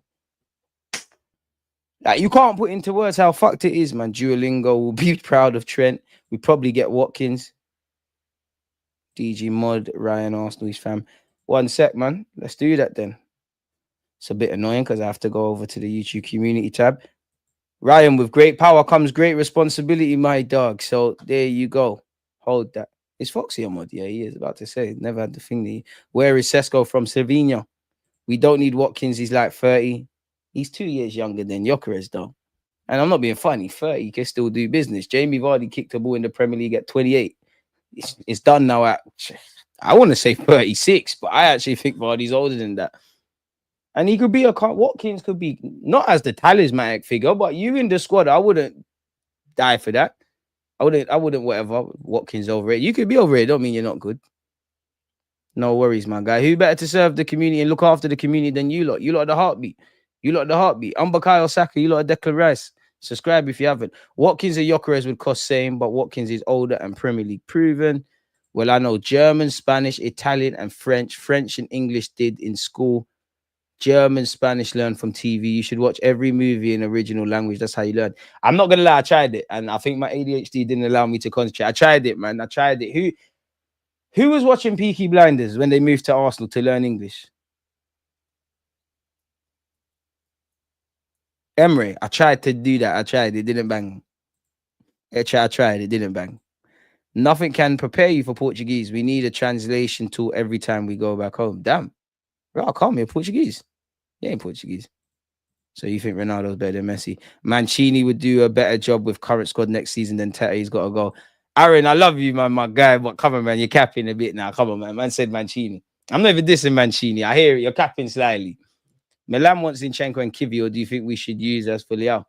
Like, you can't put into words how fucked it is, man. Duolingo will be proud of Trent. We probably get Watkins. DG Mod, Ryan Arsenal's fam. 1 sec, man. Let's do that then. It's a bit annoying because I have to go over to the YouTube community tab. Ryan, with great power comes great responsibility, my dog. So there you go. Hold that. Is Foxy a mod? Yeah, he is about to say. Never had the thing. Where is Sesko from Slovenia? We don't need Watkins. He's like 30. He's 2 years younger than Gyokeres, though. And I'm not being funny. 30 can still do business. Jamie Vardy kicked a ball in the Premier League at 28. It's done now at, I want to say 36, but I actually think Vardy's older than that. And he could be Watkins could be not as the talismanic figure, but you in the squad, I wouldn't die for that. I wouldn't whatever. Watkins over it. You could be over it. Don't mean you're not good. No worries, my guy. Who better to serve the community and look after the community than you lot? You lot are the heartbeat. You lot are the heartbeat. Bukayo Saka, you lot are Declan Rice. Subscribe if you haven't. Watkins and Gyokeres would cost same, but Watkins is older and Premier League proven. Well, I know German, Spanish, Italian, and French. French and English did in school. German, Spanish learned from TV. You should watch every movie in original language. That's how you learn. I'm not gonna lie, I tried it, and I think my ADHD didn't allow me to concentrate. I tried it, man. I tried it. Who was watching Peaky Blinders when they moved to Arsenal to learn English? Emery. I tried to do that. I tried. It didn't bang. I tried. It didn't bang. Nothing can prepare you for Portuguese. We need a translation tool every time we go back home. Damn. Bro, I call me Portuguese. You ain't Portuguese. So you think Ronaldo's better than Messi? Mancini would do a better job with current squad next season than Tete. He's got to go. Aaron, I love you, man, my guy. But come on, man, you're capping a bit now. Come on, man. Man said Mancini. I'm not even dissing Mancini. I hear it. You're capping slightly. Milan wants Zinchenko and Kivio. Do you think we should use as for Leao?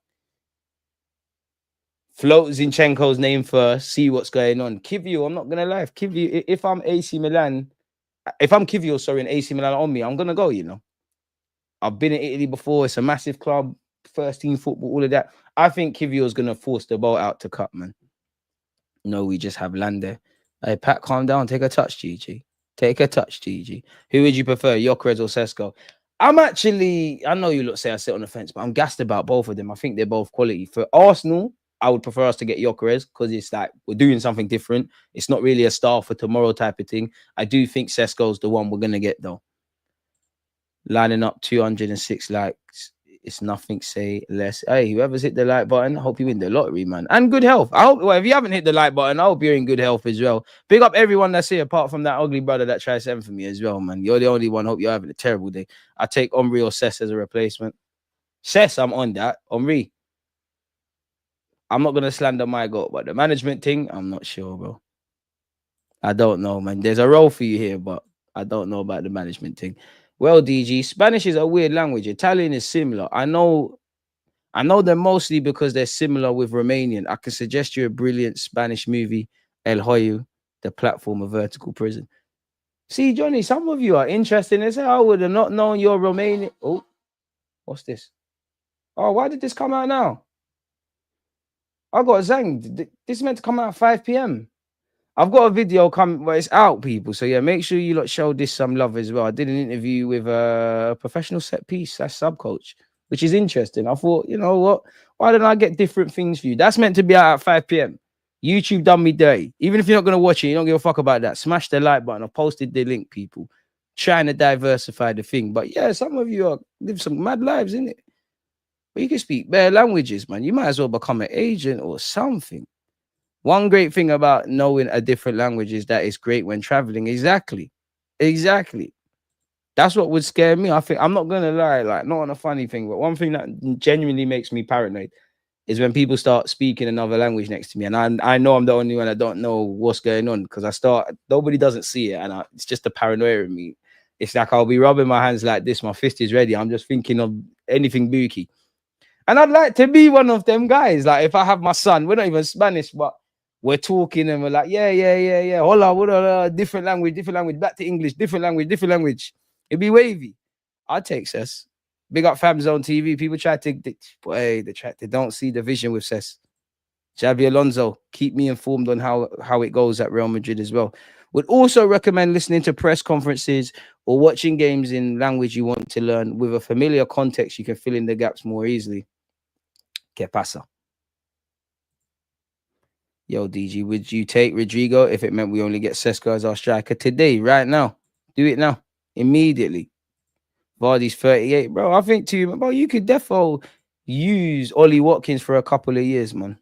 Float Zinchenko's name first. See what's going on. Kivio, I'm not gonna lie. Kivio, if I'm AC Milan, if I'm Kivio, sorry, and AC Milan on me, I'm gonna go. You know, I've been in Italy before. It's a massive club, first team football, all of that. I think Kivio's gonna force the ball out to cut, man. No, we just have Lande. Hey, Pat, calm down. Take a touch, GG. Take a touch, GG. Who would you prefer, Gyokeres or Sesko? I know you look say I sit on the fence, but I'm gassed about both of them. I think they're both quality. For Arsenal, I would prefer us to get Gyokeres because it's like we're doing something different. It's not really a star for tomorrow type of thing. I do think Sesko's the one we're going to get, though. Lining up 206 likes. It's nothing, say less. Hey, whoever's hit the like button, I hope you win the lottery, man. And good health. I hope, well, if you haven't hit the like button, I hope you're in good health as well. Big up everyone that's here, apart from that ugly brother that tried 7 for me as well, man. You're the only one. Hope you're having a terrible day. I take Omri or Cess as a replacement. Cess, I'm on that. Omri. I'm not going to slander my goal, but the management thing, I'm not sure, bro. I don't know, man. There's a role for you here, but I don't know about the management thing. Well, DG, Spanish is a weird language. Italian is similar. I know them mostly because they're similar with Romanian. I can suggest you a brilliant Spanish movie, El Hoyo, The Platform of Vertical Prison. See, Johnny, some of you are interested in this. I would have not known you're Romanian. Oh, what's this? Oh, why did this come out now? I got zanged. This is meant to come out at 5 p.m. I've got a video come, but it's out, people. So yeah, make sure you lot show this some love as well. I did an interview with a professional set piece, that's sub coach, which is interesting. I thought, you know what? Why don't I get different things for you? That's meant to be out at 5 p.m. YouTube done me dirty. Even if you're not gonna watch it, you don't give a fuck about that. Smash the like button. I posted the link, people. Trying to diversify the thing, but yeah, some of you live some mad lives, innit? But you can speak bare languages, man. You might as well become an agent or something. One great thing about knowing a different language is that it's great when traveling. Exactly. That's what would scare me. I think, I'm not gonna lie, like, not on a funny thing, but one thing that genuinely makes me paranoid is when people start speaking another language next to me, and I know I'm the only one that don't know what's going on because nobody doesn't see it, and it's just the paranoia in me. It's like I'll be rubbing my hands like this, my fist is ready. I'm just thinking of anything booky. And I'd like to be one of them guys. Like, if I have my son, we're not even Spanish, but we're talking and we're like, yeah. Hola, different language, back to English, different language. It'd be wavy. I'd take Cess. Big up Fam Zone TV. People they don't see the vision with Cess. Xavi Alonso, keep me informed on how it goes at Real Madrid as well. Would also recommend listening to press conferences or watching games in language you want to learn. With a familiar context, you can fill in the gaps more easily. ¿Qué pasa? Yo, DG, would you take Rodrygo if it meant we only get Sesko as our striker today, right now? Do it now, immediately. Vardy's 38, bro. I think bro, you could defo use Ollie Watkins for a couple of years, man.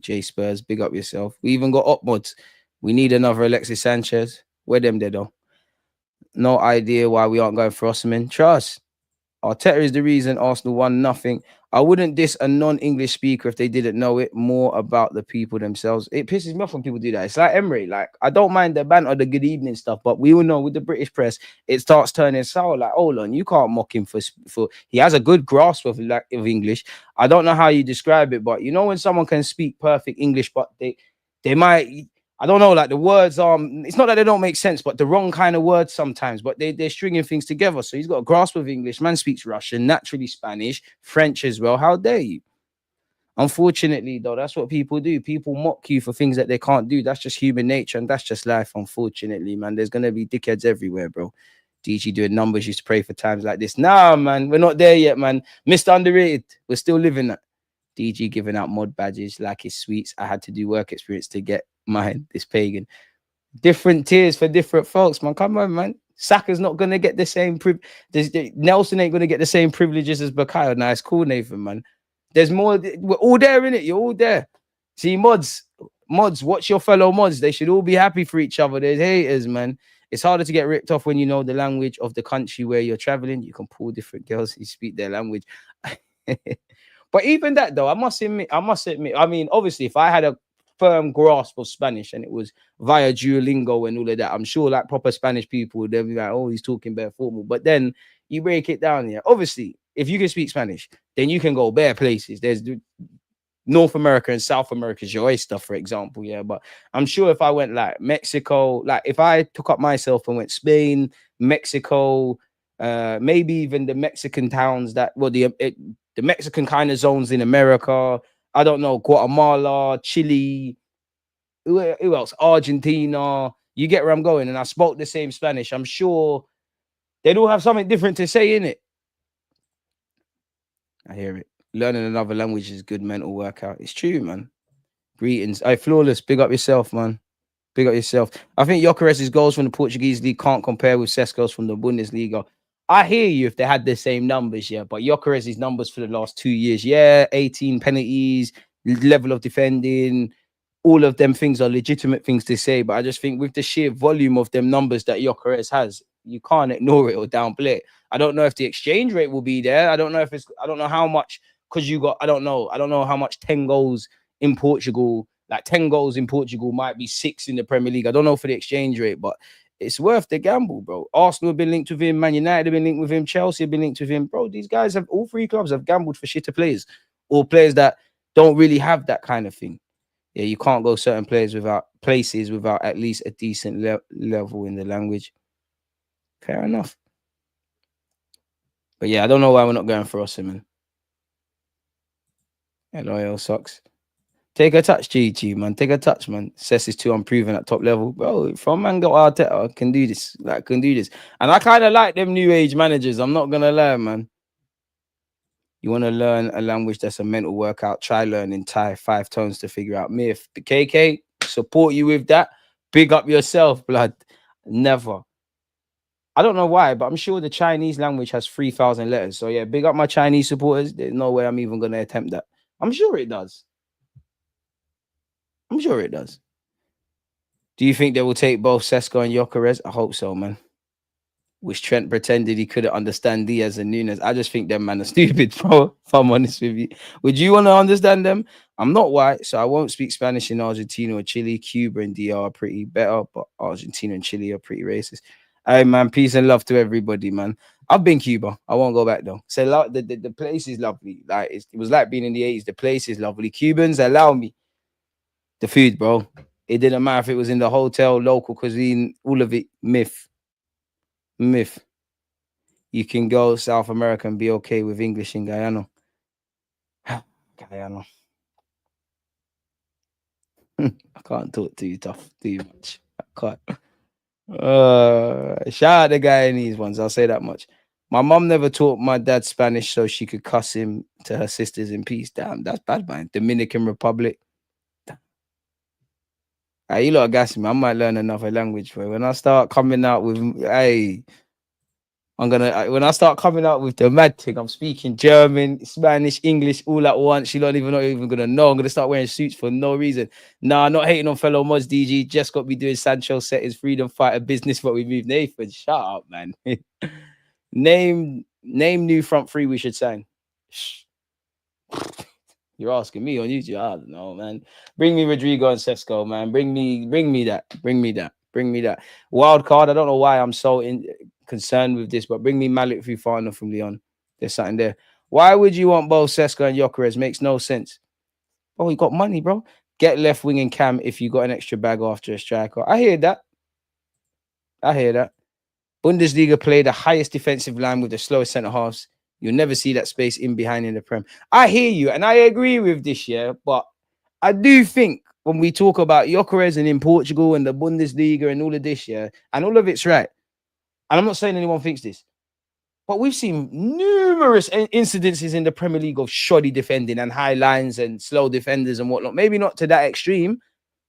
J Spurs, big up yourself. We even got up mods. We need another Alexis Sanchez. Where them there, though? No idea why we aren't going for Osman. Trust. Arteta is the reason Arsenal won nothing. I wouldn't diss a non-English speaker if they didn't know it. More about the people themselves. It pisses me off when people do that. It's like Emery. Like, I don't mind the banter, the good evening stuff, but we all know with the British press, it starts turning sour. Like, hold on, you can't mock him for he has a good grasp of English. I don't know how you describe it, but you know when someone can speak perfect English, but they might. I don't know, like the words, it's not that they don't make sense, but the wrong kind of words sometimes, but they're stringing things together. So he's got a grasp of English. Man speaks Russian, naturally Spanish, French as well. How dare you? Unfortunately, though, that's what people do. People mock you for things that they can't do. That's just human nature, and that's just life, unfortunately, man. There's going to be dickheads everywhere, bro. DG doing numbers, used to pray for times like this. Nah, man, we're not there yet, man. Mr. Underrated, we're still living that. DG giving out mod badges like his sweets. I had to do work experience to get mine. This pagan. Different tiers for different folks, man. Come on, man. Saka's not going to get the same Nelson ain't going to get the same privileges as Bakayo. Nice, cool, Nathan, man. There's more. We're all there, in it. You're all there. See, mods, watch your fellow mods. They should all be happy for each other. There's haters, man. It's harder to get ripped off when you know the language of the country where you're traveling. You can pull different girls who speak their language. But even that though, I must admit, I mean, obviously, if I had a firm grasp of Spanish and it was via Duolingo and all of that, I'm sure like proper Spanish people would be like, oh, he's talking bare formal. But then you break it down here. Obviously, if you can speak Spanish, then you can go bare places. There's North America and South America is your oyster, for example. Yeah, but I'm sure if I went like Mexico, like if I took up myself and went Spain, Mexico, maybe even the Mexican towns that, well, the Mexican kind of zones in America. I don't know, Guatemala, Chile, who else? Argentina. You get where I'm going. And I spoke the same Spanish. I'm sure they'd all have something different to say in it. I hear it. Learning another language is good mental workout. It's true, man. Greetings. Hey, Flawless, big up yourself, man. Big up yourself. I think Gyokeres' goals from the Portuguese league can't compare with Sesko's from the Bundesliga. I hear you if they had the same numbers, yeah. But Gyokeres' numbers for the last 2 years, yeah, 18 penalties, level of defending, all of them things are legitimate things to say. But I just think with the sheer volume of them numbers that Gyokeres has, you can't ignore it or downplay it. I don't know if the exchange rate will be there. I don't know how much, because I don't know how much 10 goals in Portugal, like 10 goals in Portugal might be 6 in the Premier League. I don't know for the exchange rate, but it's worth the gamble, bro. Arsenal have been linked with him, Man United have been linked with him, Chelsea have been linked with him. Bro, these guys have, all 3 clubs have gambled for shitter players or players that don't really have that kind of thing. Yeah, you can't go certain places without at least a decent level in the language. Fair enough. But yeah, I don't know why we're not going for Osimhen. LOL sucks. Take a touch, GG, man. Take a touch, man. Cess is too unproven at top level. Bro, from Mango Arteta, I can do this. Like, can do this. And I kind of like them new age managers. I'm not going to lie, man. You want to learn a language that's a mental workout, try learning Thai 5 tones to figure out myth. The KK, support you with that. Big up yourself, blood. Never. I don't know why, but I'm sure the Chinese language has 3,000 letters. So yeah, big up my Chinese supporters. There's no way I'm even going to attempt that. I'm sure it does. I'm sure it does. Do you think they will take both Sesko and Gyokeres? I hope so, man. Wish Trent pretended he couldn't understand Diaz and Nunes. I just think them man are stupid, bro. If I'm honest with you. Would you want to understand them? I'm not white, so I won't speak Spanish in Argentina or Chile. Cuba and DR are pretty better, but Argentina and Chile are pretty racist. Hey, man, peace and love to everybody, man. I've been Cuba. I won't go back, though. So the place is lovely. Like it was like being in the 80s. The place is lovely. Cubans, allow me. The food, bro. It didn't matter if it was in the hotel, local cuisine, all of it, myth. You can go South America and be okay with English in Guyana. Guyana. I can't talk too tough, too much. I can't. Shout out the Guyanese ones. I'll say that much. My mom never taught my dad Spanish so she could cuss him to her sisters in peace. Damn, that's bad, man. Dominican Republic. Hey, you lot gas me. I might learn another language, bro. When I start coming out with, hey, when I start coming out with the mad thing, I'm speaking German, Spanish, English all at once. You're not even gonna know. I'm gonna start wearing suits for no reason. Nah, not hating on fellow mods, DG. Just got me doing Sancho set his freedom fighter business, but we moved Nathan. Shut up, man. Name new front three we should sign. You're asking me on YouTube. I don't know, man. Bring me Rodrygo and Sesko, man. Bring me that. Wild card. I don't know why I'm so concerned with this, but bring me Malik Fufana from Lyon. There's something there. Why would you want both Sesko and Gyokeres? Makes no sense. Oh, you got money, bro. Get left wing and cam if you got an extra bag after a striker. I hear that. Bundesliga play the highest defensive line with the slowest centre halves. You'll never see that space in behind in the Prem. I hear you, and I agree with this, yeah. But I do think when we talk about Gyokeres and in Portugal and the Bundesliga and all of this, yeah, and all of it's right. And I'm not saying anyone thinks this, but we've seen numerous incidences in the Premier League of shoddy defending and high lines and slow defenders and whatnot. Maybe not to that extreme,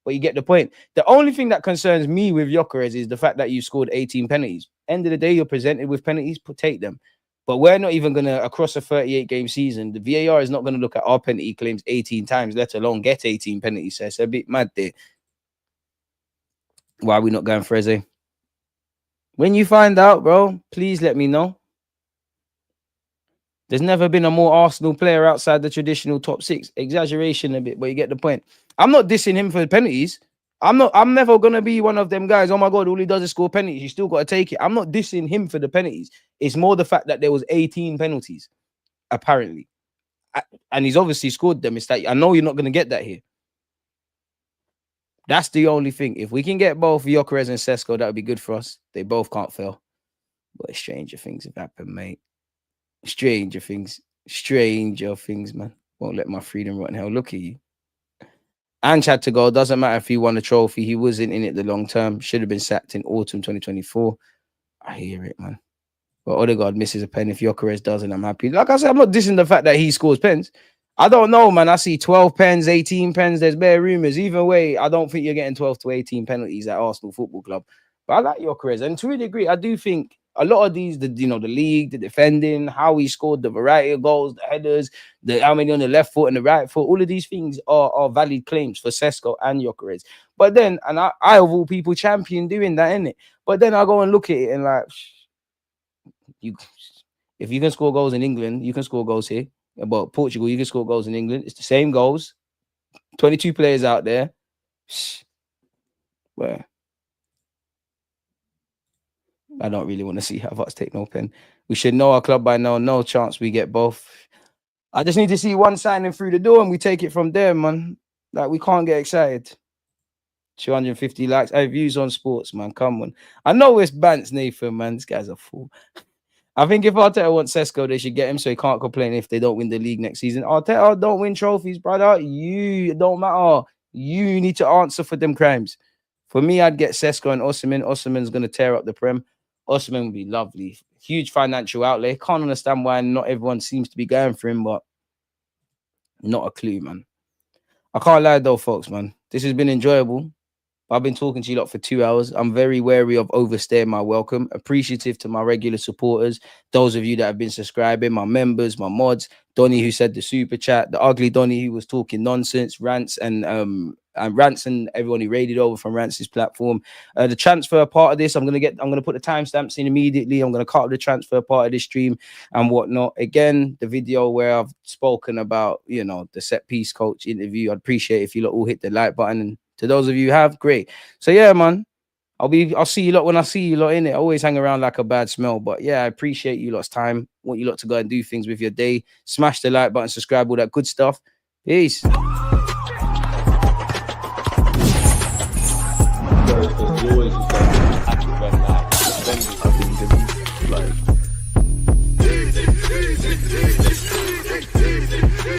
but you get the point. The only thing that concerns me with Gyokeres is the fact that you scored 18 penalties. End of the day, you're presented with penalties, take them. But we're not even going to, across a 38-game season, the VAR is not going to look at our penalty claims 18 times, let alone get 18 penalties. So it's a bit mad there. Why are we not going for Eze? When you find out, bro, please let me know. There's never been a more Arsenal player outside the traditional top six. Exaggeration a bit, but you get the point. I'm not dissing him for the penalties. I'm never gonna be one of them guys. Oh my god, all he does is score penalties. You still gotta take it. I'm not dissing him for the penalties. It's more the fact that there was 18 penalties, apparently. And he's obviously scored them. It's like I know you're not gonna get that here. That's the only thing. If we can get both Gyokeres and Sesko, that would be good for us. They both can't fail. But stranger things have happened, mate. Stranger things, man. Won't let my freedom rot in hell. Look at you. And had to go. Doesn't matter if he won a trophy. He wasn't in it the long term. Should have been sacked in autumn 2024. I hear it, man. But Odegaard misses a pen. If Gyokeres doesn't, I'm happy. Like I said, I'm not dissing the fact that he scores pens. I don't know, man. I see 12 pens, 18 pens. There's bare rumours. Either way, I don't think you're getting 12 to 18 penalties at Arsenal Football Club. But I like Gyokeres. And to a degree, I do think a lot of these, the league, the defending, how he scored, the variety of goals, the headers, how many on the left foot and the right foot, all of these things are valid claims for Sesko and Gyokeres. But then, and I of all people champion doing that, innit? But then I go and look at it and like, if you can score goals in England, you can score goals here. About Portugal, you can score goals in England. It's the same goals. 22 players out there. Where? I don't really want to see Havertz take no pen. We should know our club by now. No chance we get both. I just need to see one signing through the door and we take it from there, man. Like, we can't get excited. 250 likes. I have views on sports, man. Come on. I know it's Bants, Nathan, man. This guy's a fool. I think if Arteta wants Sesko, they should get him so he can't complain if they don't win the league next season. Arteta don't win trophies, brother. It don't matter. You need to answer for them crimes. For me, I'd get Sesko and Osimhen. Osimhen's going to tear up the Prem. Osimhen would be lovely. Huge financial outlay. Can't understand why not everyone seems to be going for him, but not a clue, man. I can't lie though, folks, man. This has been enjoyable. I've been talking to you lot for 2 hours. I'm very wary of overstaying my welcome. Appreciative to my regular supporters, those of you that have been subscribing, my members, my mods, Donny who said the super chat, the ugly Donny who was talking nonsense, rants and everyone who raided over from Rance's platform. The transfer part of this, I'm gonna put the timestamps in immediately. I'm gonna cut the transfer part of this stream and whatnot. Again, the video where I've spoken about, the set piece coach interview. I'd appreciate if you lot all hit the like button, and to those of you who have, great. So yeah, man, I'll see you lot when I see you lot in it. I always hang around like a bad smell, but yeah, I appreciate you lot's time. Want you lot to go and do things with your day. Smash the like button, subscribe, all that good stuff. Peace. Like